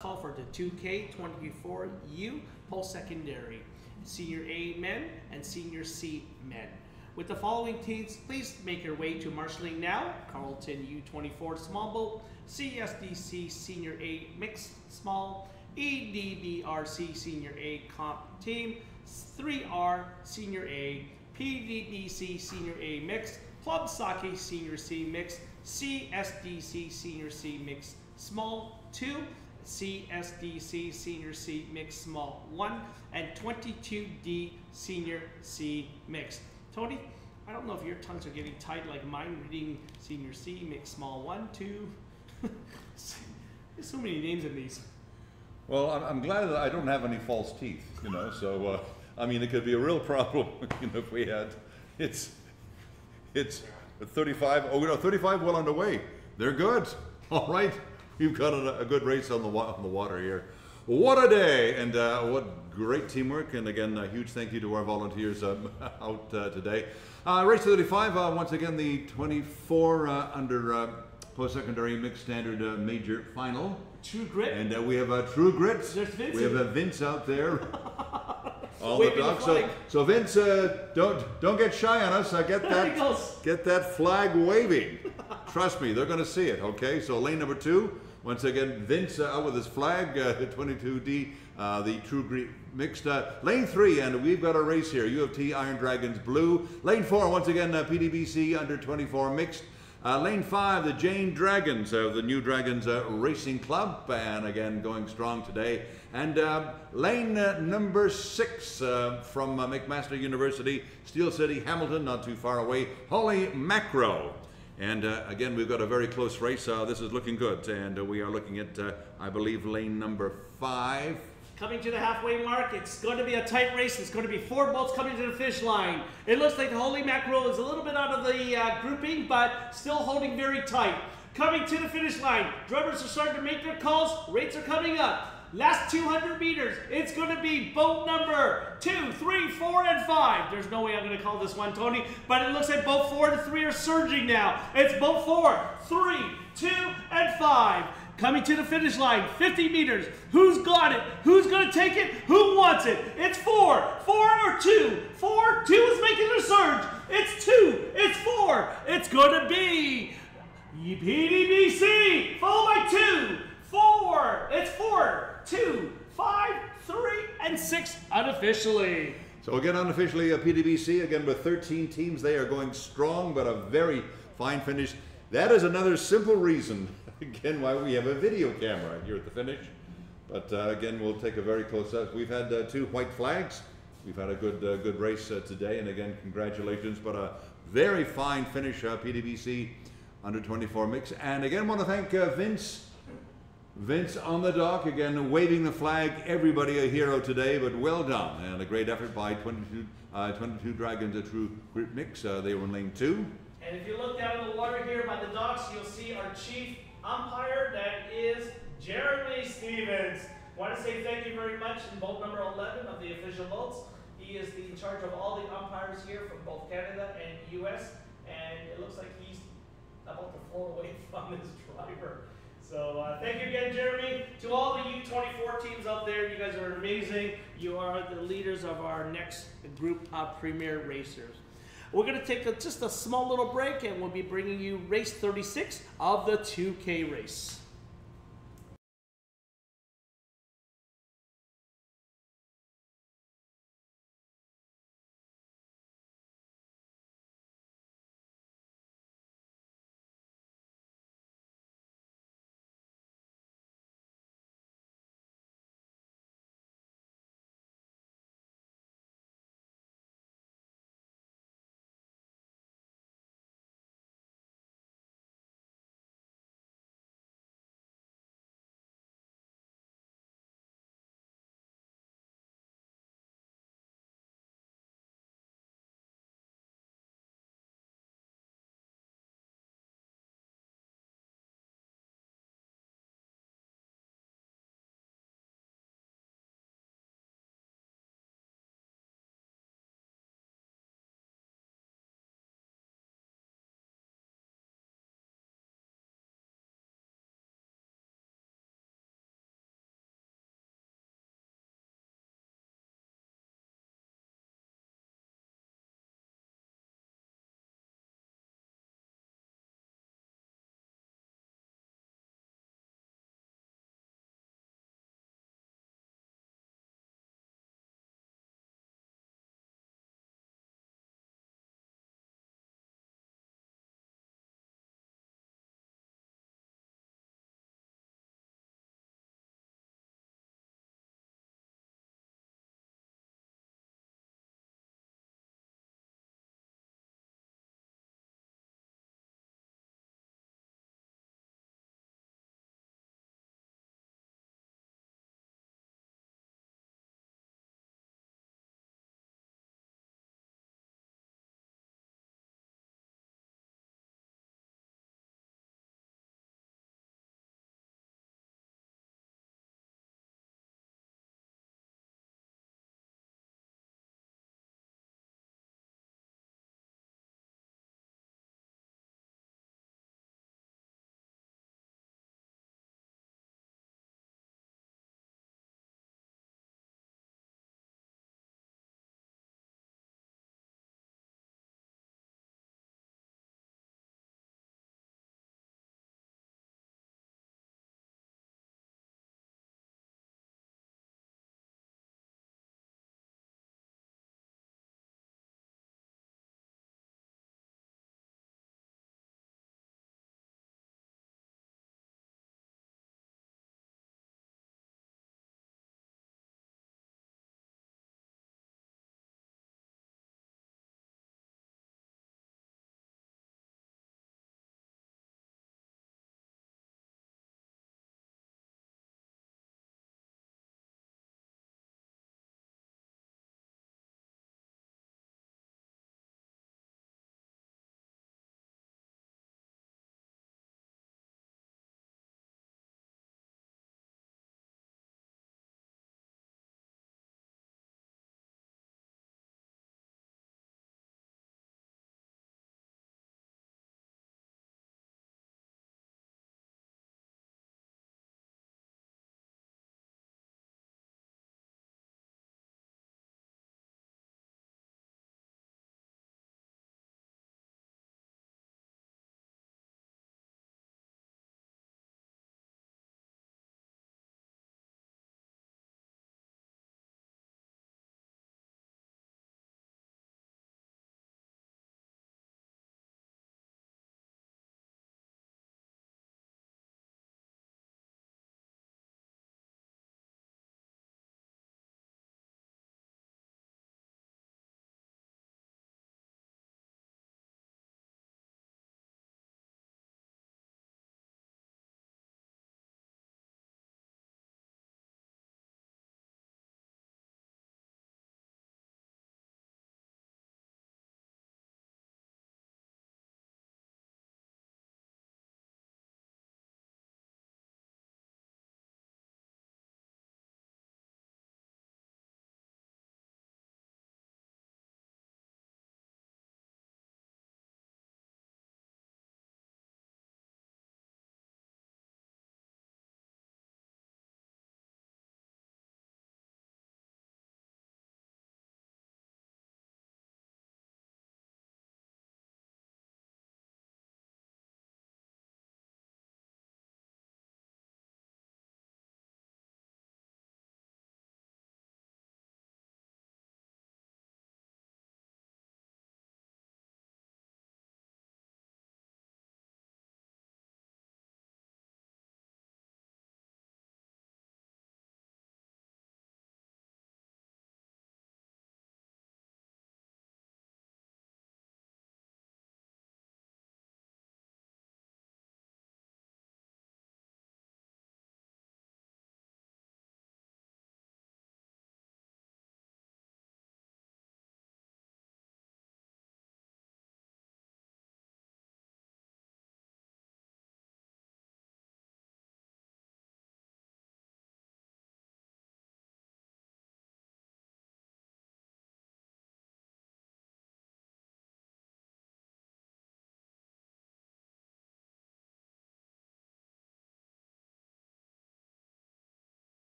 Call for the 2K24U post-secondary, Senior A men and Senior C men. With the following teams, please make your way to marshalling now. Carlton U24 small boat, CSDC Senior A mixed small, EDBRC Senior A comp team, 3R Senior A, PDDC Senior A mixed, Club Sake Senior C mixed, CSDC Senior C mixed small 2, CSDC Senior C Mixed Small 1, and 22D Senior C Mixed. Tony, I don't know if your tongues are getting tight like mine, reading senior C, mix small 1, 2. There's so many names in these. Well, I'm glad that I don't have any false teeth, you know, so, I mean, it could be a real problem, you know, if we had, it's 35, oh, no, 35 well underway. They're good. All right. We've got a good race on the water here. What a day, and what great teamwork, and again, a huge thank you to our volunteers out today. Race 35, once again, the 24 under post-secondary mixed standard major final. True Grit. And we have True Grit. There's Vince. We have Vince out there. All the Waving the dogs. flag. So Vince, don't get shy on us. Get that flag waving. Trust me, they're going to see it. Okay, so lane number 2. Once again, Vince out with his flag, 22D, the True Grit mixed. Lane 3, and we've got a race here. U of T Iron Dragons blue. Lane 4, once again, PDBC under 24 mixed. Lane 5, the Jane Dragons, the New Dragons Racing Club, and again going strong today. And lane number 6 from McMaster University, Steel City, Hamilton, not too far away, Holly Macro. And again, we've got a very close race. This is looking good, and we are looking at, I believe, lane number 5. Coming to the halfway mark, it's going to be a tight race. It's going to be 4 boats coming to the finish line. It looks like the Holy Mackerel is a little bit out of the grouping, but still holding very tight. Coming to the finish line, drivers are starting to make their calls. Rates are coming up. Last 200 meters, it's going to be boat number 2, 3, 4, and 5. There's no way I'm going to call this one, Tony, but it looks like boat 4 and 3 are surging now. It's boat 4, 3, 2, and 5. Coming to the finish line, 50 meters. Who's got it? Who's going to take it? Who wants it? It's 4. 4 or 2. 4. 2 is making a surge. It's 2. It's 4. It's going to be PDBC, followed by 2, 4. It's 4, 2, 5, 3, and 6 unofficially. So again, unofficially, PDBC, again with 13 teams. They are going strong, but a very fine finish. That is another simple reason, again, why we have a video camera here at the finish. But again, we'll take a very close look. We've had 2 white flags. We've had a good race today, and again, congratulations. But a very fine finish, PDBC under 24 mix. And again, want to thank Vince on the dock, again, waving the flag. Everybody a hero today, but well done. And a great effort by 22 Dragons, a True Grit mix. They were in lane 2. And if you look down in the water here by the docks, you'll see our chief umpire. That is Jeremy Stevens. I want to say thank you very much in boat number 11 of the official boats. He is in charge of all the umpires here from both Canada and US. And it looks like he's about to fall away from his driver. So thank you again, Jeremy. To all the U24 teams out there, you guys are amazing. You are the leaders of our next group of premier racers. We're going to take just a small little break, and we'll be bringing you race 36 of the 2K race.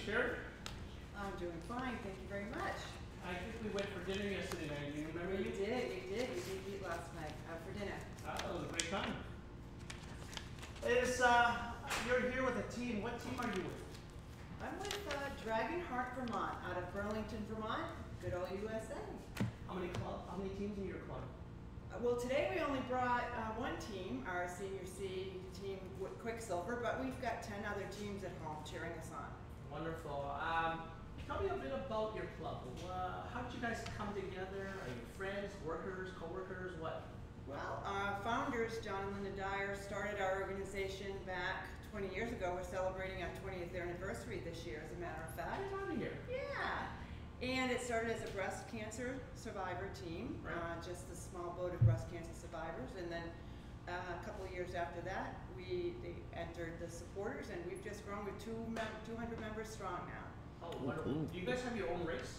Sharon? I'm doing fine, thank you very much. I think we went for dinner yesterday night. Do you remember? We did. We did eat last night for dinner. Ah, that was a great time. You're here with a team. What team are you with? I'm with Dragonheart, Vermont, out of Burlington, Vermont. Good old USA. How many teams in your club? Well, today we only brought one team, our Senior C team, Quicksilver, but we've got 10 other teams at home cheering us on. Wonderful. Tell me a bit about your club. How did you guys come together? Are you friends, workers, co-workers, what? Well, our founders, John and Linda Dyer, started our organization back 20 years ago. We're celebrating our 20th anniversary this year, as a matter of fact. Get out of here. Yeah. And it started as a breast cancer survivor team, Right. just a small boat of breast cancer survivors. And then a couple of years after that, they entered the supporters, and we've just grown with 200 members strong now. Oh, wonderful. Do you guys have your own race?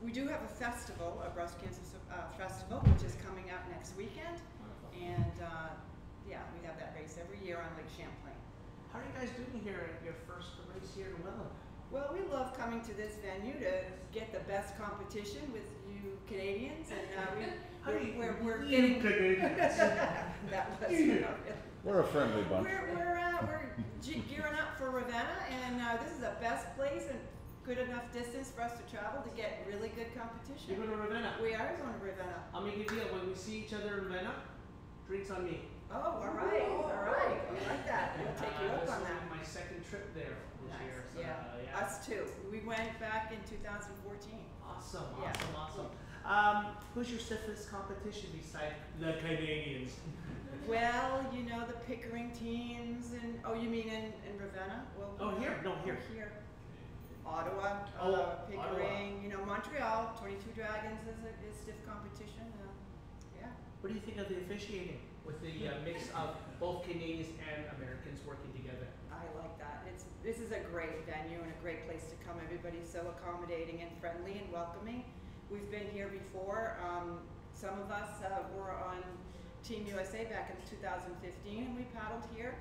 We do have a festival, a breast cancer festival, which is coming up next weekend. Wonderful. And yeah, we have that race every year on Lake Champlain. How are you guys doing here at your first race here in Welland? Well, we love coming to this venue to get the best competition with you Canadians, and we're getting Canadians. that was We're a friendly bunch. we're gearing up for Ravenna, and this is the best place and good enough distance for us to travel to get really good competition. You're going to Ravenna. We are going to Ravenna. I'll make a deal. When we see each other in Ravenna, drinks on me. Oh, all right, all right. We like that. We'll take you up This on will that. be my second trip there this Nice. year. So, Yeah. Us too. We went back in 2014. Awesome, Yeah. awesome. Who's your stiffest competition beside the Canadians? Well, you know, the Pickering teams, and oh, you mean in Ravenna? Well, Oh, here? No, here. Here. Ottawa, Pickering, you know, Montreal, 22 Dragons is stiff competition. Yeah. What do you think of the officiating with the mix of both Canadians and Americans working together? I like that. This is a great venue and a great place to come. Everybody's so accommodating and friendly and welcoming. We've been here before. Some of us were on Team USA back in 2015, and we paddled here.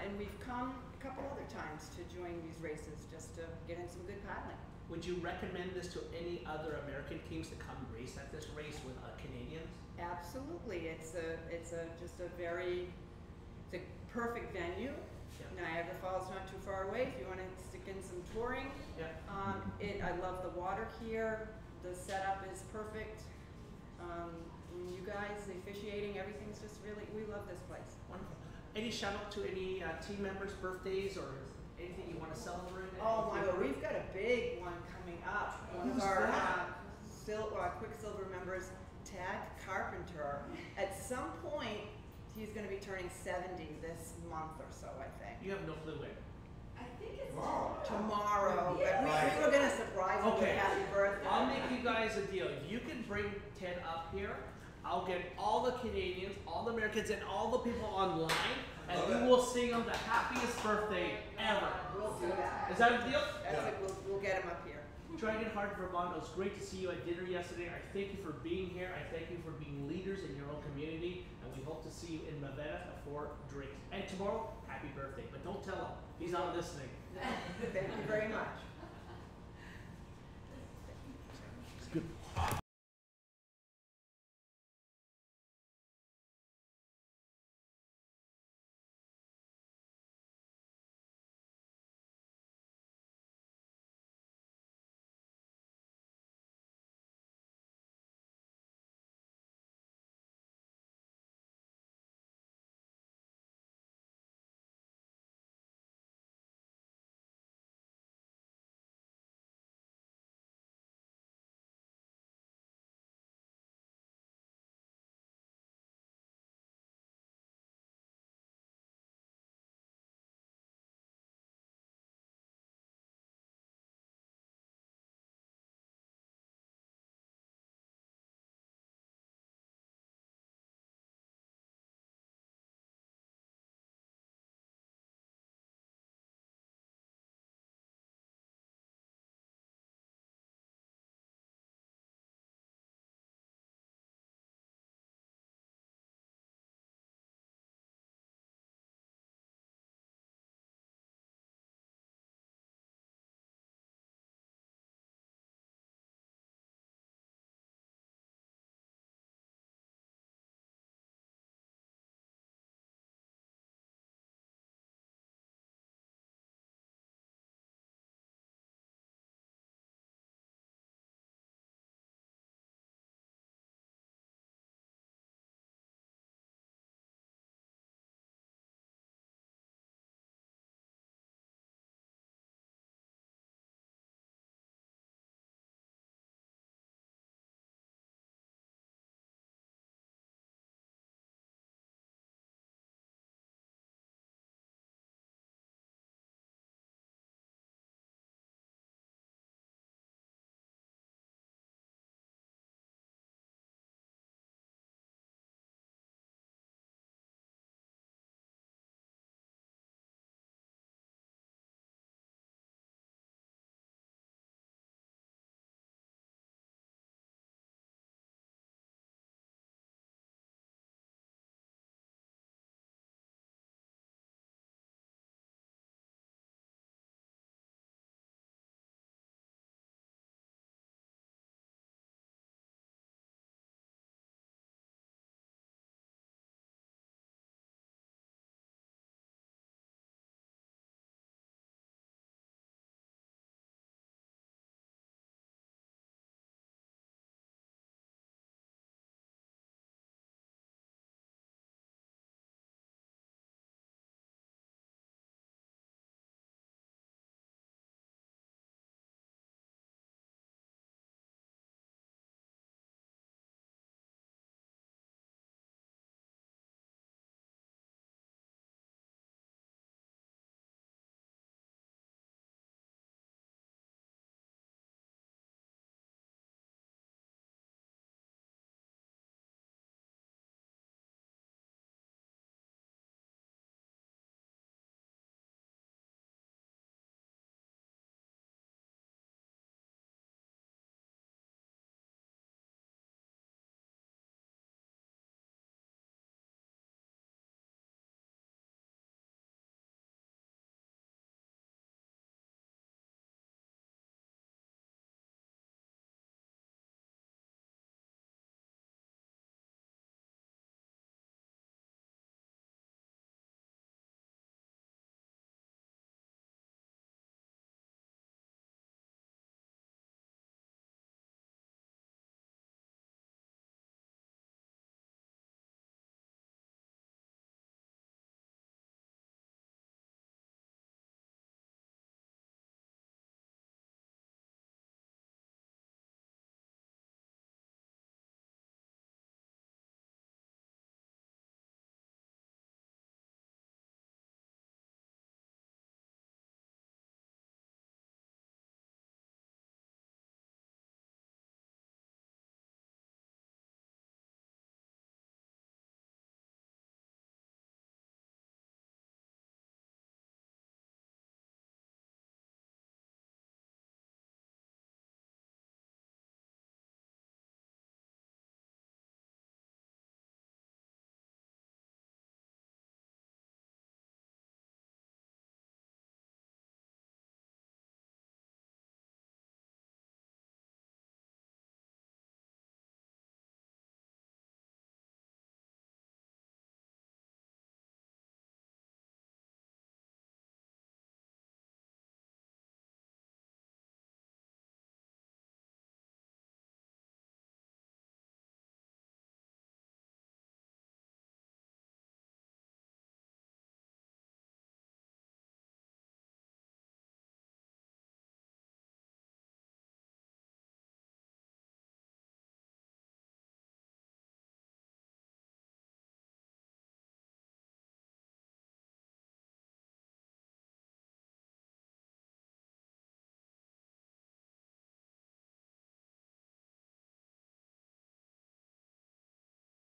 And we've come a couple other times to join these races just to get in some good paddling. Would you recommend this to any other American teams to come race at this race with Canadians? Absolutely. It's a perfect venue. Yeah. Niagara Falls not too far away if you want to stick in some touring. Yeah. I love the water here. The setup is perfect. You guys, the officiating, everything's just really, we love this place. Wonderful. Any shout out to any team members' birthdays or anything you want to celebrate? Oh my God, we've got a big one coming up. One of our Quicksilver members, Tad Carpenter. At some point, he's going to be turning 70 this month or so, I think. You have no clue when. I think it's tomorrow. Yeah. We were going to surprise him with happy birthday. I'll make you guys a deal. If you can bring Ted up here, I'll get all the Canadians, all the Americans, and all the people online, and we will sing them the happiest birthday ever. We'll do that. Is that a deal? That's it. We'll get him up here. Dragonheart, Vermont, it was great to see you at dinner yesterday. I thank you for being here. I thank you for being leaders in your own community, and we hope to see you in Ravenna for drinks. And tomorrow, happy birthday. But don't tell him. He's not listening. Thank you very much.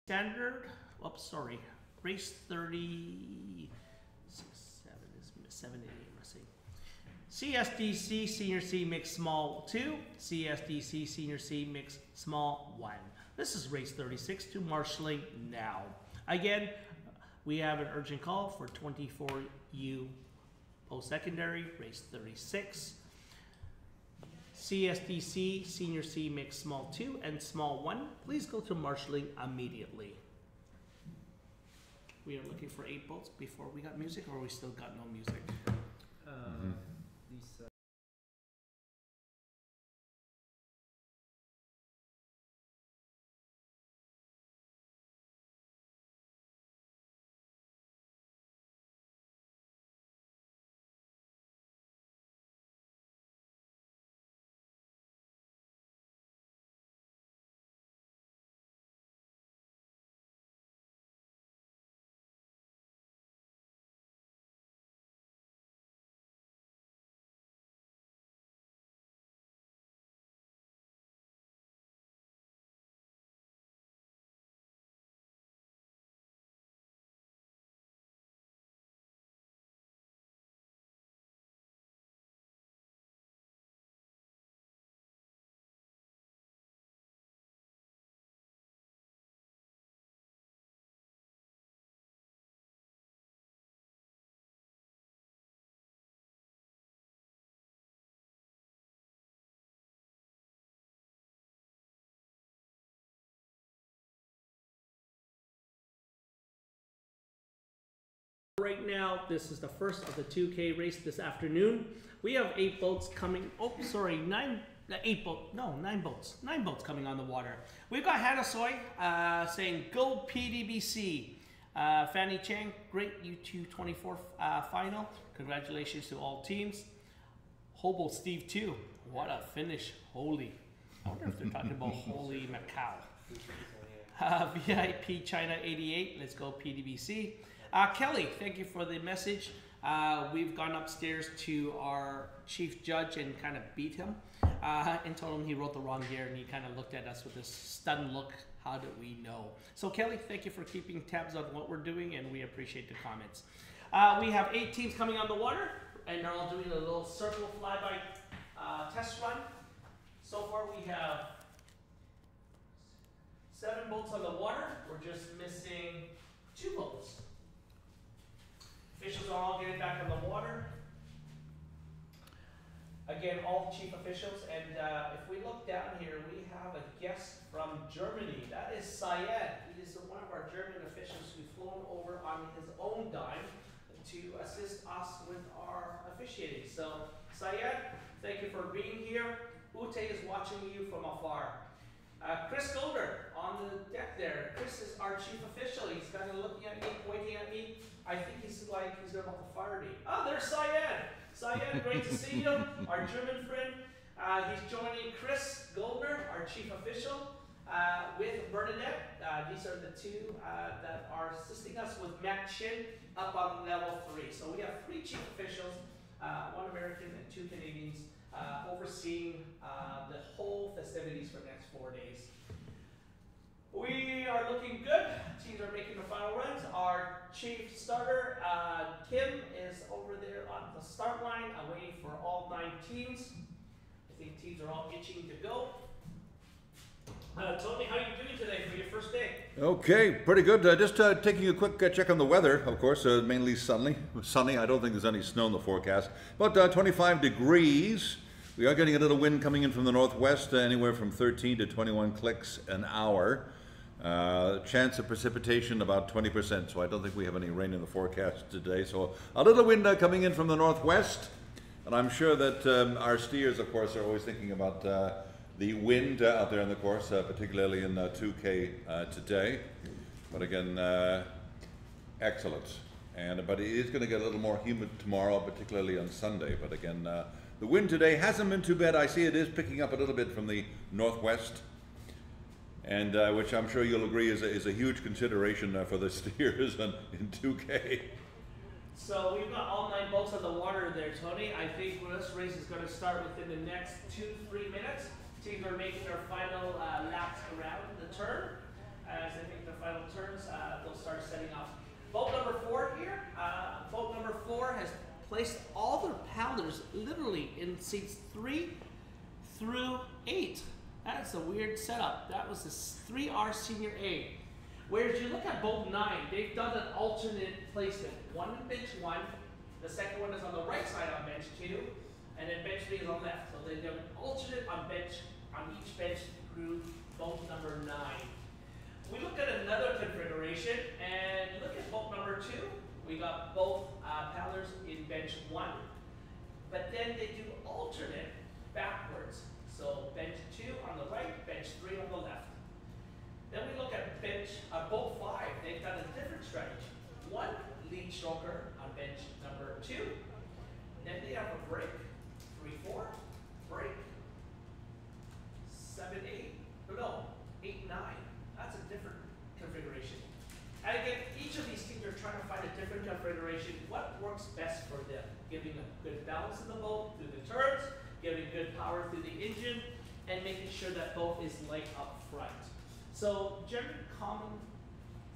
Standard, oops, sorry, race 36, 7 is missing. CSDC Senior C Mixed Small 2, CSDC Senior C Mixed Small 1. This is race 36 to marshalling now. Again, we have an urgent call for 24U post-secondary, race 36. CSDC Senior C Mixed Small 2 and Small 1, please go to marshalling immediately. We are looking for 8 boats before we got music, or we still got no music? Right now, this is the first of the 2K race this afternoon. We have 8 boats coming. Oh, sorry, 9 boats. 9 boats coming on the water. We've got Hannah Soy saying, "Go PDBC." Fanny Chang, great U224 final. Congratulations to all teams. Hobo Steve too. What a finish. Holy. I wonder if they're talking about Holy Macau. VIP China 88. Let's go PDBC. Kelly, thank you for the message. We've gone upstairs to our chief judge and kind of beat him and told him he wrote the wrong year, and he kind of looked at us with this stunned look. How do we know? So Kelly, thank you for keeping tabs on what we're doing, and we appreciate the comments. We have 8 teams coming on the water, and they're all doing a little circle flyby test run. So far we have 7 boats on the water. We're just missing 2 boats. Officials are all getting back on the water. Again, all chief officials, and if we look down here, we have a guest from Germany. That is Syed. He is one of our German officials who's flown over on his own dime to assist us with our officiating. So, Syed, thank you for being here. Ute is watching you from afar. Chris Golder on the deck there. Chris is our chief official. He's kind of looking at me, pointing at me. I think he's like he's about to fire me. Oh, there's Syed. Syed, great to see you. Our German friend. He's joining Chris Goldner, our chief official, with Bernadette. These are the 2 that are assisting us with Matt Chin up on level 3. So we have 3 chief officials, 1 American and 2 Canadians, overseeing the whole festivities for the next 4 days. We are looking good. Teams are making the final runs. Our chief starter, Kim, is over there on the start line, waiting for all 9 teams. I think teams are all itching to go. Tony, how are you doing today for your first day? Okay, pretty good. Just taking a quick check on the weather, of course, mainly sunny. I don't think there's any snow in the forecast. About 25 degrees. We are getting a little wind coming in from the northwest, anywhere from 13 to 21 clicks an hour. Chance of precipitation about 20%, so I don't think we have any rain in the forecast today. So a little wind coming in from the northwest, and I'm sure that our steers, of course, are always thinking about the wind out there in the course, particularly in 2K today. But again, excellent. But it is going to get a little more humid tomorrow, particularly on Sunday. But again, the wind today hasn't been too bad. I see it is picking up a little bit from the northwest, and which I'm sure you'll agree is a huge consideration for the steers in 2K. So we've got all 9 boats on the water there, Tony. I think this race is going to start within the next 2-3 minutes. Teams are making their final laps around the turn. as they make their final turns, they'll start setting off. Boat number 4 here. Boat number 4 has placed all their paddlers literally in seats 3 through 8. That's a weird setup. That was this 3R Senior A. Whereas you look at boat 9, they've done an alternate placement. One in bench 1, the second one is on the right side on bench 2, and then bench 3 is on left. So they've done an alternate on each bench through boat number 9. We look at another configuration, and look at boat number 2. We got both paddlers in bench 1, but then they do alternate backwards. So bench 2 on the right, bench 3 on the left. Then we look at boat 5. They've done a different strategy. One lead stroker on bench number 2. Then they have a break, 3-4, break, 7-8, no, 8-9. That's a different configuration. And again, each of these teams are trying to find a different configuration. What works best for them? Giving a good balance in the boat through the turns, giving good power through the engine, and making sure that boat is light up front. So, generally common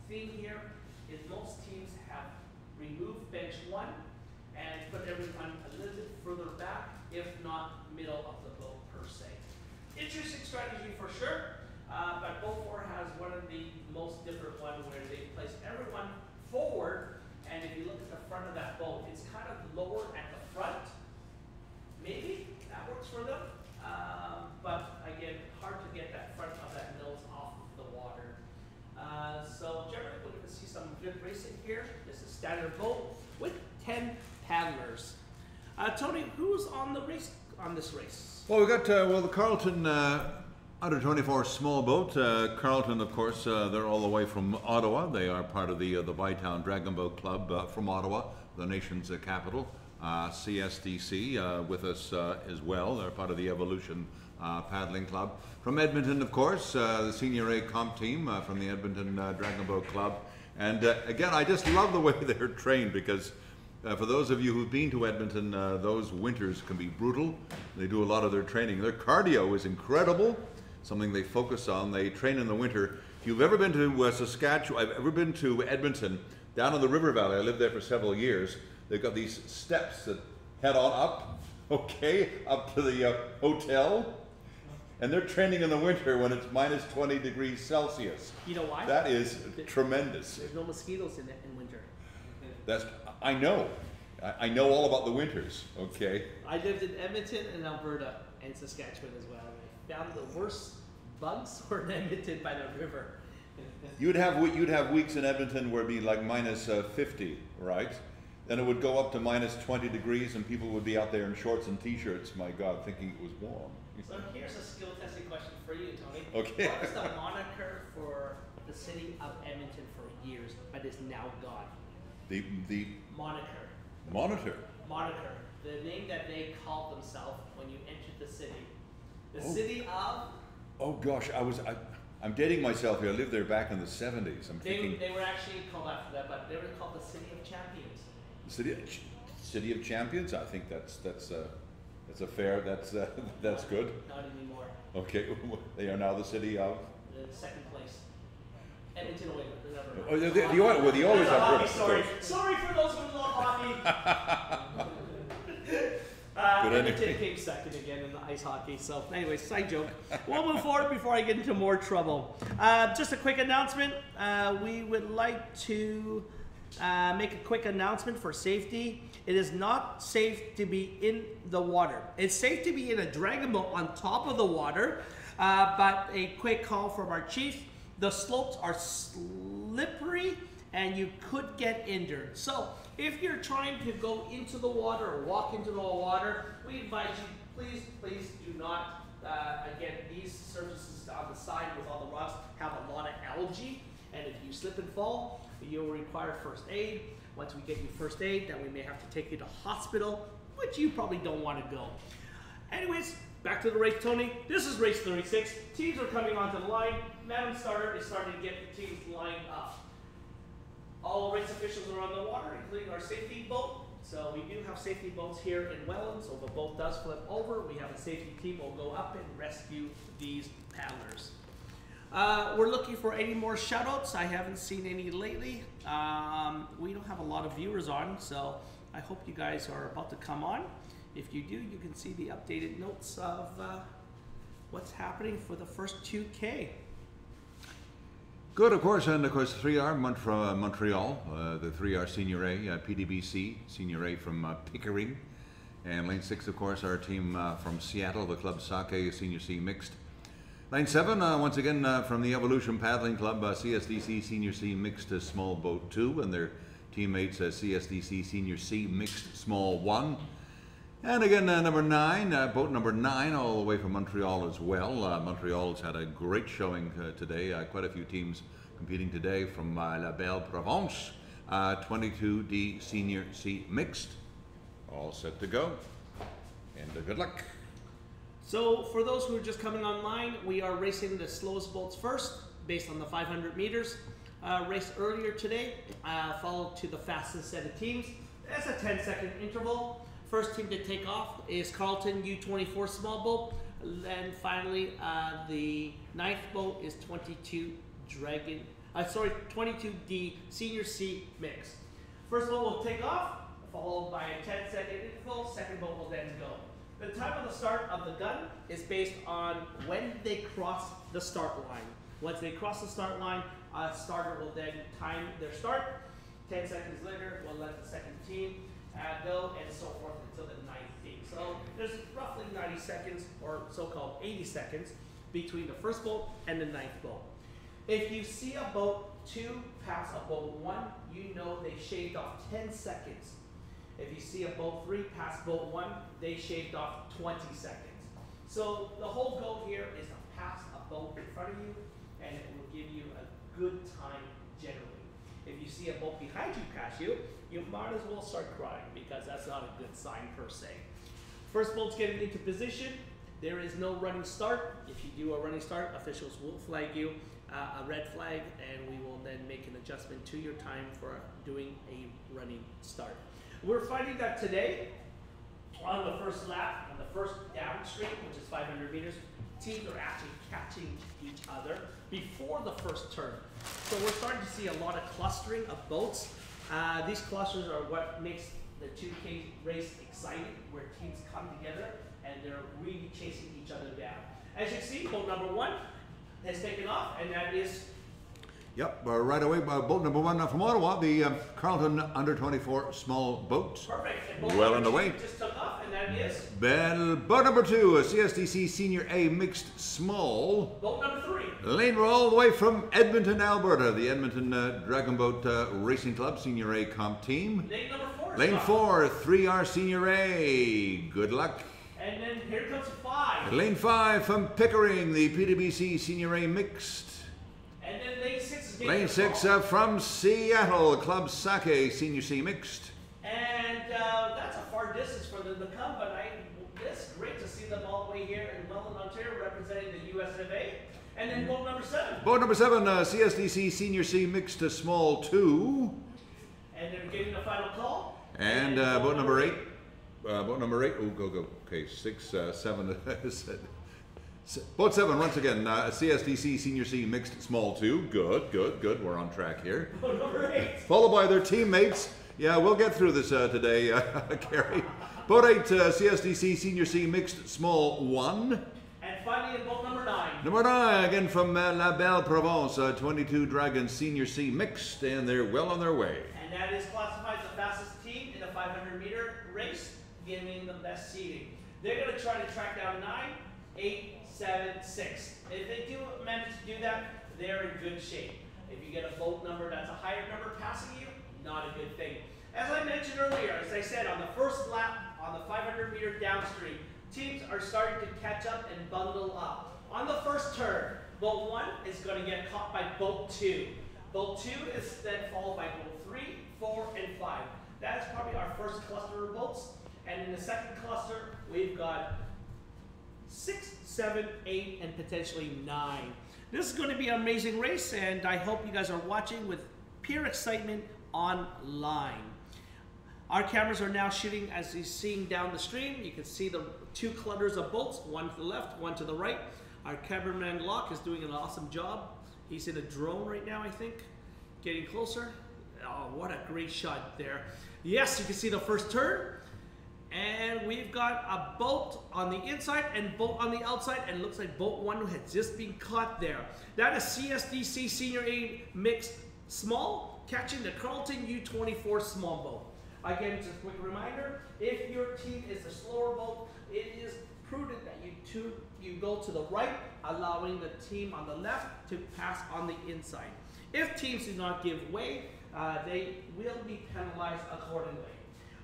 theme here is most teams have removed bench 1 and put everyone a little bit further back, if not middle of the boat per se. Interesting strategy for sure, but boat 4 has one of the most different one where they place everyone forward, and if you look at the front of that boat, it's kind of lower at the front. Maybe that works for them, but again, hard to get that front of that nose off of the water. So generally we're going to see some good racing here. This is standard boat with 10 paddlers. Tony, who's on this race? Well, we got the Carleton under 24 small boat. Carleton, of course, they're all the way from Ottawa. They are part of the Bytown Dragon Boat Club from Ottawa, the nation's capital. CSDC with us as well. They're part of the Evolution Paddling Club. From Edmonton, of course, the Senior A comp team from the Edmonton Dragon Boat Club. And again, I just love the way they're trained, because for those of you who've been to Edmonton, those winters can be brutal. They do a lot of their training. Their cardio is incredible, something they focus on. They train in the winter. If you've ever been to Saskatchewan, I've ever been to Edmonton, down in the river valley. I lived there for several years. They've got these steps that head on up, okay, up to the hotel. And they're training in the winter when it's minus 20 degrees Celsius. You know why? That is tremendous. There's no mosquitoes in winter. I know. I know all about the winters, okay? I lived in Edmonton and Alberta and Saskatchewan as well. I found the worst bugs were in Edmonton by the river. You'd have weeks in Edmonton where it'd be like minus 50, right? Then it would go up to minus 20 degrees and people would be out there in shorts and t-shirts, my God, thinking it was warm. So here's a skill testing question for you, Tony. Okay. What was the moniker for the city of Edmonton for years, but is now gone? The Moniker. monitor. Moniker. The name that they called themselves when you entered the city. The city of. Oh gosh, I'm dating myself here. I lived there back in the 70s. They were actually called after that, but they were called the City of Champions. The City of Champions. I think that's a fair. That's good. Not anymore. Okay, they are now the city of. The second place. Edmonton Oilers. Oh, the Oilers are hockey, good. sorry for those who love hockey. Edmonton came second again in the ice hockey. So, anyway, side joke. We'll move forward before I get into more trouble. Just a quick announcement. We would like to make a quick announcement for safety. It is not safe to be in the water. It's safe to be in a dragon boat on top of the water, but a quick call from our chief. The slopes are slippery and you could get injured. So if you're trying to go into the water or walk into the water, we advise you, please do not, again, these surfaces on the side with all the rocks have a lot of algae, and if you slip and fall, you'll require first aid. Once we get you first aid, then we may have to take you to hospital, which you probably don't want to go. Anyways, back to the race, Tony. This is race 36. Teams are coming onto the line. Madam Starter is starting to get the teams lined up. All race officials are on the water, including our safety boat. So we do have safety boats here in Welland, so if a boat does flip over, we have a safety team will go up and rescue these paddlers. We're looking for any more shoutouts. I haven't seen any lately. We don't have a lot of viewers on, so I hope you guys are about to come on. If you do, you can see the updated notes of what's happening for the first 2K. Good, of course, and of course 3R from Montreal, the 3R Senior A, PDBC Senior A from Pickering, and Lane 6, of course, our team from Seattle, the Club CACCC Senior C Mixed. Lane 7, once again from the Evolution Paddling Club, CSDC Senior C Mixed Small Boat 2, and their teammates CSDC Senior C Mixed Small 1. And again, number 9, boat number 9, all the way from Montreal as well. Montreal's had a great showing today. Quite a few teams competing today from La Belle Provence. 22D Senior C Mixed. All set to go. And good luck. So for those who are just coming online, we are racing the slowest boats first, based on the 500 meters. Race earlier today, followed to the fastest set of teams. That's a 10-second interval. First team to take off is Carlton U24 small boat. And finally, the 9th boat is 22D Senior C Mix. First boat will take off, followed by a 10-second interval. Second boat will then go. The time of the start of the gun is based on when they cross the start line. Once they cross the start line, a starter will then time their start. 10 seconds later, we'll let the second team go, and so forth until the 9th team. So there's roughly 90 seconds, or so-called 80 seconds, between the first boat and the 9th boat. If you see a boat 2 pass a boat 1, you know they shaved off 10 seconds. If you see a boat 3 pass boat 1, they shaved off 20 seconds. So the whole goal here is to pass a boat in front of you, and it will give you a good time generally. If you see a boat behind you pass you, you might as well start crying, because that's not a good sign per se. First boat's getting into position. There is no running start. If you do a running start, officials will flag you a red flag, and we will then make an adjustment to your time for doing a running start. We're finding that today, on the first lap, on the first downstream, which is 500 meters, teams are actually catching each other before the first turn. So we're starting to see a lot of clustering of boats. These clusters are what makes the 2K race exciting, where teams come together and they're really chasing each other down. As you see, boat number 1 has taken off, and that is... Yep, right away, boat number 1 from Ottawa, the Carlton Under 24 small boat. Perfect. And boat Well number underway. 2 just took off, and that is... Boat number 2, a CSDC Senior A Mixed Small. Boat number 3. Lane, we're all the way from Edmonton, Alberta, the Edmonton Dragon Boat Racing Club Senior A Comp Team. Lane number 4. Lane 4, 3R Senior A. Good luck. And then here comes 5. Lane 5 from Pickering, the PWC Senior A Mixed. And then lane 6 is getting Lane 6 from Seattle, Club CACCC Senior C Mixed. And that's a far distance for them to come, but it's great to see them all the way here in Welland, Ontario, representing the US of A. And then boat number 7. Boat number 7, CSDC Senior C Mixed to Small 2. And they're getting the final call. And boat number 8. Boat number 8. Oh, go. Okay, 6, 7. Boat 7 once again. CSDC Senior C Mixed Small 2. Good. We're on track here. Boat number 8. Followed by their teammates. Yeah, we'll get through this today, Gary. Boat 8, CSDC Senior C Mixed Small 1. And finally, boat number 9. Number 9, again from La Belle Provence, 22 Dragons Senior C Mixed, and they're well on their way. And that is classified the fastest team in the 500-meter race, giving the best seeding. They're going to try to track down 9, 8, 7, 6. If they do manage to do that, they're in good shape. If you get a boat number that's a higher number passing you, not a good thing. As I mentioned earlier, as I said, on the first lap, on the 500-meter downstream, teams are starting to catch up and bundle up. On the first turn, boat 1 is going to get caught by boat 2. Boat 2 is then followed by boat 3, 4, and 5. That's probably our first cluster of boats. And in the second cluster, we've got 6, 7, 8, and potentially 9. This is going to be an amazing race, and I hope you guys are watching with pure excitement online. Our cameras are now shooting as you're seeing down the stream. You can see the 2 clusters of boats, one to the left, one to the right. Our cameraman Locke is doing an awesome job. He's in a drone right now, I think. Getting closer. Oh, what a great shot there. Yes, you can see the first turn. And we've got a boat on the inside and boat on the outside, and it looks like boat 1 has just been caught there. That is CSDC Senior A Mixed Small, catching the Carlton U24 small boat. Again, just a quick reminder, if your team is a slower boat, it is prudent that you go to the right, allowing the team on the left to pass on the inside. If teams do not give way, they will be penalized accordingly.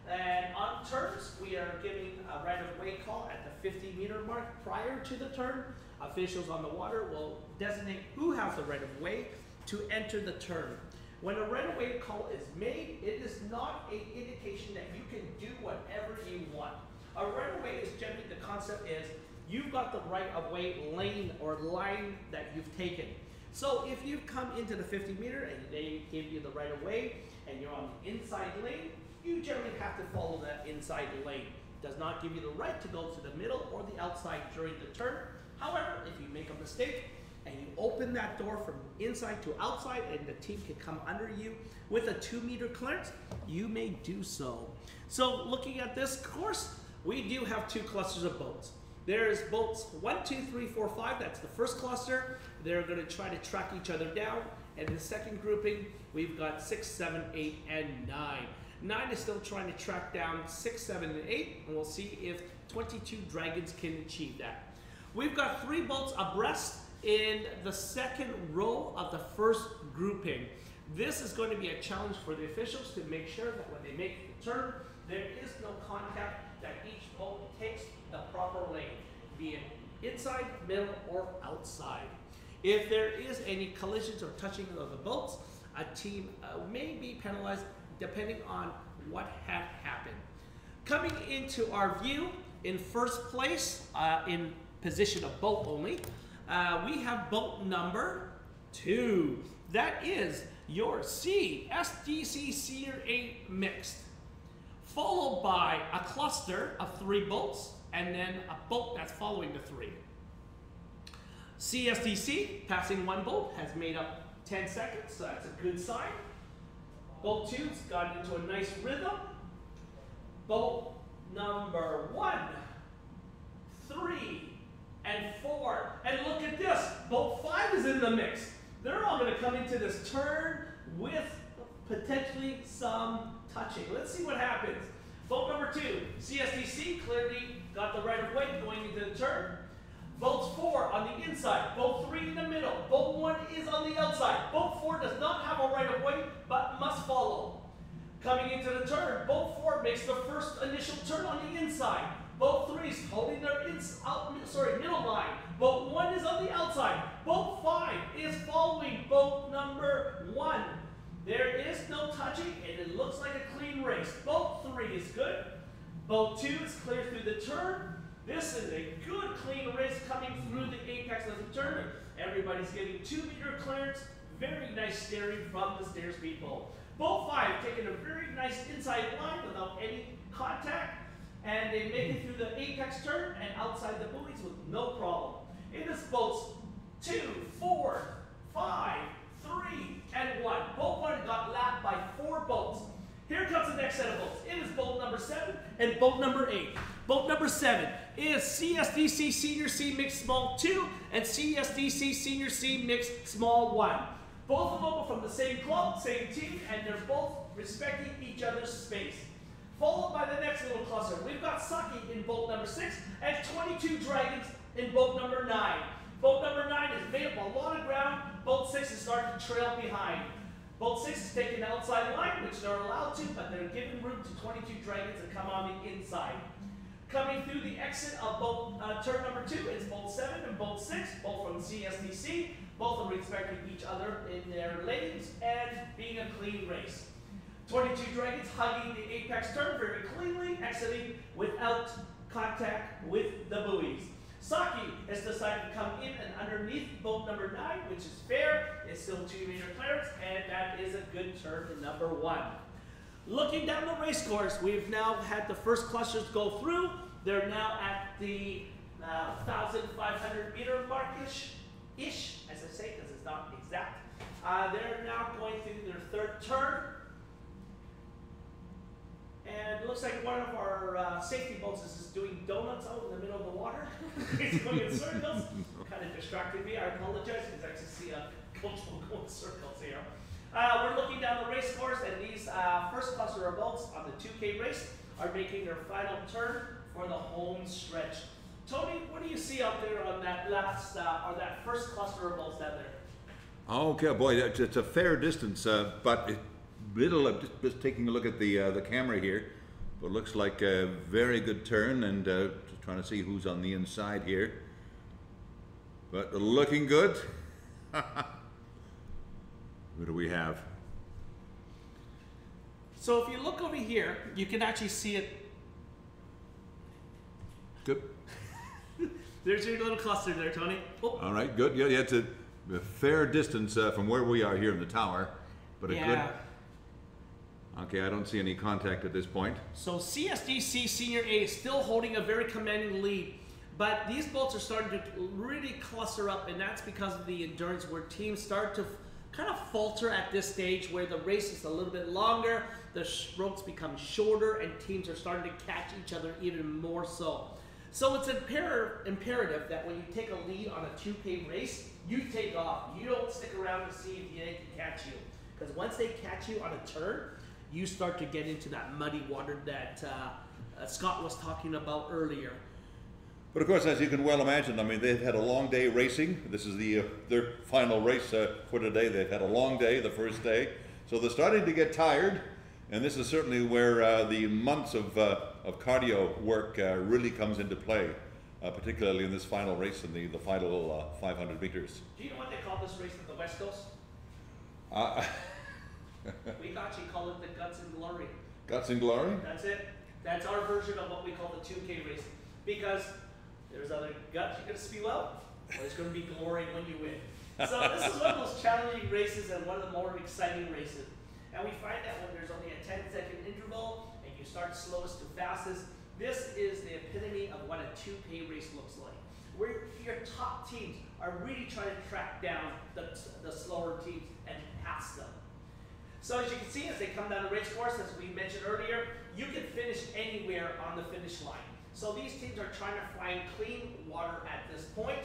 And on turns, we are giving a right-of-way call at the 50-meter mark prior to the turn. Officials on the water will designate who has the right-of-way to enter the turn. When a right-of-way call is made, it is not an indication that you can do whatever you want. A right-of-way is generally, the concept is, you've got the right-of-way lane or line that you've taken. So if you've come into the 50-meter and they give you the right-of-way and you're on the inside lane, you generally have to follow that inside lane. It does not give you the right to go to the middle or the outside during the turn. However, if you make a mistake and you open that door from inside to outside and the team can come under you with a 2-meter clearance, you may do so. So looking at this course, we do have 2 clusters of boats. There's boats 1, 2, 3, 4, 5, that's the first cluster. They're gonna try to track each other down. And the second grouping, we've got 6, 7, 8, and 9. 9 is still trying to track down 6, 7, and 8, and we'll see if 22 Dragons can achieve that. We've got 3 boats abreast in the second row of the first grouping. This is going to be a challenge for the officials to make sure that when they make the turn, there is no contact, that each boat takes the proper lane, be it inside, middle, or outside. If there is any collisions or touching of the boats, a team may be penalized depending on what had happened. Coming into our view, in first place, in position of boat only, we have boat number 2. That is your CSDC Senior A Mixed, followed by a cluster of 3 boats, and then a boat that's following the 3. CSDC, passing 1 boat, has made up 10 seconds, so that's a good sign. Boat 2's got into a nice rhythm. Boat number 1, 3, and 4. And look at this, boat 5 is in the mix. They're all gonna come into this turn with potentially some touching. Let's see what happens. Boat number 2, CSDC clearly got the right of way going into the turn. Boat 4 on the inside, boat 3 in the middle, boat 1 is on the outside. Boat 4 does not have a right of way, but must follow. Coming into the turn, boat 4 makes the first initial turn on the inside. Boat 3 is holding their middle line. Boat 1 is on the outside. Boat 5 is following boat number 1. There is no touching, and it looks like a clean race. Boat 3 is good. Boat 2 is clear through the turn. This is a good clean race coming through the apex of the turn. Everybody's getting 2-meter clearance. Very nice steering from the steer people. Boat 5 taking a very nice inside line without any contact. And they make it through the apex turn and outside the buoys with no problem. It is boats 2, 4, 5, 3, and 1. Boat 1 got lapped by 4 boats. Here comes the next set of boats. It is boat number 7 and boat number 8. Boat number 7 is CSDC Senior C Mixed Small 2 and CSDC Senior C Mixed Small 1. Both of them are from the same club, same team, and they're both respecting each other's space. Followed by the next little cluster, we've got Saki in boat number 6 and 22 Dragons in boat number 9. Boat number 9 has made up a lot of ground. Boat 6 is starting to trail behind. Boat 6 is taking the outside line, which they're allowed to, but they're giving room to 22 Dragons to come on the inside. Coming through the exit of boat turn number 2 is boat 7 and boat 6, both from CSDC. Both are respecting each other in their lanes and being a clean race. 22 Dragons hugging the apex turn very cleanly, exiting without contact with the buoys. Saki has decided to come in and underneath boat number 9, which is fair. It's still 2-meter clearance, and that is a good turn to number 1. Looking down the race course, we've now had the first clusters go through. They're now at the 1,500 meter mark-ish, as I say, because it's not exact. They're now going through their third turn. And it looks like one of our safety boats is doing donuts out in the middle of the water. He's going in circles. Kind of distracted me. I apologize because I can see a coach will go in circles here. We're looking down the race course, and these first cluster of boats on the 2K race are making their final turn for the home stretch. Tony, what do you see out there on that last, or that first cluster of boats down there? Okay, boy, it's a fair distance, but just taking a look at the camera here, but it looks like a very good turn, and just trying to see who's on the inside here. But looking good. Who do we have? So if you look over here, you can actually see it. Good. There's your little cluster there, Tony. Oh. All right, good. Yeah, it's a fair distance from where we are here in the tower, but a good. Okay, I don't see any contact at this point. So CSDC Senior A is still holding a very commanding lead, but these boats are starting to really cluster up, and that's because of the endurance, where teams start to kind of falter at this stage, where the race is a little bit longer, the strokes become shorter, and teams are starting to catch each other even more so. So it's imperative that when you take a lead on a 2K race, you take off. You don't stick around to see if they can catch you, because once they catch you on a turn, you start to get into that muddy water that Scott was talking about earlier. But of course, as you can well imagine, I mean, they've had a long day racing. This is their final race for today. They've had a long day, the first day. So they're starting to get tired, and this is certainly where the months of cardio work really comes into play, particularly in this final race in the final 500 meters. Do you know what they call this race on the West Coast? We actually call it the Guts and Glory. Guts and Glory? That's it. That's our version of what we call the 2K race. Because there's either guts you're going to spew out, or there's going to be glory when you win. So this is one of those challenging races and one of the more exciting races. And we find that when there's only a 10-second interval and you start slowest to fastest, this is the epitome of what a 2K race looks like. Where your top teams are really trying to track down the slower teams and pass them. So as you can see, as they come down the race course, as we mentioned earlier, you can finish anywhere on the finish line. So these teams are trying to find clean water at this point,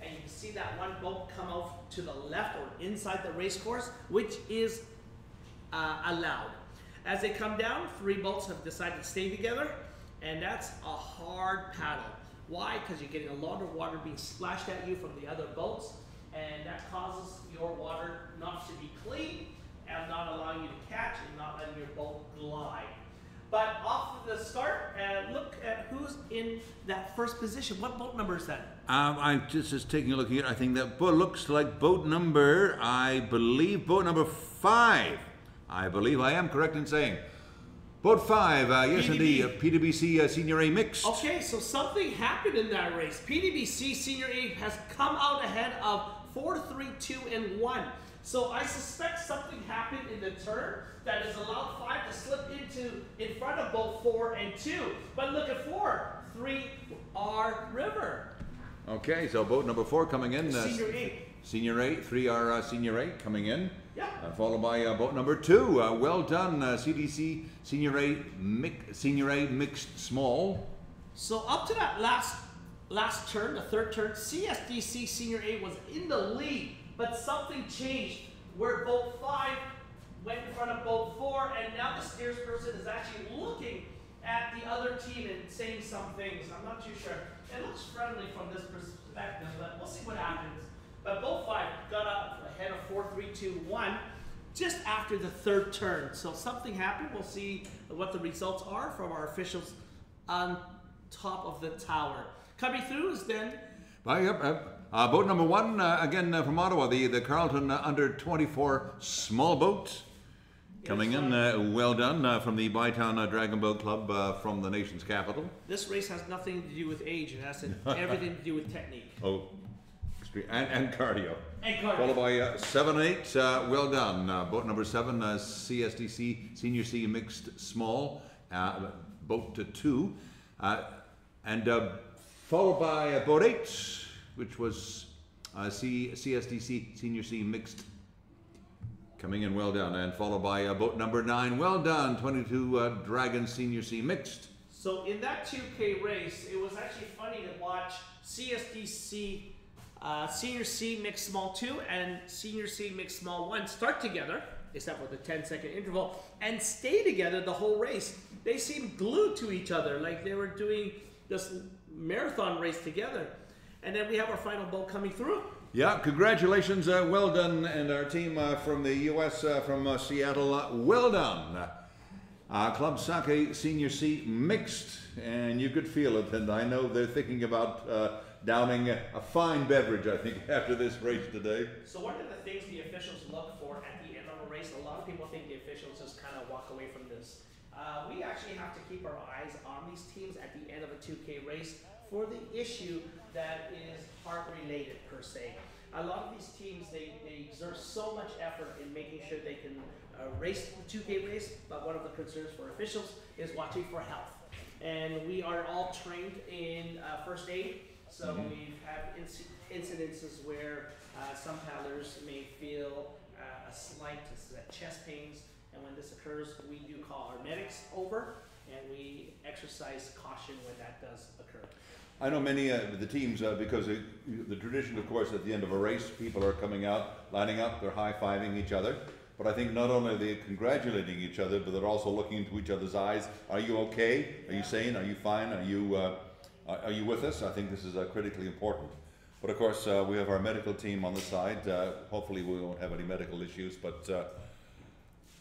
and you can see that one boat come out to the left or inside the race course, which is allowed. As they come down, 3 boats have decided to stay together, and that's a hard paddle. Why? Because you're getting a lot of water being splashed at you from the other boats, and that causes your water not to be clean, and not allowing you to catch and not letting your boat glide. But off of the start, look at who's in that first position. What boat number is that? I'm just taking a look here. I think that boat looks like boat number, I believe, boat number 5. I believe I am correct in saying. Boat 5, yes indeed, PWC Senior A Mixed. Okay, so something happened in that race. PWC Senior A has come out ahead of 4, 3, 2, and 1. So I suspect something happened in the turn that has allowed 5 to slip in front of both 4 and 2. But look at 4, 3 R River. Okay, so boat number 4 coming in. Senior A. Senior A, 3R Senior A coming in. Yeah. Followed by boat number 2. Well done, CDC Senior A Mixed Small. So up to that last turn, the third turn, CSDC Senior A was in the lead. But something changed where boat 5 went in front of boat 4, and now the steersperson is actually looking at the other team and saying some things. I'm not too sure. It looks friendly from this perspective, but we'll see what happens. But boat 5 got up ahead of 4, 3, 2, 1 just after the third turn. So something happened. We'll see what the results are from our officials on top of the tower. Coming through is then... boat number 1, again from Ottawa, the Carlton under 24 small boat. Coming in, well done, from the Bytown Dragon Boat Club from the nation's capital. This race has nothing to do with age. It has everything to do with technique. Oh, and cardio. And cardio. Followed by 7 8, well done. Boat number 7, CSDC Senior C Mixed Small, boat 2. And followed by boat 8, which was CSDC Senior C Mixed, coming in well done, and followed by boat number 9, well done, 22 Dragon Senior C Mixed. So in that 2K race, it was actually funny to watch CSDC Senior C Mixed Small 2 and Senior C Mixed Small 1 start together, except for the 10-second interval, and stay together the whole race. They seemed glued to each other, like they were doing this marathon race together. And then we have our final boat coming through. Yeah, congratulations, well done, and our team from the U.S., from Seattle, well done. Club Sake Senior C Mixed, and you could feel it, and I know they're thinking about downing a fine beverage, I think, after this race today. So one of the things the officials look for at the end of a race, a lot of people think the officials just kind of walk away from this. We actually have to keep our eyes on these teams at the end of a 2K race for the issue that is heart related per se. A lot of these teams, they exert so much effort in making sure they can race the 2K race, but one of the concerns for officials is watching for health. And we are all trained in first aid, so we've had incidences where some paddlers may feel a slight chest pains, and when this occurs, we do call our medics over, and we exercise caution when that does occur. I know many of the teams, because the tradition, of course, at the end of a race, people are coming out, lining up, they're high-fiving each other. But I think not only are they congratulating each other, but they're also looking into each other's eyes. Are you okay? Are you sane? Are you fine? Are you with us? I think this is critically important. But of course, we have our medical team on the side. Hopefully we won't have any medical issues, but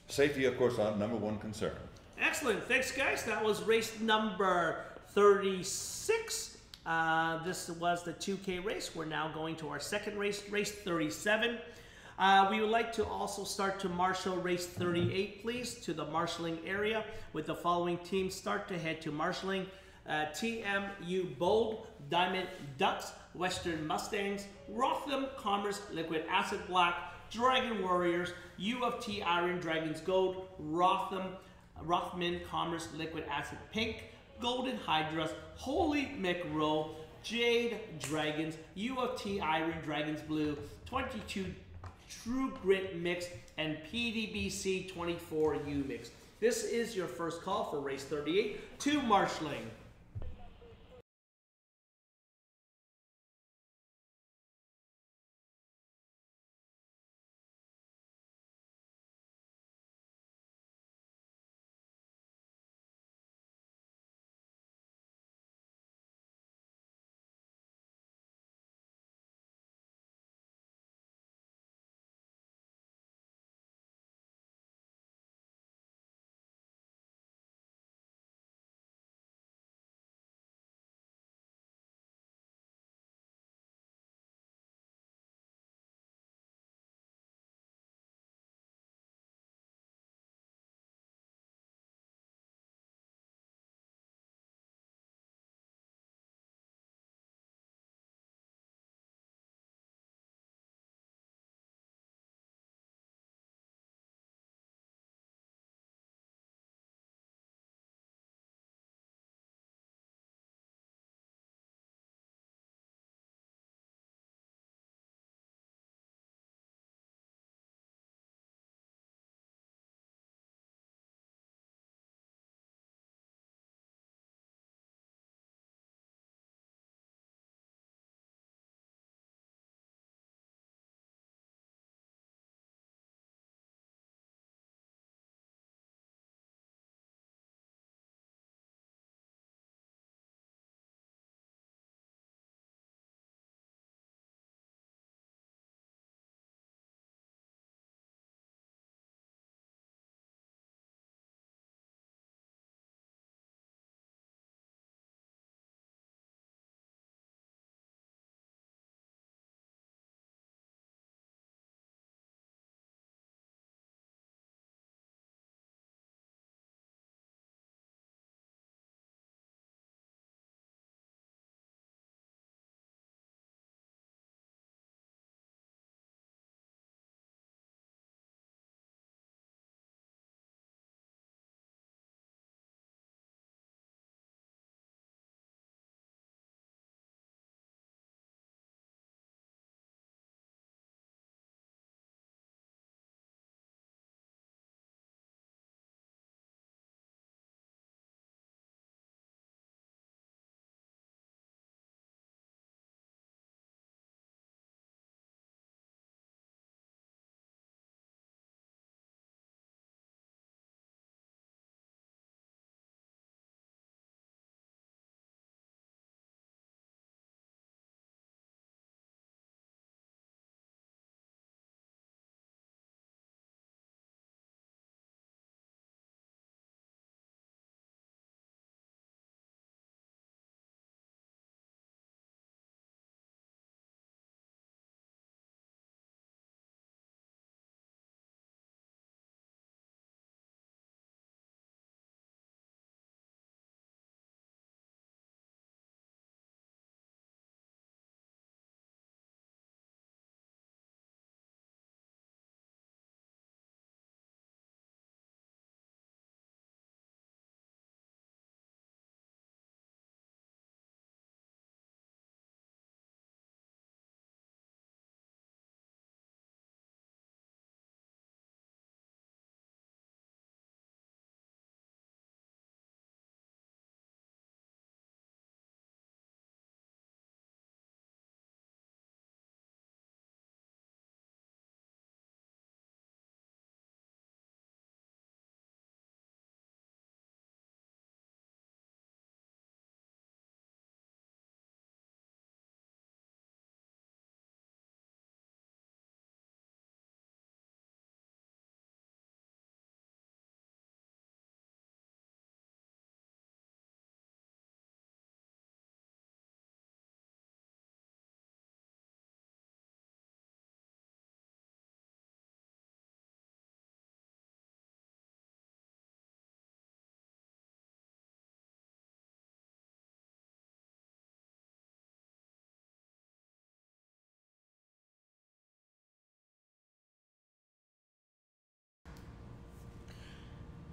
safety, of course, our #1 concern. Excellent. Thanks, guys. That was race number 36. This was the 2K race. We're now going to our second race, race 37. We would like to also start to marshal race 38, please, to the marshalling area with the following teams. Start to head to marshalling. TMU Bold, Diamond Ducks, Western Mustangs, Rothman Commerce Liquid Acid Black, Dragon Warriors, U of T Iron Dragons Gold, Rothman Commerce Liquid Acid Pink, Golden Hydras, Holy McRow, Jade Dragons, U of T Iron Dragons Blue, 22 True Grit Mix, and PDBC 24U Mix. This is your first call for race 38 to marshalling.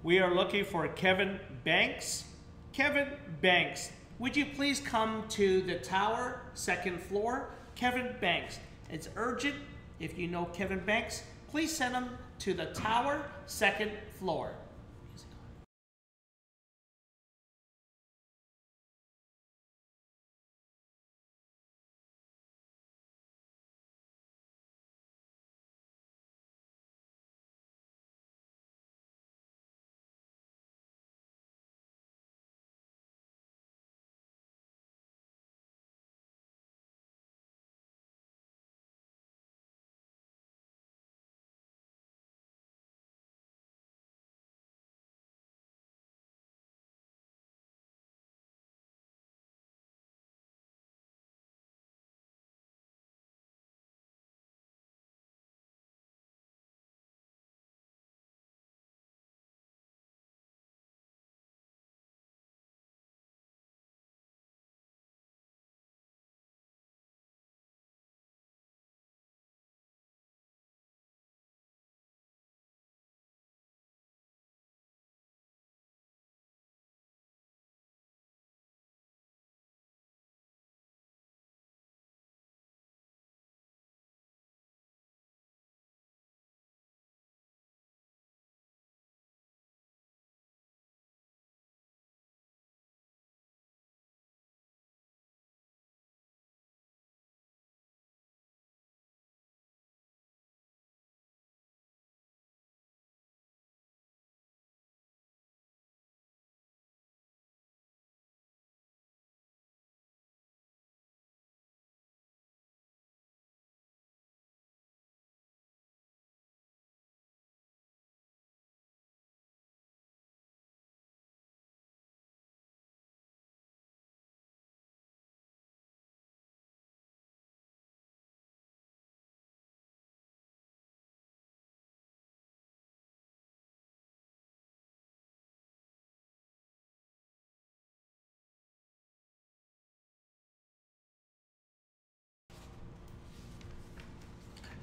We are looking for Kevin Banks. Kevin Banks, would you please come to the tower, 2nd floor? Kevin Banks. It's urgent. If you know Kevin Banks, please send him to the tower, 2nd floor.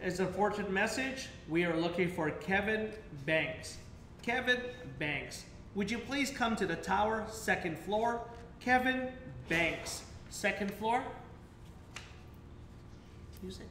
It's an important message. We are looking for Kevin Banks. Kevin Banks. Would you please come to the tower, 2nd floor? Kevin Banks, 2nd floor. Music.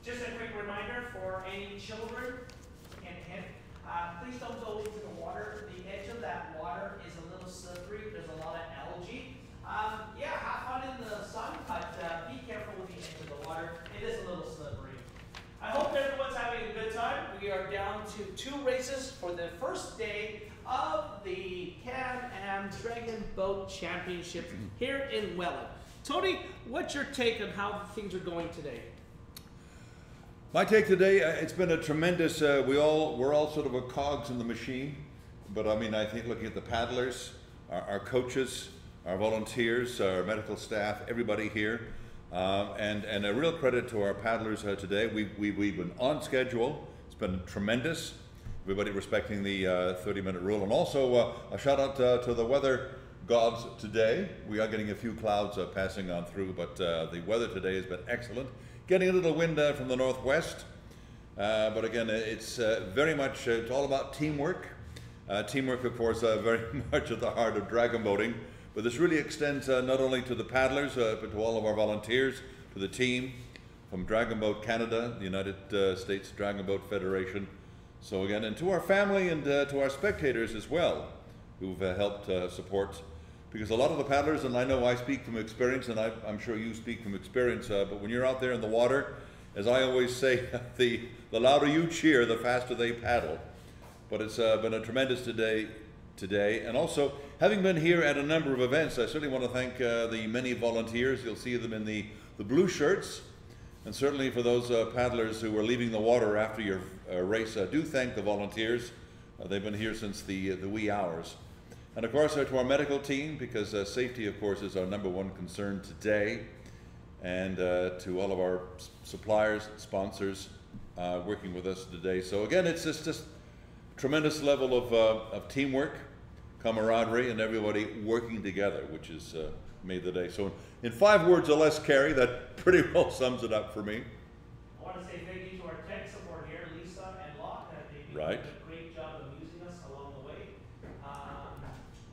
Just a quick reminder for any children, please don't go into the water. The edge of that water is a little slippery. There's a lot of algae. Yeah, have fun in the sun, but be careful with the edge of the water. It is a little slippery. I hope everyone's having a good time. We are down to 2 races for the first day of the Can-Am Dragon Boat Championship here in Welland. Tony, what's your take on how things are going today? My take today, it's been a tremendous, we're all sort of a cogs in the machine, but I mean, I think looking at the paddlers, our coaches, our volunteers, our medical staff, everybody here, and a real credit to our paddlers today. We've been on schedule. It's been tremendous. Everybody respecting the 30-minute rule, and also a shout out to the weather gods today. We are getting a few clouds passing on through, but the weather today has been excellent. Getting a little wind from the northwest, but again, it's very much, it's all about teamwork. Teamwork, of course, very much at the heart of dragon boating, but this really extends not only to the paddlers, but to all of our volunteers, to the team from Dragon Boat Canada, the United States Dragon Boat Federation. So again, and to our family and to our spectators as well, who've helped support. Because a lot of the paddlers, and I know I speak from experience, and I'm sure you speak from experience, but when you're out there in the water, as I always say, the louder you cheer, the faster they paddle. But it's been a tremendous today. And also, having been here at a number of events, I certainly want to thank the many volunteers. You'll see them in the blue shirts. And certainly for those paddlers who are leaving the water after your race, do thank the volunteers. They've been here since the wee hours. And of course, to our medical team, because safety, of course, is our #1 concern today. And to all of our suppliers, sponsors, working with us today. So again, it's just tremendous level of teamwork, camaraderie, and everybody working together, which has made the day. So in 5 words or less, Carrie, that pretty well sums it up for me. I want to say thank you to our tech support here, Lisa and Locke. They've been Right. doing a great job of using us along the way.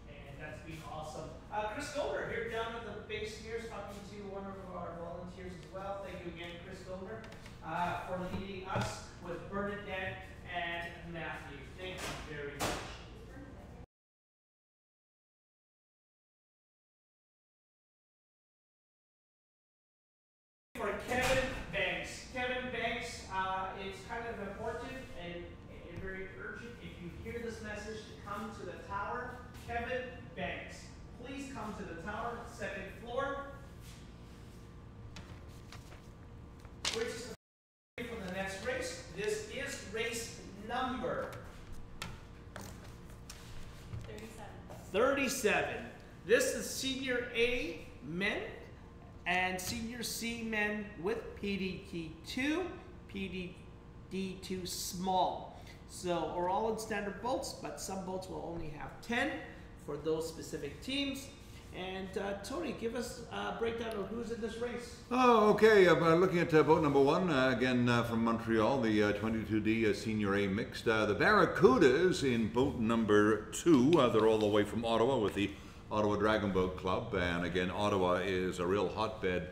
And that's been awesome. Chris Golder here down at the base here is talking to one of our volunteers as well. Thank you again, Chris Golder, for leading us with Bernadette and Matthew. Thank you very much. For Kevin Banks. Kevin Banks, it's kind of important and very urgent. If you hear this message, to come to the tower. Kevin Banks, please come to the tower, 2nd floor. Which is for the next race. This is race number 37. This is Senior A men and Senior C men with PDT2, PDD2 small. So we're all in standard boats, but some boats will only have 10 for those specific teams. And Tony, give us a breakdown of who's in this race. Oh, okay. Looking at boat #1, again from Montreal, the 22D Senior A mixed. The Barracudas in boat #2. They're all the way from Ottawa with the Ottawa Dragon Boat Club. And again, Ottawa is a real hotbed.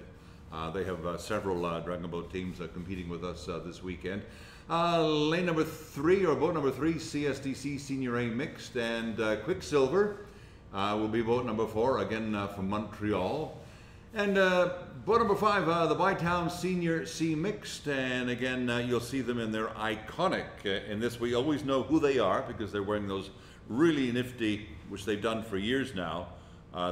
They have several Dragon Boat teams competing with us this weekend. Lane #3, or boat #3, CSDC Senior A mixed. And Quicksilver will be boat #4, again from Montreal. And boat #5, the Bytown Senior C mixed. And again, you'll see them in their iconic, in this we always know who they are because they're wearing those really nifty, which they've done for years now,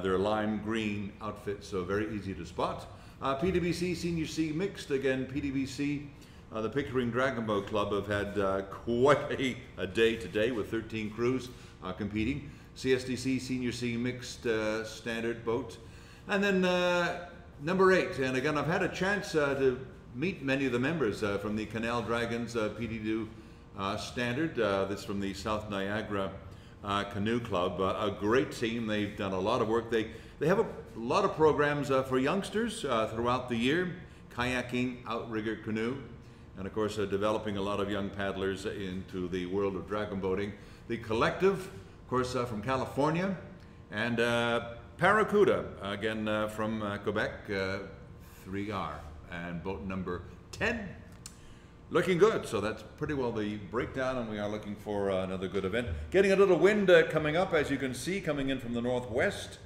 their lime green outfits, so very easy to spot. PWC Senior C mixed, again PWC, the Pickering Dragon Boat Club have had quite a day today with 13 crews competing. CSDC Senior C mixed standard boat. And then #8, and again I've had a chance to meet many of the members from the Canal Dragons PD2 standard. This from the South Niagara Canoe Club. A great team. They've done a lot of work. They have a lot of programs for youngsters throughout the year. Kayaking, outrigger canoe, and of course developing a lot of young paddlers into the world of dragon boating. The Collective, of course, from California, and Barracuda, again from Quebec, 3R, and boat #10. Looking good, so that's pretty well the breakdown, and we are looking for another good event. Getting a little wind coming up, as you can see, coming in from the northwest.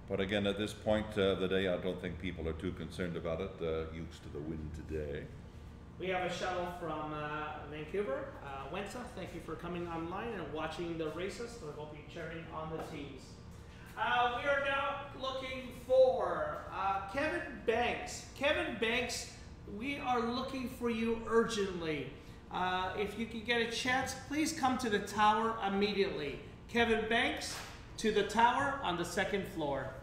But again, at this point of the day, I don't think people are too concerned about it, used to the wind today. We have a shuttle from Vancouver. Wensa, thank you for coming online and watching the races. We hope you're cheering on the teams. We are now looking for Kevin Banks. Kevin Banks, we are looking for you urgently. If you can get a chance, please come to the tower immediately. Kevin Banks to the tower on the 2nd floor.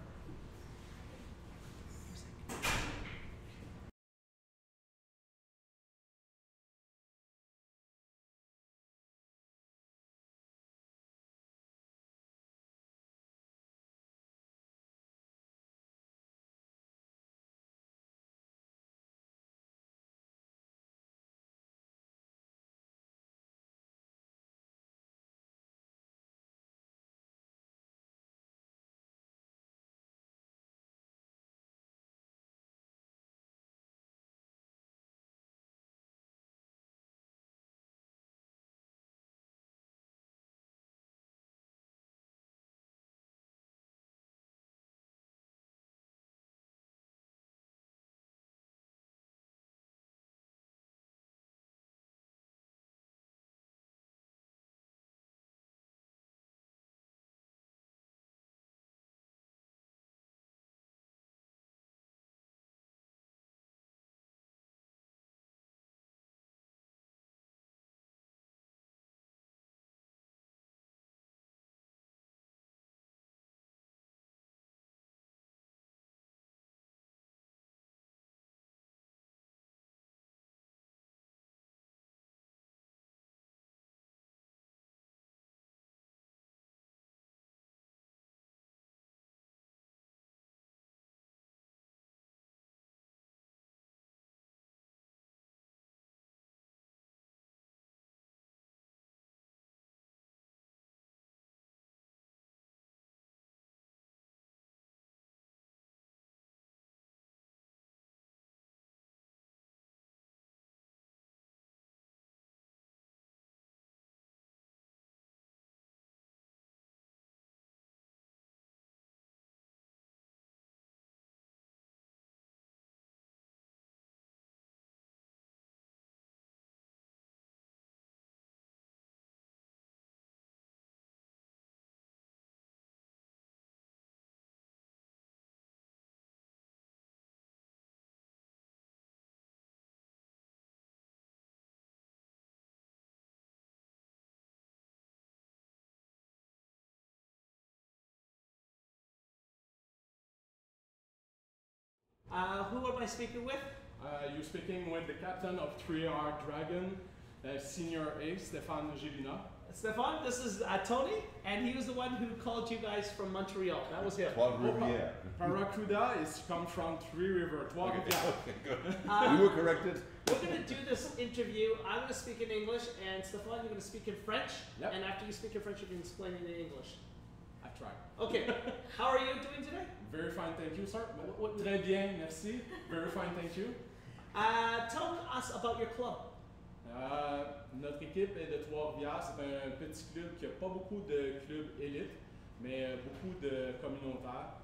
Who am I speaking with? You're speaking with the captain of 3R Dragon, Senior A, Stéphane Gélina. Stefan, this is Tony, and he was the one who called you guys from Montreal. That was him. Trois-Rivières. Barracuda is come from Three River. Okay, okay, good. We were corrected. We're going to do this interview. I'm going to speak in English, and Stefan, you're going to speak in French. Yep. And after you speak in French, you can explain it in English. I tried. Okay. How are you doing today? Very fine, thank you, sir. Très bien, merci. Very fine, thank you. Tell us about your club. Notre équipe est de Trois-Rivières. C'est un petit club qui n'a pas beaucoup de clubs élites, mais beaucoup de communautaires.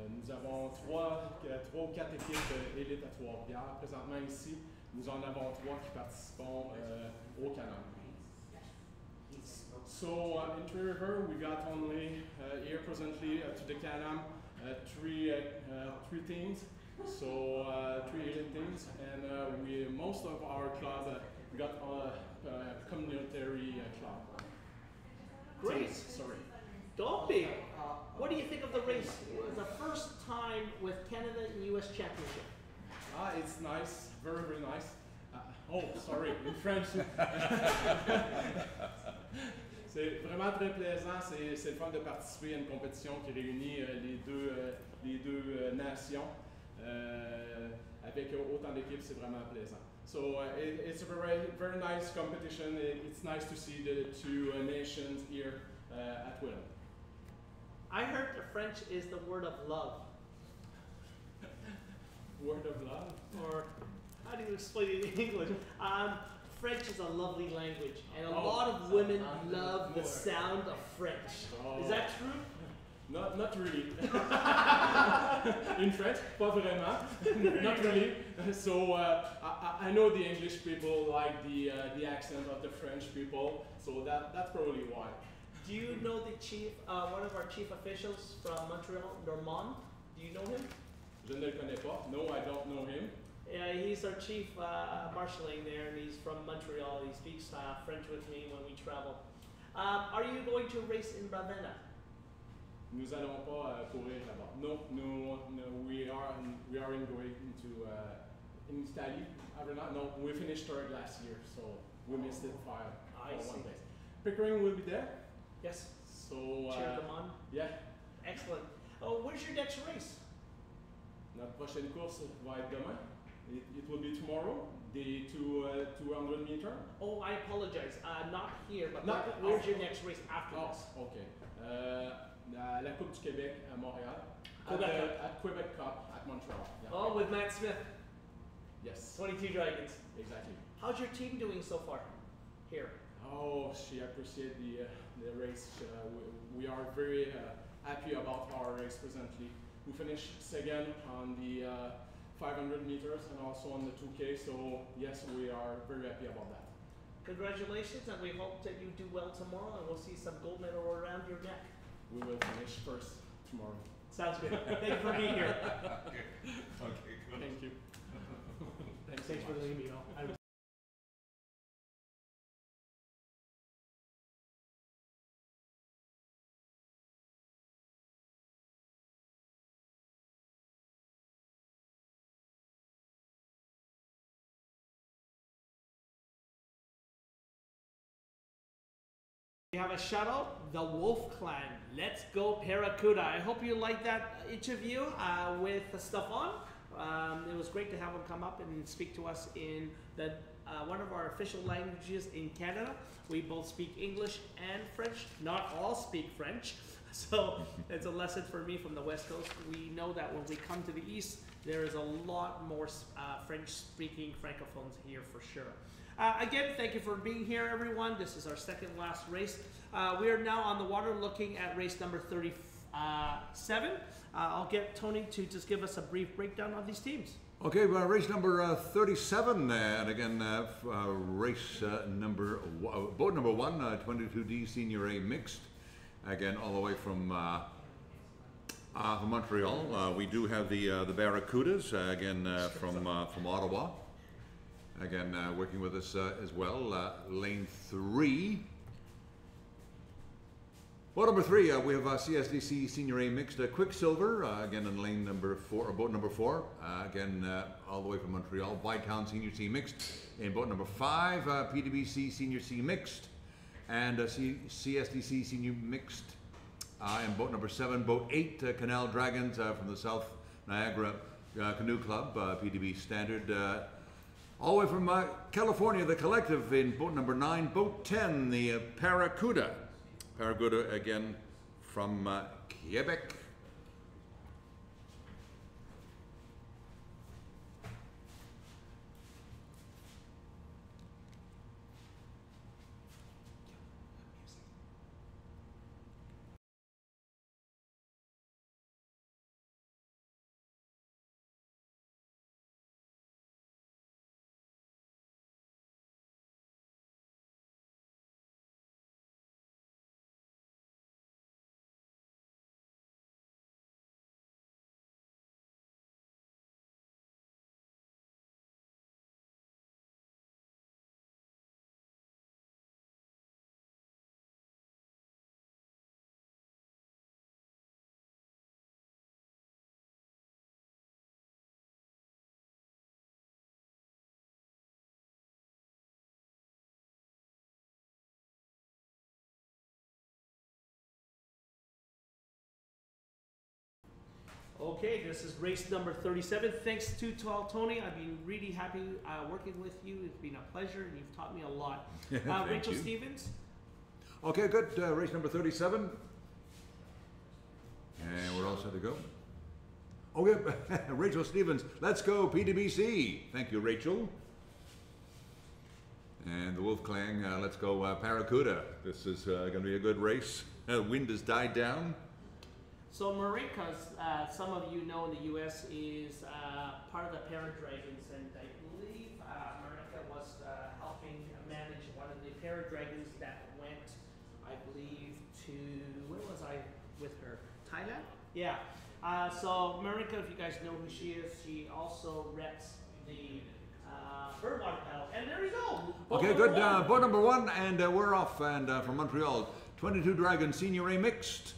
Nous avons trois ou quatre équipes élites à Trois-Rivières. Présentement ici, nous en avons 3 qui participent au CanAm. So in Three River, we got only here presently to the CanAm three teams. So 3 elite teams, and most of our club got a community club. Great. Teams, sorry. Don't be. What do you think of the race? It was the first time with Canada and U.S. Championship. It's nice, very very nice. Oh, sorry, in French. C'est vraiment très plaisant. C'est le fun de participer à une compétition qui réunit les deux nations. Avec autant d'équipes, c'est vraiment plaisant. So it's a very nice competition. It's nice to see the 2 nations here at Willem. I heard the French is the word of love. Word of love? Or how do you explain it in English? French is a lovely language, and a lot of women love the sound of French. Is that true? Not really. In French, pas vraiment. Not really. So I know the English people like the accent of the French people, so that's probably why. Do you know the chief, one of our chief officials from Montreal, Normand? Do you know him? Je ne le connais pas. No, I don't know him. Yeah, he's our chief marshalling there, and he's from Montreal. He speaks French with me when we travel. Are you going to race in Ravenna? Nous allons pas courir là-bas. No, we are going into in Italy. No, we finished 3rd last year, so we missed it for one place. Pickering will be there. Yes. So cheer them on. Yeah. Excellent. Oh, where's your next race? Notre prochaine course va être demain. It will be tomorrow. The 200 meter. Oh, I apologize. Not here, but where's your next race after this? Okay. La Coupe du Québec à Montréal. At Quebec Cup at Montreal. Yeah. Oh, with Matt Smith. Yes. 22 Dragons. Exactly. How's your team doing so far here? Oh, she appreciates the race. We are very happy about our race presently. We finished 2nd on the 500 meters and also on the 2K. So yes, we are very happy about that. Congratulations, and we hope that you do well tomorrow, and we'll see some gold medal around your neck. We will finish first tomorrow. Sounds good. Thank you for being here. Okay, good. Thank you. Thanks for letting me know. We have a shuttle, the Wolf Clan. Let's go Barracuda. I hope you liked that interview with Stefan. It was great to have him come up and speak to us in the one of our official languages in Canada. We both speak English and French. Not all speak French. So it's a lesson for me from the West Coast. We know that when we come to the East, there is a lot more French-speaking francophones here for sure. Again, thank you for being here, everyone. This is our second last race. We are now on the water looking at race number 37. I'll get Tony to just give us a brief breakdown of these teams. Okay, well, race number 37, and again, race number, boat number 1, 22D Senior A mixed. Again, all the way from Montreal. We do have the Barracudas, again, from Ottawa. Again, working with us as well. Lane 3. Boat number 3, we have CSDC Senior A Mixed Quicksilver, again in lane number 4, or boat number 4, again all the way from Montreal. Bytown Senior C Mixed in boat number 5, PWC Senior C Mixed, and CSDC Senior Mixed in boat number 7. Boat 8, Canal Dragons from the South Niagara Canoe Club, PDB Standard. All the way from California, the Collective in boat number 9. Boat 10, the Paracuda. Paracuda again from Quebec. Okay, this is race number 37. Thanks to Tony. I've been really happy working with you. It's been a pleasure, and you've taught me a lot. Rachel you. Stevens. Okay, good. Race number 37. And we're all set to go. Okay, Rachel Stevens, let's go PWC. Thank you, Rachel. And the Wolf Clan, let's go Paracuda. This is going to be a good race. Wind has died down. So Marinka's, some of you know in the U.S. is part of the Parent Dragons, and I believe Marinka was helping manage one of the Parent Dragons that went, I believe, to, where was I with her? Thailand? Yeah. So Marinka, if you guys know who she is, she also reps the Birdwater Paddle. And there you go. Okay, good. Boat number 1, and we're off. And from Montreal, 22 Dragon Senior A Mixed.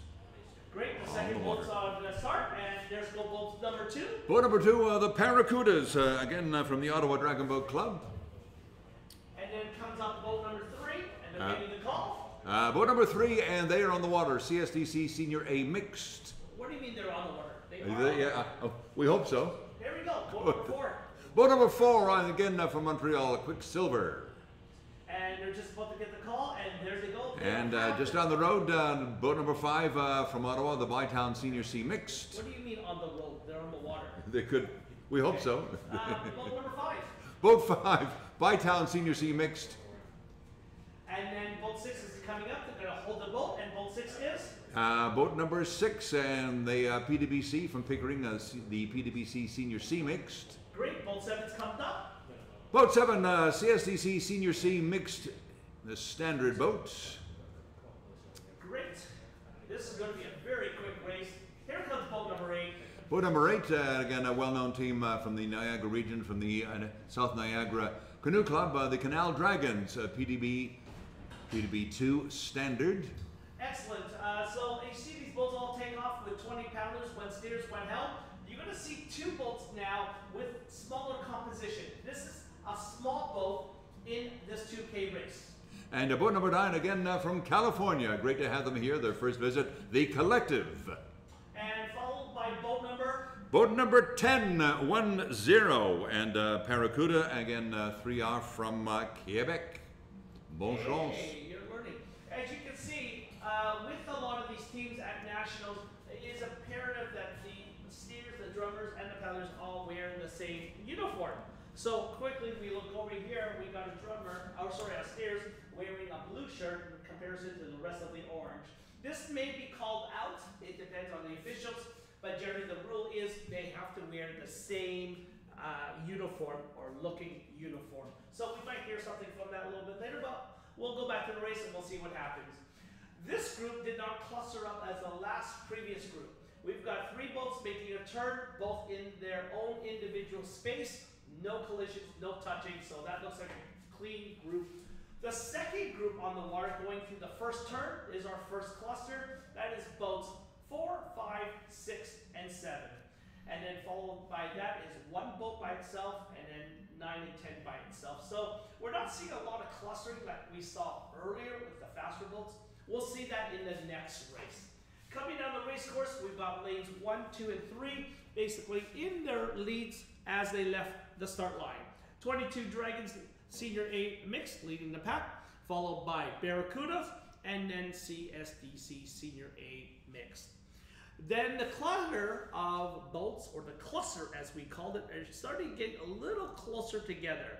Great, the second boat's on the start, and there's go boat number 2. Boat number 2, the Paracudas, again from the Ottawa Dragon Boat Club. And then comes up boat number 3, and they're making the call. Boat number 3, and they are on the water, CSDC Senior A Mixed. What do you mean they're on the water? They are Yeah, we hope so. Here we go, boat number 4. Boat number 4, again from Montreal, Quicksilver. And they're just about to get the call, and there they go. And just down the road, boat number 5 from Ottawa, the Bytown Senior C Mixed. What do you mean on the road? They're on the water. They could, we hope so. Boat number 5. Boat 5, Bytown Senior C Mixed. And then boat 6 is coming up. They're going to hold the boat, and boat 6 is? Boat number 6, and the PWC from Pickering, the PWC Senior C Mixed. Great, boat 7's coming up. Boat 7, CSDC Senior C Mixed, the standard boat. Great. This is going to be a very quick race. Here comes boat number 8. Boat number 8, again a well-known team from the Niagara region, from the South Niagara Canoe Club, the Canal Dragons, PDB 2 standard. Excellent. So you see these boats all take off with 20 pounders when steers went held. You're going to see 2 boats now with smaller composition. This is a small boat in this 2K race. And boat number 9, again from California. Great to have them here, their first visit, the Collective. And followed by boat number? Boat number 10, 1-0. And Paracuda, again 3R from Quebec. Bon chance. Hey, you're learning. As you can see, with a lot of these teams at Nationals, it is imperative that the steers, the drummers, and the paddlers all wear the same uniform. So quickly, we look over here, we got a drummer, a steers, wearing a blue shirt in comparison to the rest of the orange. This may be called out, it depends on the officials, but generally the rule is they have to wear the same uniform or looking uniform. So we might hear something from that a little bit later, but we'll go back to the race and we'll see what happens. This group did not cluster up as the last previous group. We've got 3 boats making a turn, both in their own individual space. No collisions, no touching, so that looks like a clean group. The second group on the water going through the first turn is our first cluster. That is boats 4, 5, 6, and 7. And then followed by that is one boat by itself, and then 9 and 10 by itself. So we're not seeing a lot of clustering like we saw earlier with the faster boats. We'll see that in the next race. Coming down the race course, we've got lanes 1, 2, and 3 basically in their leads as they left the start line. 22 Dragons Senior A Mixed leading the pack, followed by Barracudas, and then CSDC Senior A Mixed. Then the cluster of boats, or the cluster as we called it, are starting to get a little closer together.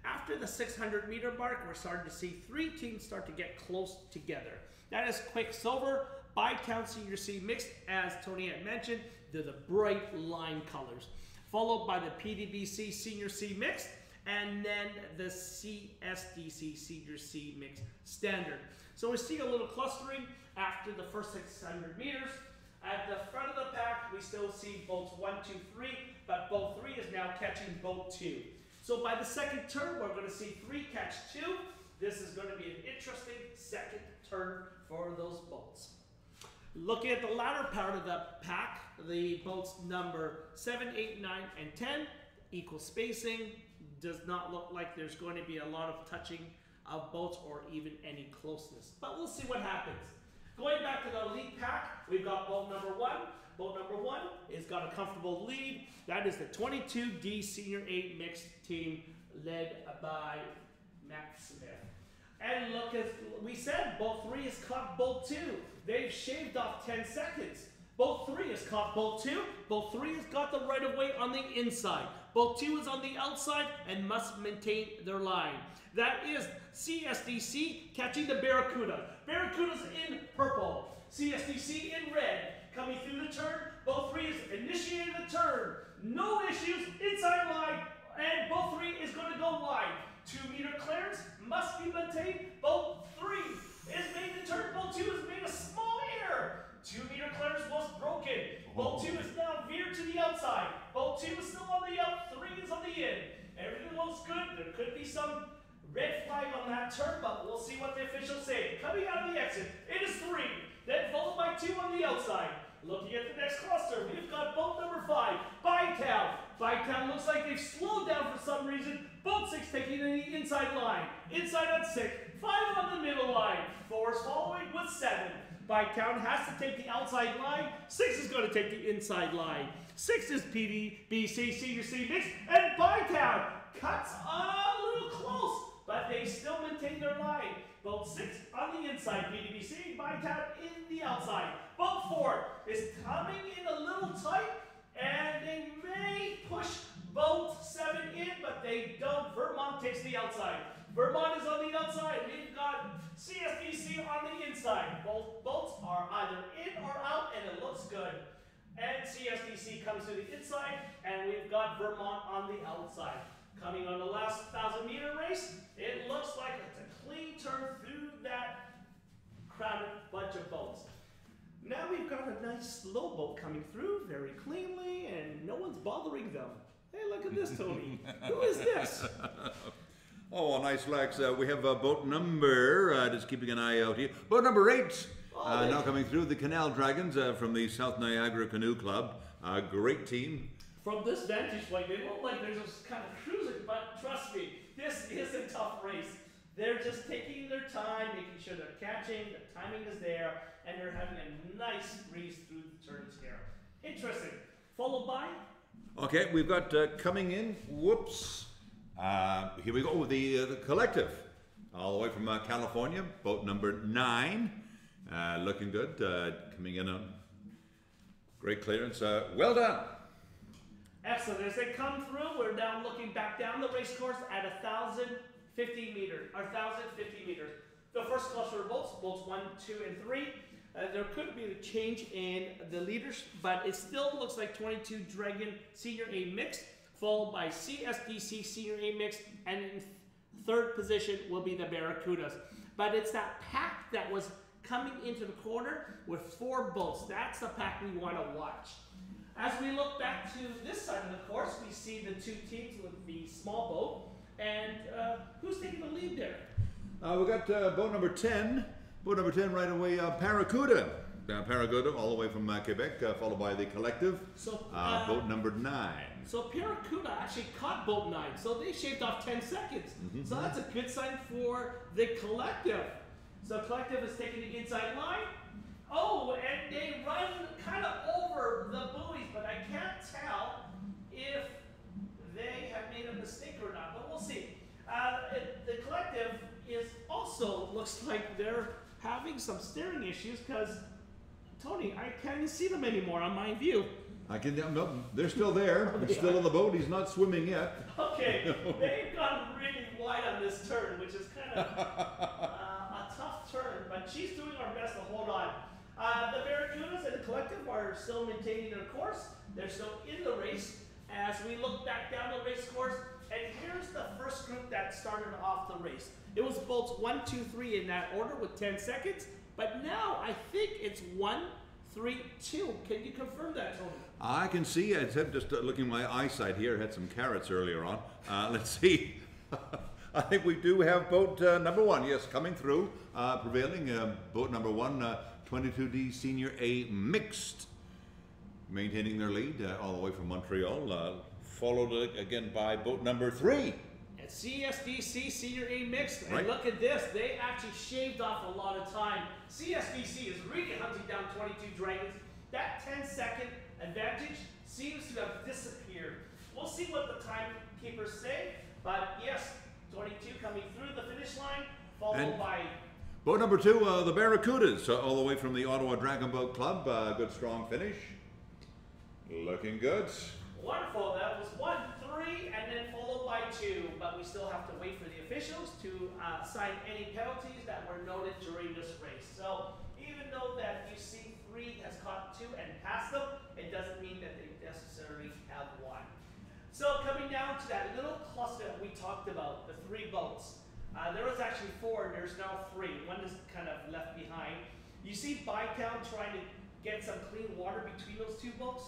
After the 600-meter mark, we're starting to see 3 teams start to get close together. That is Quicksilver, Bytown Senior C Mixed, as Tony had mentioned. They're the bright line colors. Followed by the PDBC Senior C Mixed, and then the CSDC Senior C Mixed Standard. So we're seeing a little clustering after the first 600 meters. At the front of the pack, we still see boats 1, 2, 3, but boat 3 is now catching boat 2. So by the second turn, we're going to see 3 catch 2. This is going to be an interesting second turn for those boats. Looking at the latter part of the pack, the boats number 7, 8, 9, and 10, equal spacing. Does not look like there's going to be a lot of touching of boats or even any closeness. But we'll see what happens. Going back to the lead pack, we've got boat number 1. Boat number 1 has got a comfortable lead. That is the 22D Senior A Mixed team led by Matt Smith. And look, as we said, boat 3 has caught boat 2. They've shaved off 10 seconds. Boat 3 has caught boat 2. Boat 3 has got the right of way on the inside. Boat 2 is on the outside and must maintain their line. That is CSDC catching the Barracuda. Barracuda's in purple. CSDC in red. Coming through the turn, boat 3 is initiating the turn. No issues, inside line, and boat 3 is going to go wide. 2-meter clearance must be maintained. Boat 3 is made the turn. Boat 2 has made a small error. 2-meter clearance was broken. Boat 2 is now veered to the outside. Boat 2 is still on the out. 3 is on the in. Everything looks good. There could be some red flag on that turn, but we'll see what the officials say. Coming out of the exit, it is 3. Then followed by 2 on the outside. Looking at the next cluster, we've got boat number 5, Bytown. Bytown looks like they've slowed down for some reason. Boat 6 taking the inside line. Inside on 6, 5 on the middle line. 4 is following with 7. Bytown has to take the outside line. 6 is going to take the inside line. 6 is PDBC Senior C Mixed, and Bytown cuts a little close, but they still maintain their line. Boat 6 on the inside, PDBC, Bytown in the outside. Boat 4 is coming in a little tight, and they may push boat 7 in, but they don't. Vermont takes the outside. Vermont is on the outside. We've got CSDC on the inside. Both boats are either in or out, and it looks good. And CSDC comes to the inside, and we've got Vermont on the outside. Coming on the last 1,000-meter race, it looks like it's a clean turn through that crowded bunch of boats. Now we've got a nice slow boat coming through very cleanly, and no one's bothering them. Hey, look at this, Tony. Who is this? Oh, nice, Lex. We have boat number, just keeping an eye out here. Boat number 8, now coming through, the Canal Dragons from the South Niagara Canoe Club. Great team. From this vantage point, they look like they're just kind of cruising, but trust me, this is a tough race. They're just taking their time, making sure they're catching, the timing is there, and they're having a nice breeze through the turns here. Interesting. Followed by? Okay, we've got coming in, whoops. Here we go, the Collective, all the way from California, boat number 9. Looking good, coming in on great clearance. Well done. Excellent. As they come through, we're now looking back down the race course at 1,050 meters. The first cluster of boats, boats 1, 2, and 3. There could be a change in the leaders, but it still looks like 22 Dragon Senior A Mixed, followed by CSDC Senior A Mixed, and in third position will be the Barracudas. But it's that pack that was coming into the corner with 4 boats. That's the pack we want to watch. As we look back to this side of the course, we see the 2 teams with the small boat. And who's taking the lead there? We got boat number 10. Boat number 10 right away, Paracuda. Paracuda all the way from Quebec, followed by the Collective. So, boat number 9. So Paracuda actually caught boat 9, so they shaved off 10 seconds. So that's a good sign for the Collective. So Collective is taking the inside line. Oh, and they run kind of over the buoys, but I can't tell if they have made a mistake or not, but we'll see. The Collective is also looks like they're having some steering issues because, Tony, I can't even see them anymore on my view. I can, no, they're still there. They're still in the boat. He's not swimming yet. Okay, they've gone really wide on this turn, which is kind of a tough turn, but she's doing her best to hold on. The Barracudas and the Collective are still maintaining their course. They're still in the race as we look back down the race course. And here's the first group that started off the race. It was boats 1, 2, 3 in that order with 10 seconds. But now I think it's 1, 3, 2. Can you confirm that, Tony? I can see. I said just looking at my eyesight here. I had some carrots earlier on. Let's see. I think we do have boat number 1. Yes, coming through, prevailing. Boat number 1, 22D Senior A Mixed, maintaining their lead all the way from Montreal. Followed again by boat number 3. And CSDC Senior A Mixed. Right. And look at this. They actually shaved off a lot of time. CSDC is really hunting down 22 Dragons. That 10-second advantage seems to have disappeared. We'll see what the timekeepers say. But yes, 22 coming through the finish line, followed by boat number 2, the Barracudas, all the way from the Ottawa Dragon Boat Club. Good strong finish. Looking good. Wonderful. That was 1, 3, and then followed by 2. But we still have to wait for the officials to sign any penalties that were noted during this race. So even though that you see 3 has caught 2 and passed them, it doesn't mean that they necessarily have won. So coming down to that little cluster that we talked about, the 3 boats. There was actually 4, and there's now 3. One is kind of left behind. You see Bytown trying to get some clean water between those 2 boats?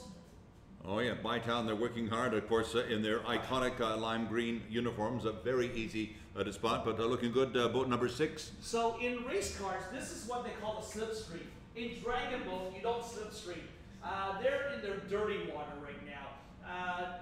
Oh yeah, Bytown, they're working hard, of course, in their iconic lime green uniforms. Very easy to spot, but looking good. Boat number 6. So in race cars, this is what they call the slipstream. In Dragon Boat, you don't slipstream. They're in their dirty water right now.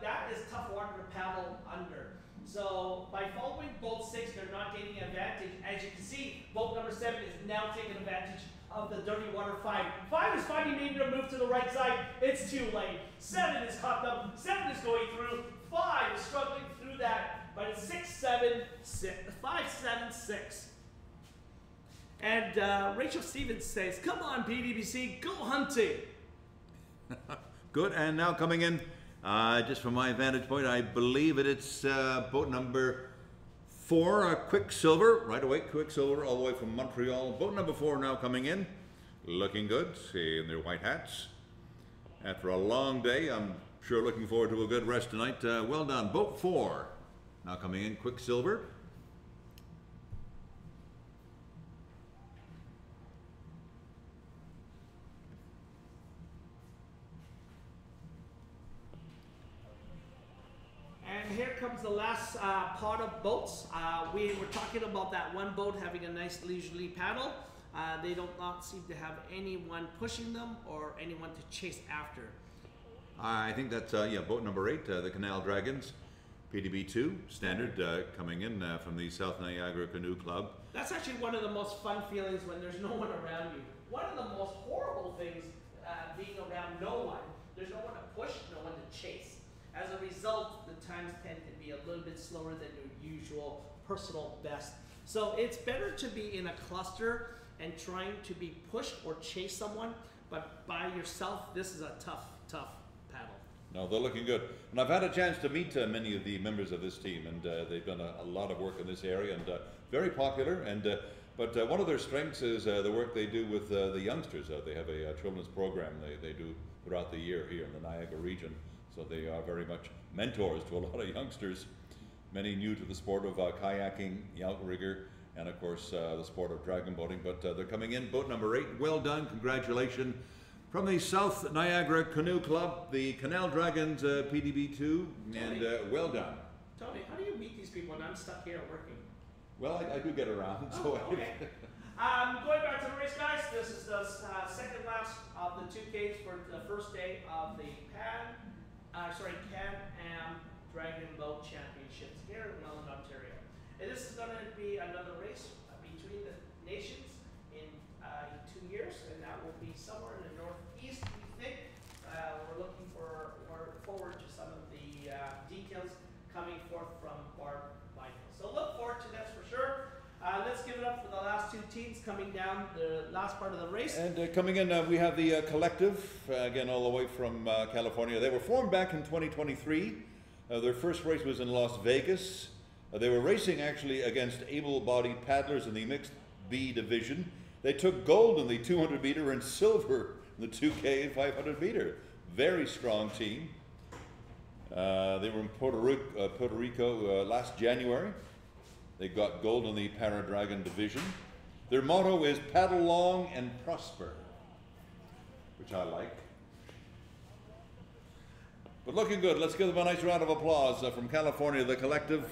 That is tough water to paddle under. So by following boat 6, they're not gaining advantage. As you can see, boat number 7 is now taking advantage of the dirty water 5. 5 is finally making a move to the right side. It's too late. 7 is caught them. 7 is going through. 5 is struggling through that. But it's 6, 7, 6. 5, 7, 6. And Rachel Stevens says, "Come on, PDBC, go hunting." Good, and now coming in, just from my vantage point, I believe it's boat number 4, Quicksilver, right away, Quicksilver, all the way from Montreal. Boat number 4 now coming in, looking good, in their white hats. After a long day, I'm sure looking forward to a good rest tonight. Well done, boat 4, now coming in, Quicksilver. And here comes the last part of boats. We were talking about that one boat having a nice leisurely paddle. They do not seem to have anyone pushing them or anyone to chase after. I think that's, yeah, boat number 8, the Canal Dragons, PDB2, standard, coming in from the South Niagara Canoe Club. That's actually one of the most fun feelings when there's no one around you. One of the most horrible things being around no one. There's no one to push, no one to chase. As a result, the times tend to be a little bit slower than your usual personal best. So it's better to be in a cluster and trying to be pushed or chase someone, but by yourself, this is a tough paddle. No, they're looking good. And I've had a chance to meet many of the members of this team, and they've done a lot of work in this area, and very popular. And but one of their strengths is the work they do with the youngsters. They have a children's program they do throughout the year here in the Niagara region. So they are very much mentors to a lot of youngsters, many new to the sport of kayaking, outrigger, and of course the sport of dragon boating. But they're coming in, boat number 8. Well done, congratulations. From the South Niagara Canoe Club, the Canal Dragons PDB2, and well done. Tony, how do you meet these people when I'm stuck here working? Well, I do get around, so Oh, okay. Going back to the race, guys, this is the second last of the 2Ks for the first day of the CanAm Dragon Boat Championships here in Welland, Ontario. And this is going to be another race between the nations in 2 years, and that will be somewhere in the northeast, we think. We're forward to some of the details coming forth from Barb Michael. So look forward to that for sure. Let's give it up for the last two teams coming down the last part of the race. And coming in, we have the Collective, again, all the way from California. They were formed back in 2023. Their first race was in Las Vegas. They were racing actually against able-bodied paddlers in the mixed B division. They took gold in the 200 meter and silver in the 2K and 500 meter. Very strong team. They were in Puerto Rico last January. They got gold in the Para-Dragon division. Their motto is paddle long and prosper, which I like. But looking good. Let's give them a nice round of applause from California, the Collective.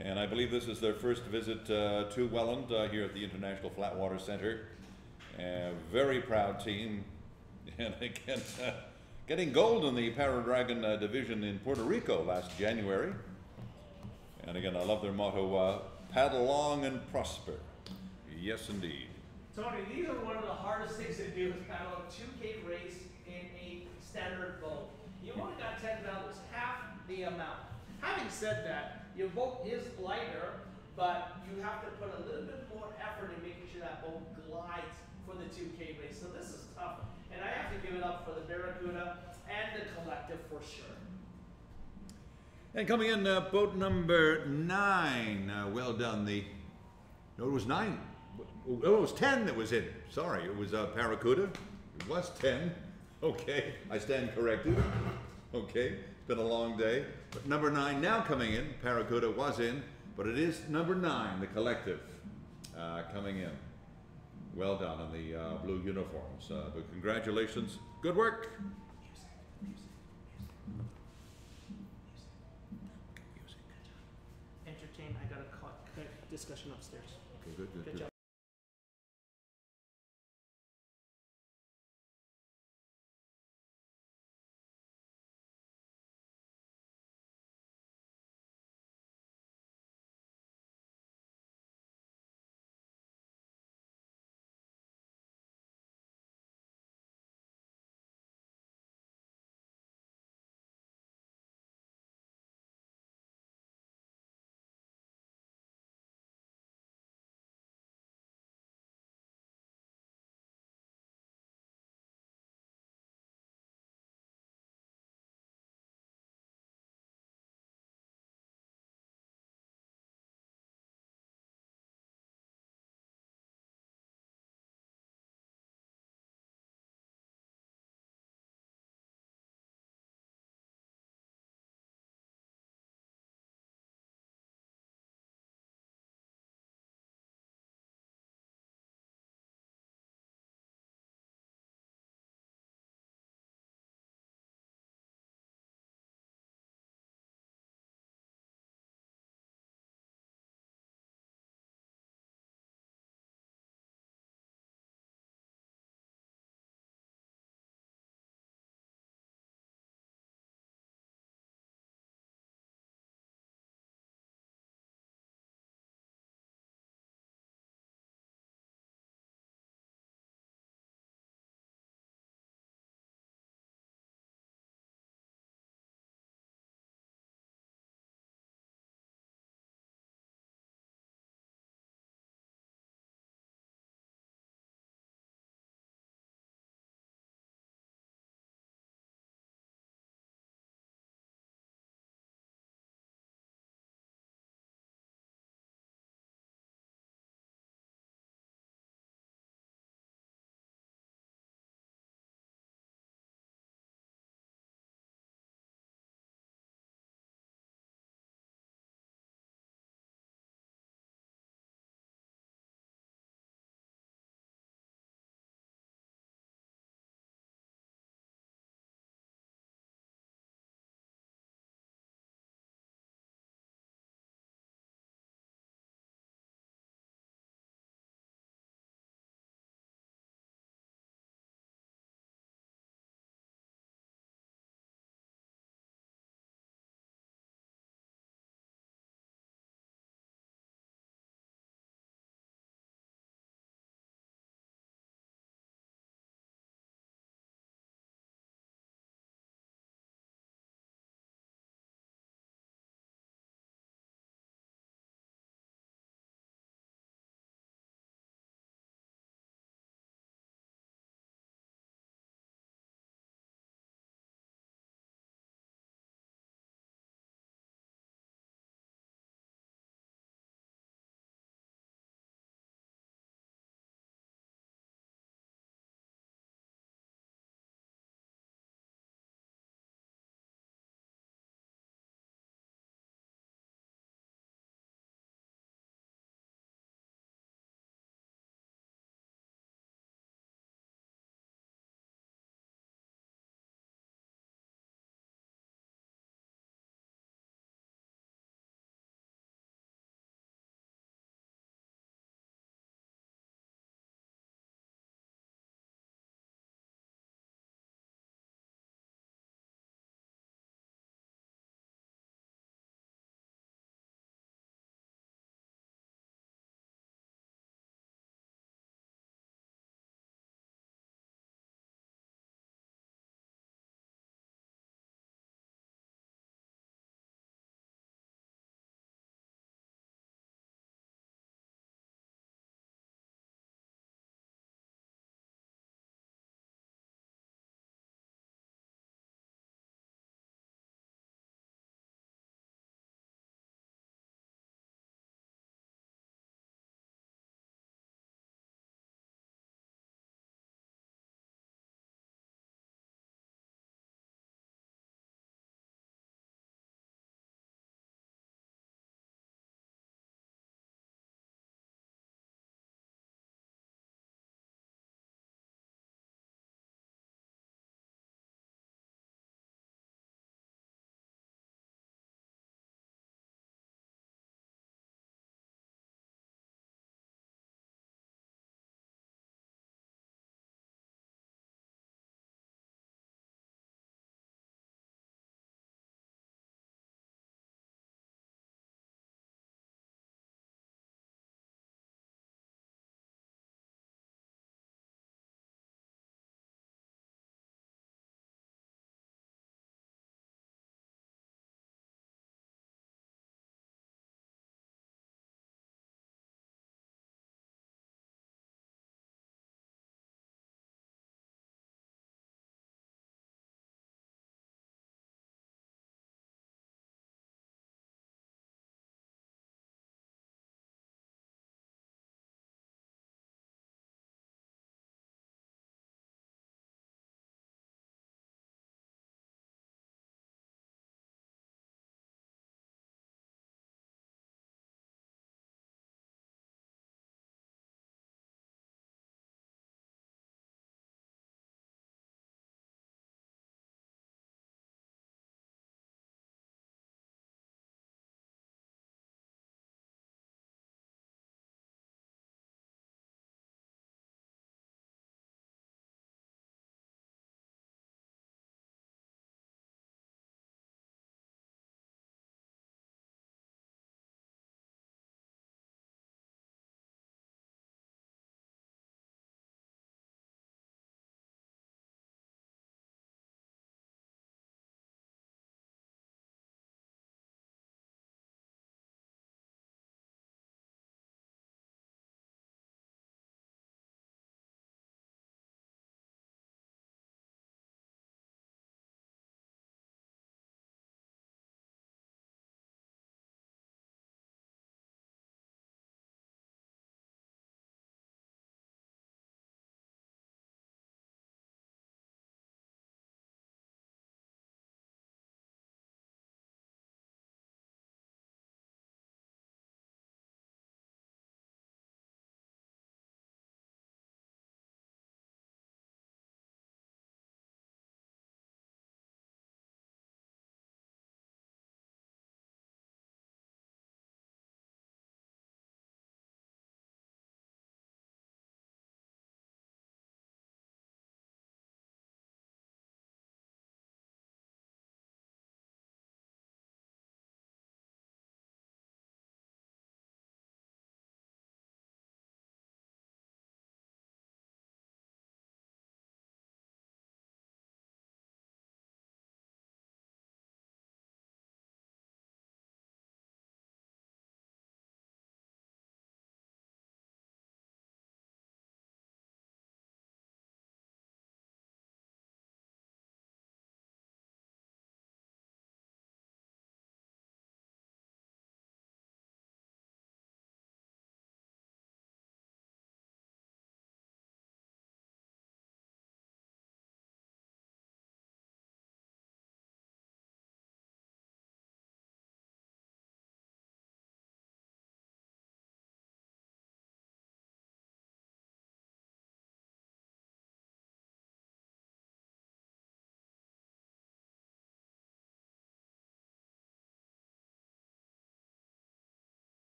And I believe this is their first visit to Welland here at the International Flatwater Center. Very proud team. And again, getting gold in the Para-Dragon division in Puerto Rico last January. And again, I love their motto, paddle long and prosper. Yes, indeed. Tony, these are one of the hardest things to do is paddle a 2K race in a standard boat. You only got 10 paddlers, half the amount. Having said that, your boat is lighter, but you have to put a little bit more effort in making sure that boat glides for the 2K race. So this is tough. And I have to give it up for the Barracuda and the Collective for sure. And coming in, boat number 9. Well done. No, it was 9. Oh, it was 10 that was in. Sorry, it was Barracuda. It was 10. Okay, I stand corrected. Okay, it's been a long day. But number 9 now coming in. Barracuda was in, but it is number 9, the Collective, coming in. Well done in the blue uniforms. But congratulations. Good work. Entertain, I got a discussion upstairs. Okay, good. Good job.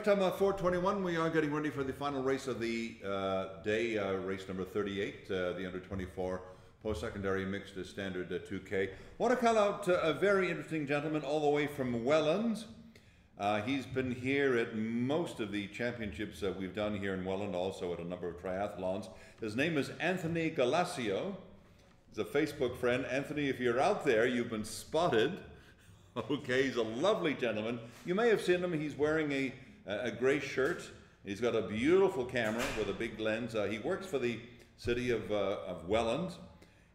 time 4:21. We are getting ready for the final race of the day, race number 38, the under 24 post-secondary mixed standard 2K. Want to call out a very interesting gentleman all the way from Welland. He's been here at most of the championships we've done here in Welland, also at a number of triathlons. His name is Anthony Galasio. He's a Facebook friend. Anthony, if you're out there, you've been spotted. Okay, he's a lovely gentleman. You may have seen him. He's wearing a gray shirt. He's got a beautiful camera with a big lens. He works for the city of Welland.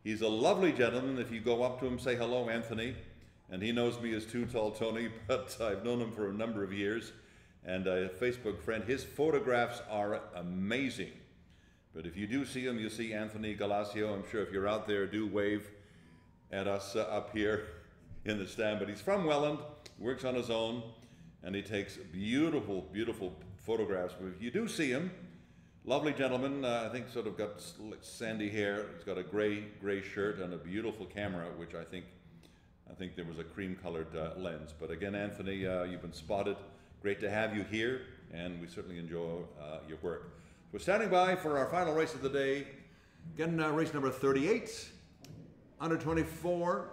He's a lovely gentleman. If you go up to him, say hello, Anthony. And he knows me as Too Tall Tony, but I've known him for a number of years. And a Facebook friend. His photographs are amazing. But if you do see him, you'll see Anthony Galasio. I'm sure if you're out there, do wave at us up here in the stand. But he's from Welland, works on his own, and he takes beautiful, beautiful photographs. But if you do see him, lovely gentleman, I think sort of got sandy hair. He's got a gray shirt and a beautiful camera, which I think there was a cream-colored lens. But again, Anthony, you've been spotted. Great to have you here, and we certainly enjoy your work. We're standing by for our final race of the day. Again, race number 38, under 24,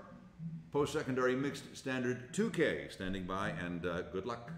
post-secondary mixed standard 2K. Standing by, and good luck.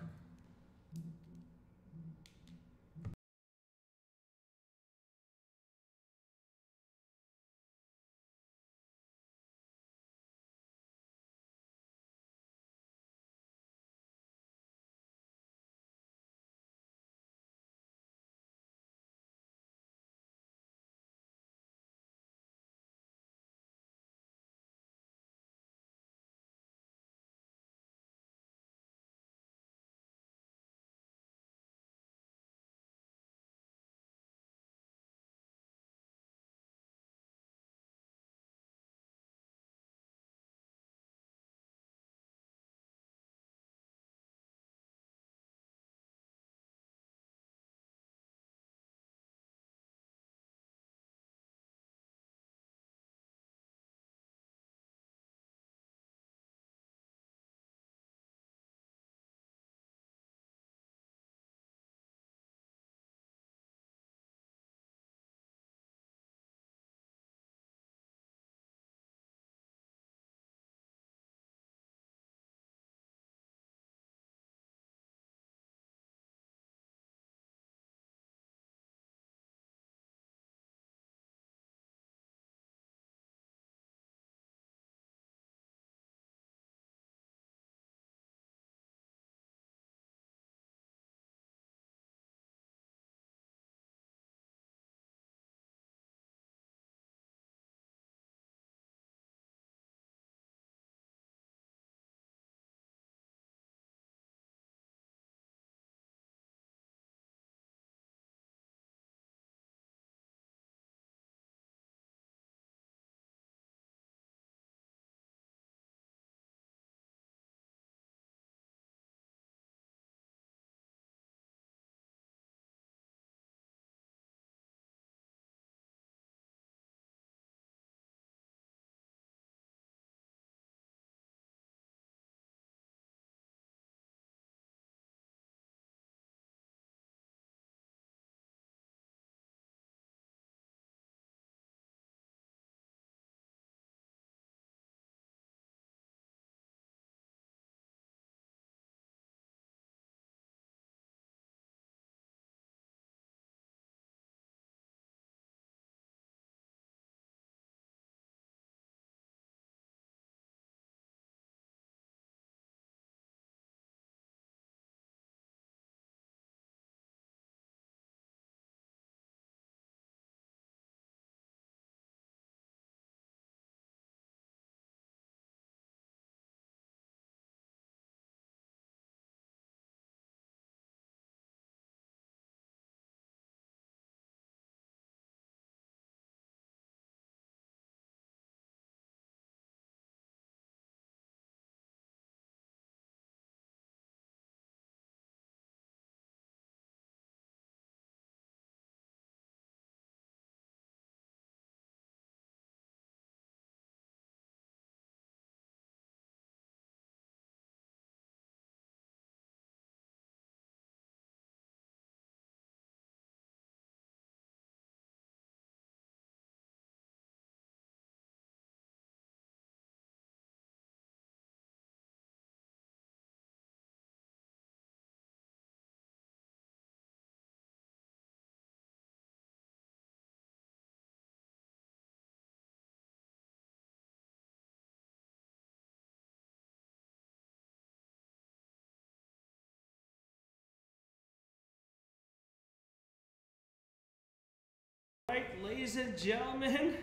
Ladies and gentlemen,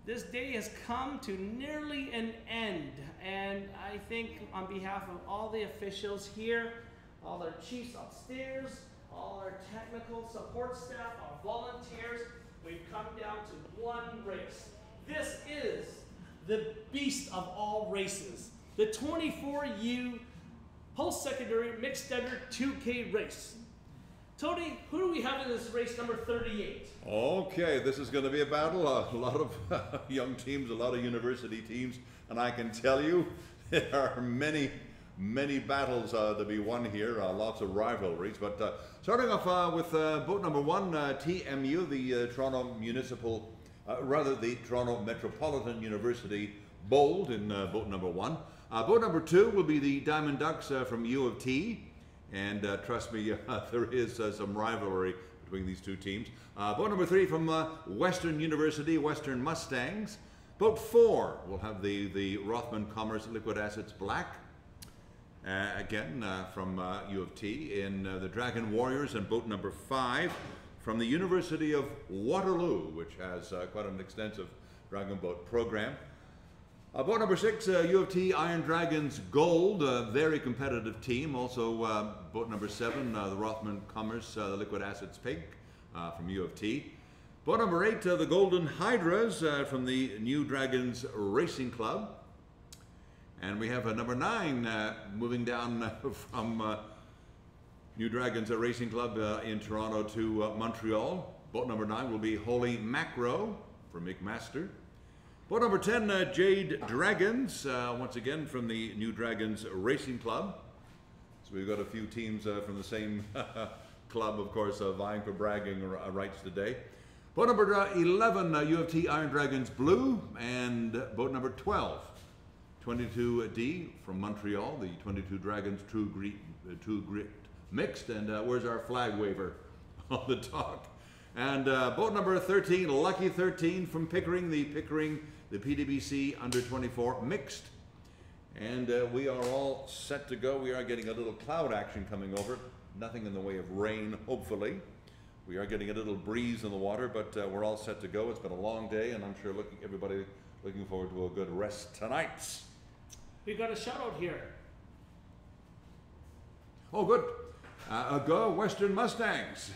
this day has come to nearly an end, and I think on behalf of all the officials here, all our chiefs upstairs, all our technical support staff, our volunteers, we've come down to one race. This is the beast of all races, the 24U post-secondary mixed gender 2K race. Tony, who do we have in this race, number 38? Okay, this is going to be a battle. A lot of young teams, a lot of university teams, and I can tell you there are many battles to be won here, lots of rivalries. But starting off with boat number 1, TMU, the Toronto the Toronto Metropolitan University Bold in boat number 1. Boat number 2 will be the Diamond Ducks from U of T. And trust me, there is some rivalry between these two teams. Boat number 3 from Western University, Western Mustangs. Boat 4 will have the Rothman Commerce Liquid Assets Black. Again, from U of T in the Dragon Warriors, and boat number 5 from the University of Waterloo, which has quite an extensive Dragon Boat program. Boat number 6, U of T Iron Dragons Gold, a very competitive team. Also boat number 7, the Rothman Commerce Liquid Assets Pink from U of T. Boat number 8, the Golden Hydras from the New Dragons Racing Club. And we have number 9 moving down from New Dragons Racing Club in Toronto to Montreal. Boat number 9 will be Holy Macro from McMaster. Boat number 10, Jade Dragons, once again from the New Dragons Racing Club. So we've got a few teams from the same club, of course, vying for bragging rights today. Boat number 11, U of T Iron Dragons Blue, and boat number 12, 22D from Montreal, the 22 Dragons True Grit Mixed. And where's our flag waver on the dock? And boat number 13, Lucky 13 from Pickering, the PDBC Under 24 Mixed. And we are all set to go. We are getting a little cloud action coming over. Nothing in the way of rain, hopefully. We are getting a little breeze in the water, but we're all set to go. It's been a long day, and I'm sure everybody looking forward to a good rest tonight. We've got a shout out here. Oh, good. Go Western Mustangs.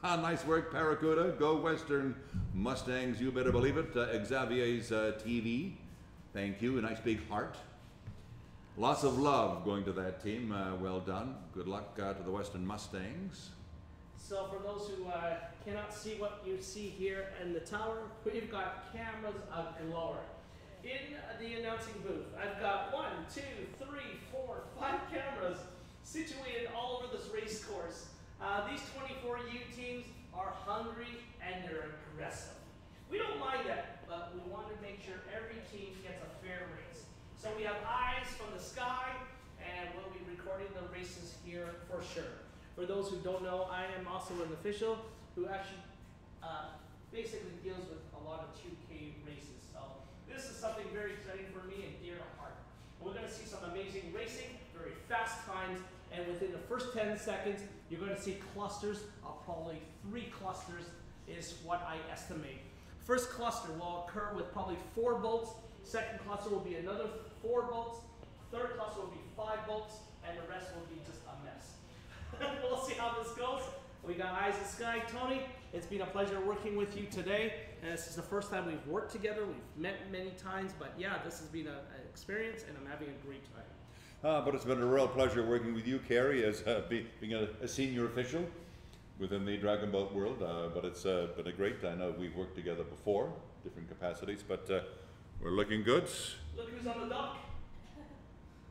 Nice work, Paracuda. Go Western Mustangs, you better believe it. Xavier's TV, thank you. A nice big heart. Lots of love going to that team. Well done. Good luck to the Western Mustangs. So for those who cannot see what you see here in the tower, we've got cameras galore. In the announcing booth, I've got 1, 2, 3, 4, 5 cameras situated all over this race course. These 24U teams are hungry and they're aggressive. We don't mind that, but we want to make sure every team gets a fair race. So we have eyes from the sky, and we'll be recording the races here for sure. For those who don't know, I am also an official who actually basically deals with a lot of 2K races. So this is something very exciting for me and dear to heart. We're going to see some amazing racing, very fast times, and within the first 10 seconds, you're going to see clusters of probably 3 clusters is what I estimate. First cluster will occur with probably 4 boats. Second cluster will be another 4 boats. Third cluster will be 5 boats, and the rest will be just a mess. We'll see how this goes. We got eyes in the sky. Tony, it's been a pleasure working with you today. And this is the first time we've worked together. We've met many times, but yeah, this has been an experience, and I'm having a great time. But it's been a real pleasure working with you, Carrie, as being a senior official within the Dragon Boat world. But it's been a great. I know we've worked together before, different capacities, but we're looking good. Look who's on the dock.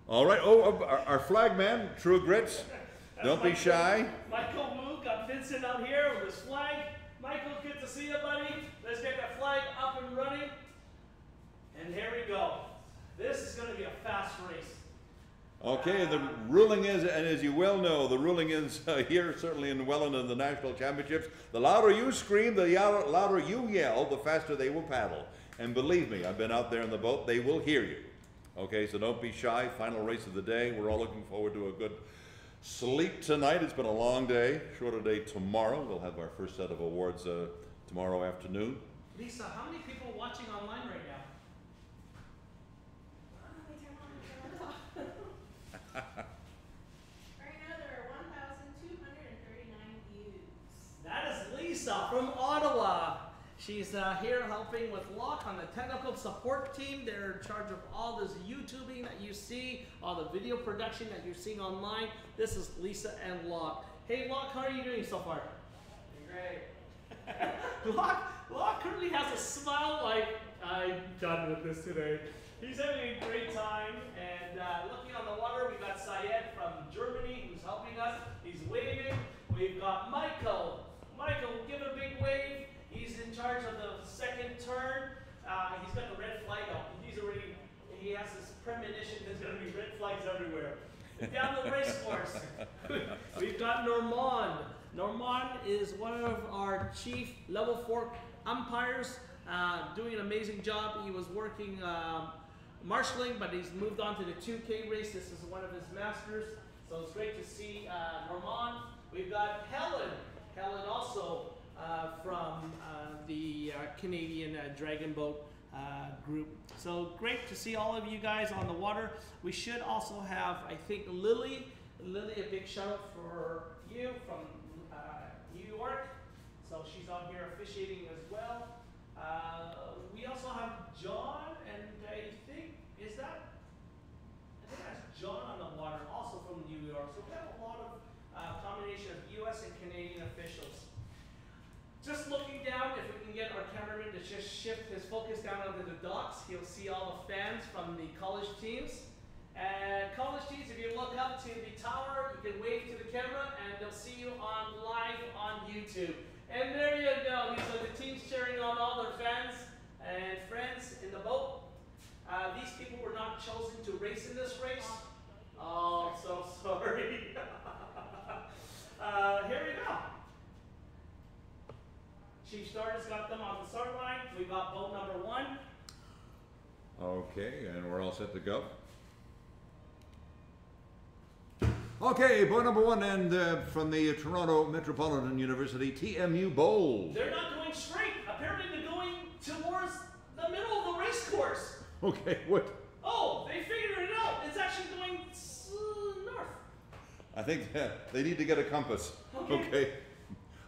All right. Oh, our flag man, True Grits. Don't be shy. Michael Wu got Vincent out here with his flag. Michael, good to see you, buddy. Let's get that flag up and running. And here we go. This is going to be a fast race. Okay, the ruling is, and as you well know, the ruling is here, certainly in Welland in the National Championships. The louder you scream, the louder you yell, the faster they will paddle. And believe me, I've been out there in the boat, they will hear you. Okay, so don't be shy. Final race of the day. We're all looking forward to a good sleep tonight. It's been a long day, shorter day tomorrow. We'll have our first set of awards tomorrow afternoon. Lisa, how many people are watching online right now? Right now there are 1,239 views. That is Lisa from Ottawa. She's here helping with Locke on the technical support team. They're in charge of all this YouTubing that you see, all the video production that you're seeing online. This is Lisa and Locke. Hey Locke, how are you doing so far? Great. Locke currently has a smile like, I'm done with this today. He's having a great time, and looking on the water, we've got Syed from Germany who's helping us. He's waving. We've got Michael. Michael, give a big wave. He's in charge of the second turn. He's got the red flag out. He has this premonition there's going to be red flags everywhere. Down the race course, we've got Normand. Normand is one of our chief level 4 umpires, doing an amazing job. He was working marshalling, but he's moved on to the 2K race. This is one of his masters, so it's great to see Normand. We've got Helen. Helen also from the Canadian Dragon Boat group. So great to see all of you guys on the water. We should also have, I think, Lily. Lily, a big shout out for you from New York. So she's out here officiating as well. We also have John, and I think that's John on the water, also from New York. So we have a lot of combination of US and Canadian officials. Just looking down, if we can get our cameraman to just shift his focus down onto the docks, he'll see all the fans from the college teams. And college teams, if you look up to the tower, you can wave to the camera and they'll see you on live on YouTube. And there you go. These are the teams cheering on all their fans and friends in the boat. These people were not chosen to race in this race. Oh, so sorry. Here we go. Chief Starter's got them on the start line. We've got boat number 1. Okay, and we're all set to go. Okay, boat number 1, and from the Toronto Metropolitan University, TMU Bowls. They're not going straight. Apparently they're going towards the middle of the race course. Okay, what? Oh, they figured it out. It's actually going north. I think they need to get a compass. Okay.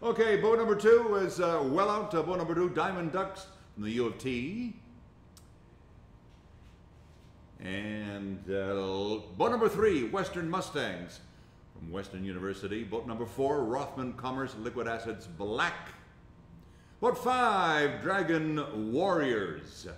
Okay, boat number 2 is well out. Boat number 2, Diamond Ducks from the U of T. And boat number 3, Western Mustangs from Western University. Boat number 4, Rothman Commerce Liquid Assets Black. Boat 5, Dragon Warriors.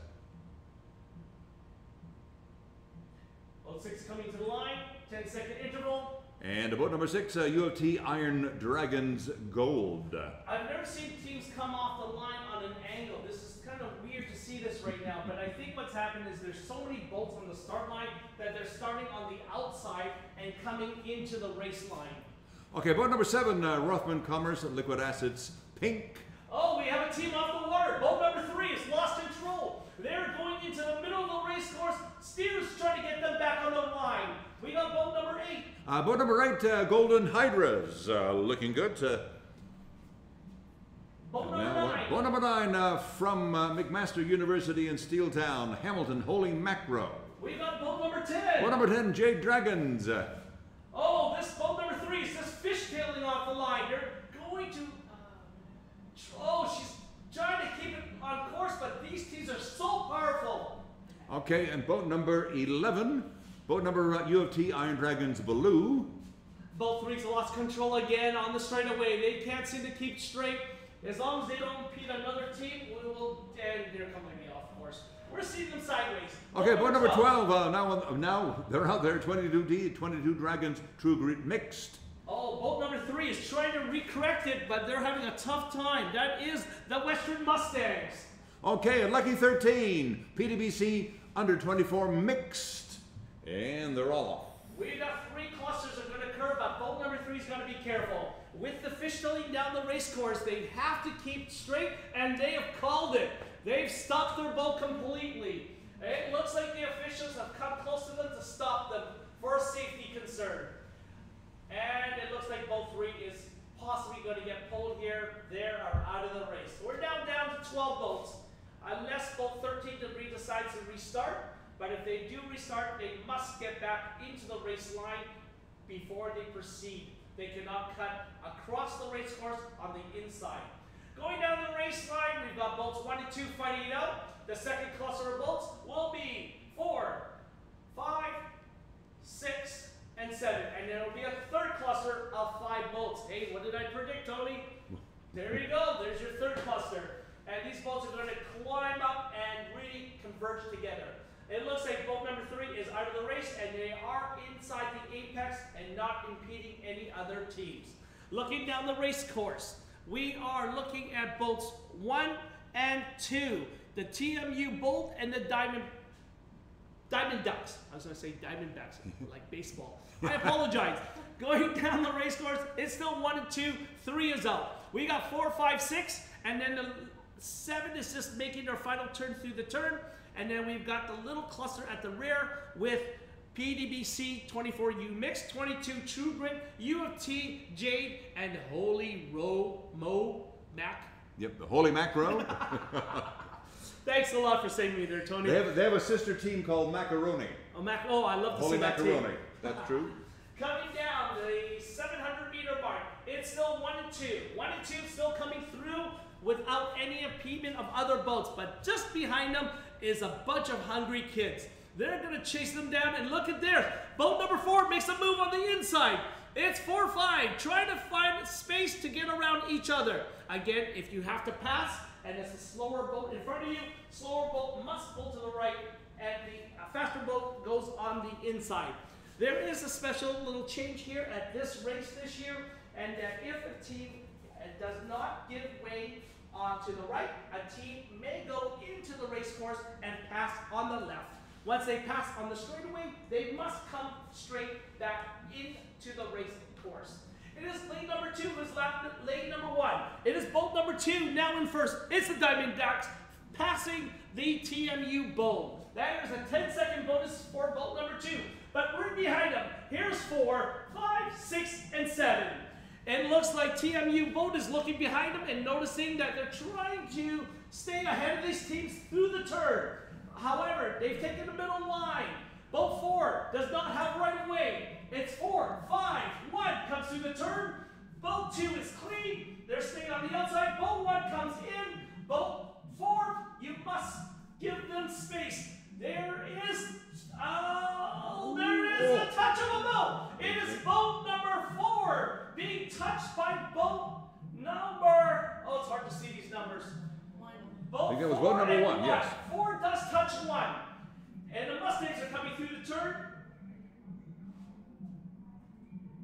Boat 6 coming to the line, 10-second interval. And boat number 6, U of T Iron Dragons Gold. I've never seen teams come off the line on an angle. This is kind of weird to see this right now, but I think what's happened is there's so many boats on the start line that they're starting on the outside and coming into the race line. Okay, boat number 7, Rothman Commerce Liquid Assets Pink. Oh, we have a team off the water. Boat number 3 is lost control. They're going into the middle of the race course. Steers trying to get them back on the line. We got boat number 8. Boat number 8, Golden Hydras, looking good. Boat number 9. Boat number 9 from McMaster University in Steeltown, Hamilton Holy Macro. We got boat number 10. Boat number 10, Jade Dragons. Oh, this boat number 3 is just fishtailing off the line. They're going to. Oh, she's trying to keep it on course, but these teams are so powerful. Okay, and boat number 11, boat number U of T Iron Dragons Blue. Boat 3's lost control again on the straightaway. They can't seem to keep straight. As long as they don't impede another team, we will. And they're coming off course. We're seeing them sideways. Okay, boat number 12. Now they're out there. 22 Dragons True Grit Mixed. Oh, boat number 3 is trying to recorrect it, but they're having a tough time. That is the Western Mustangs. Okay, and Lucky 13, PDBC Under 24 Mixed, and they're all off. We got 3 clusters that are going to curve, but boat number 3's got to be careful. With the fishtailing down the race course, they have to keep straight, and they have called it. They've stopped their boat completely. It looks like the officials have come close to them to stop them for a safety concern. And it looks like boat 3 is possibly going to get pulled here. They are out of the race. We're down to 12 boats. restart, but if they do restart, they must get back into the race line before they proceed. They cannot cut across the race course on the inside. Going down the race line, we've got boats 1 and 2 fighting it out. The second cluster of boats will be 4, 5, 6, and 7. And there will be a third cluster of 5 boats. Hey, what did I predict, Tony? There you go. There's your third cluster. And these boats are going to climb up and really converge together. It looks like boat number 3 is out of the race, and they are inside the apex and not impeding any other teams. Looking down the race course, we are looking at boats 1 and 2. The TMU Bolt and the Diamond Ducks. I was going to say Diamondbacks, like baseball. I apologize. Going down the race course, it's still 1 and 2. 3 is out. We got 4, 5, 6, and then the 7 is just making their final turn through the turn. And then we've got the little cluster at the rear with PDBC 24U Mix, 22 True Grit, U of T, Jade, and Holy Mo Mac. Yep, the Holy Macro. Thanks a lot for saying me there, Tony. They have a sister team called Macaroni. Oh, I love to Holy see that Macaroni. team. That's true. Coming down the 700-meter mark, it's still 1 and 2. 1 and 2 still coming through without any impediment of other boats, but just behind them is a bunch of hungry kids. They're going to chase them down, and look at there. Boat number 4 makes a move on the inside. It's 4-5, trying to find space to get around each other. Again, if you have to pass, and it's a slower boat in front of you, slower boat must pull to the right, and the faster boat goes on the inside. There is a special little change here at this race this year, and that if a team does not give way to the right, a team may go into the race course and pass on the left. Once they pass on the straightaway, they must come straight back into the race course. It is lane number 2 who's lane number 1. It is boat number 2 now in first. It's the Diamondbacks passing the TMU boat. That is a 10-second bonus for boat number 2. But right behind them, here's 4, 5, 6, and 7. And it looks like TMU boat is looking behind them and noticing that they're trying to stay ahead of these teams through the turn. However, they've taken the middle line. Boat 4 does not have right of way. It's 4, 5, 1 comes through the turn. Boat 2 is clean. They're staying on the outside. Boat 1 comes in. Boat 4, you must give them space. There is a touch of a boat. It is boat number 4 being touched by boat number, it's hard to see these numbers. I think that was boat number 1, yes. 4 does touch 1. And the Mustangs are coming through the turn.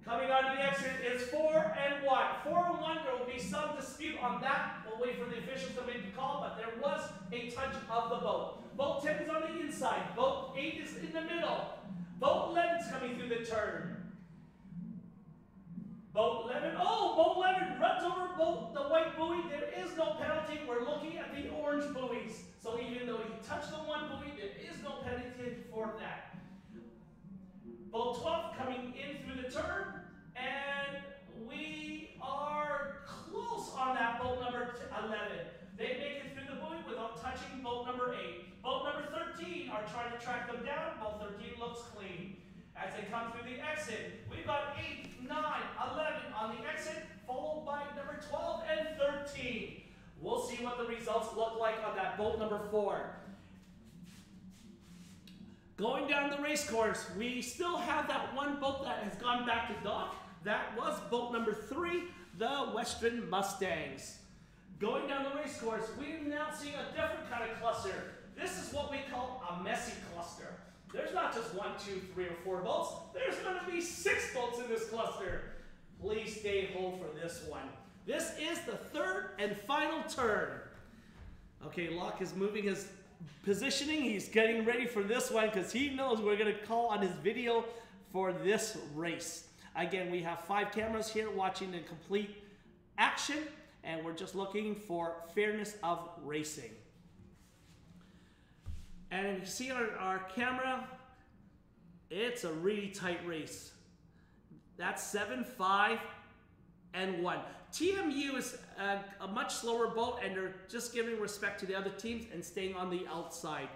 Coming out of the exit is 4 and 1. 4 and 1, there will be some dispute on that. We'll wait for the officials to make the call, but there was a touch of the boat. Boat 10 is on the inside. Boat 8 is in the middle. Boat 11 is coming through the turn. Boat 11, boat 11 runs over the white buoy. There is no penalty. We're looking at the orange buoys. So even though he touched the one buoy, there is no penalty for that. Boat 12 coming in through the turn, and we are close on that boat number 11. They make it through the buoy without touching boat number 8. Boat number 13 are trying to track them down. Boat 13 looks clean. As they come through the exit, we've got 8, 9, 11 on the exit, followed by number 12 and 13. We'll see what the results look like on that boat number 4. Going down the race course, we still have that one boat that has gone back to dock. That was boat number 3, the Western Mustangs. Going down the race course, we're now seeing a different kind of cluster. This is what we call a messy cluster. There's not just 1, 2, 3, or 4 boats. There's going to be 6 boats in this cluster. Please stay hold for this one. This is the 3rd and final turn. Okay, Locke is moving his positioning. He's getting ready for this one because he knows we're going to call on his video for this race. Again, we have 5 cameras here watching the complete action, and we're just looking for fairness of racing. And you can see on our camera, it's a really tight race. That's 7, 5, and 1. TMU is a much slower boat, and they're just giving respect to the other teams and staying on the outside.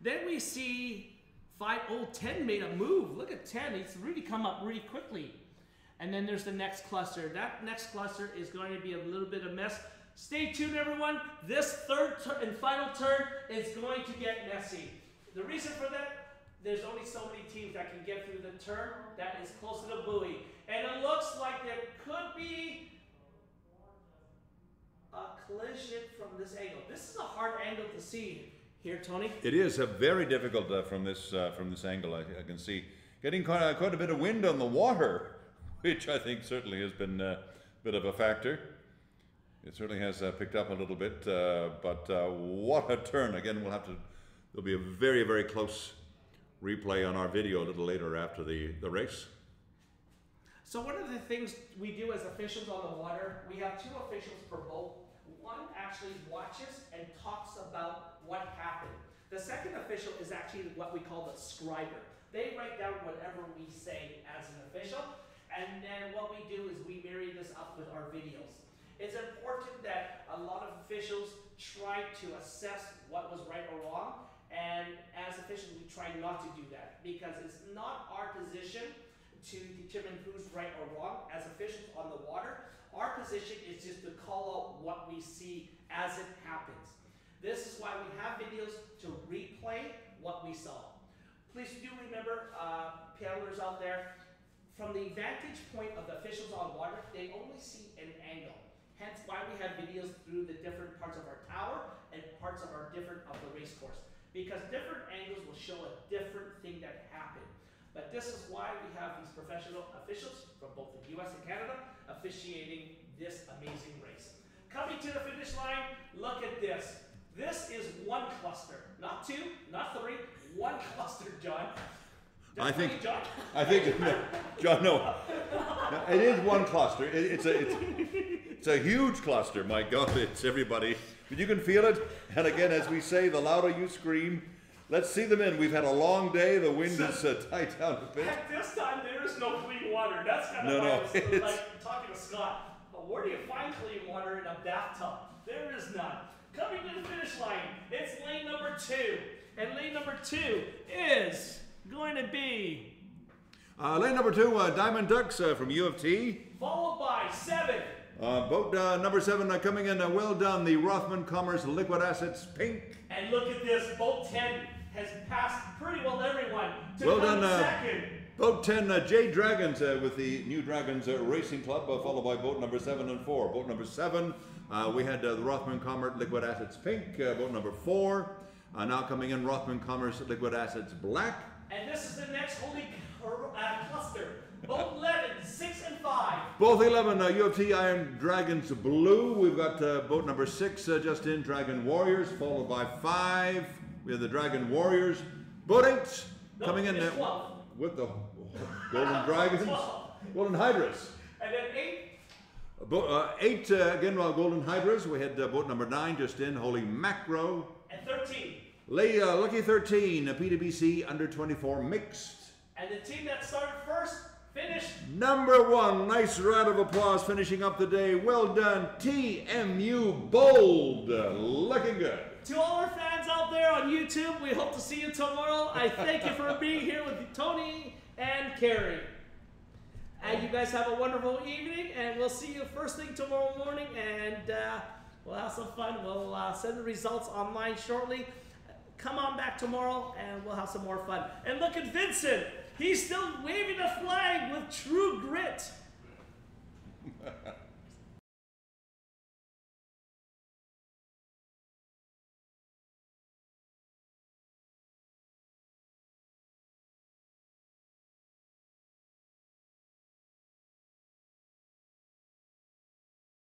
Then we see 10 made a move. Look at 10. It's really come up really quickly. And then there's the next cluster. That next cluster is going to be a little bit of mess. Stay tuned, everyone. This third and final turn is going to get messy. The reason for that, there's only so many teams that can get through the turn that is close to the buoy. And it looks like there could be a collision from this angle. This is a hard angle to see here, Tony. It is very difficult from this angle. I can see getting quite a bit of wind on the water, which I think certainly has been a bit of a factor. It certainly has picked up a little bit, but what a turn. Again, there'll be a very, very close replay on our video a little later after the race. So one of the things we do as officials on the water, we have 2 officials per boat. One actually watches and talks about what happened. The second official is actually what we call the scriber. They write down whatever we say as an official, and then what we do is we marry this up with our videos. It's important that a lot of officials try to assess what was right or wrong, and as officials we try not to do that because it's not our position to determine who's right or wrong. As officials on the water, our position is just to call out what we see as it happens. This is why we have videos to replay what we saw. Please do remember, paddlers out there, from the vantage point of the officials on water, they only see an angle. Hence why we have videos through the different parts of our tower and parts of the race course. Because different angles will show a different thing that happened. But this is why we have these professional officials from both the US and Canada officiating this amazing race. Coming to the finish line, look at this. This is 1 cluster, not 2, not 3, 1 cluster, John. I think, John? John, no. It is 1 cluster. It's a huge cluster. My God, it's everybody. But you can feel it. And again, as we say, the louder you scream. Let's see them in. We've had a long day. The wind is tight down a bit. At this time, there is no clean water. That's kind of like talking to Scott. But where do you find clean water in a bathtub? There is none. Coming to the finish line, it's lane number 2. And lane number 2 is going to be lane number 2, Diamond Ducks from U of T. Followed by 7. Boat number 7 coming in. Well done, the Rothman Commerce Liquid Assets Pink. And look at this, boat 10 has passed pretty well everyone to well come done, second. Boat 10, J Dragons with the New Dragons Racing Club, followed by boat number 7 and 4. Boat number 7, we had the Rothman Commerce Liquid Assets Pink. Boat number 4, now coming in Rothman Commerce Liquid Assets Black. And this is the next holy cluster. Boat 11, 6 and 5. Both 11, U of T Iron Dragons Blue. We've got boat number 6 just in, Dragon Warriors, followed by 5. We have the Dragon Warriors. Boat 8 coming in with the Golden Dragons. Golden Hydras. And then 8. 8 again, Golden Hydras. We had boat number 9 just in, Holy Macro. And 13. Lucky 13, PWC under 24 mixed. And the team that started first finished number 1. Nice round of applause finishing up the day. Well done, TMU Bold. Looking good. To all our fans out there on YouTube, we hope to see you tomorrow. I thank you for being here with Tony and Carrie. And you guys have a wonderful evening, and we'll see you first thing tomorrow morning, and we'll have some fun. We'll send the results online shortly. Come on back tomorrow, and we'll have some more fun. And look at Vincent. He's still waving a flag with true grit.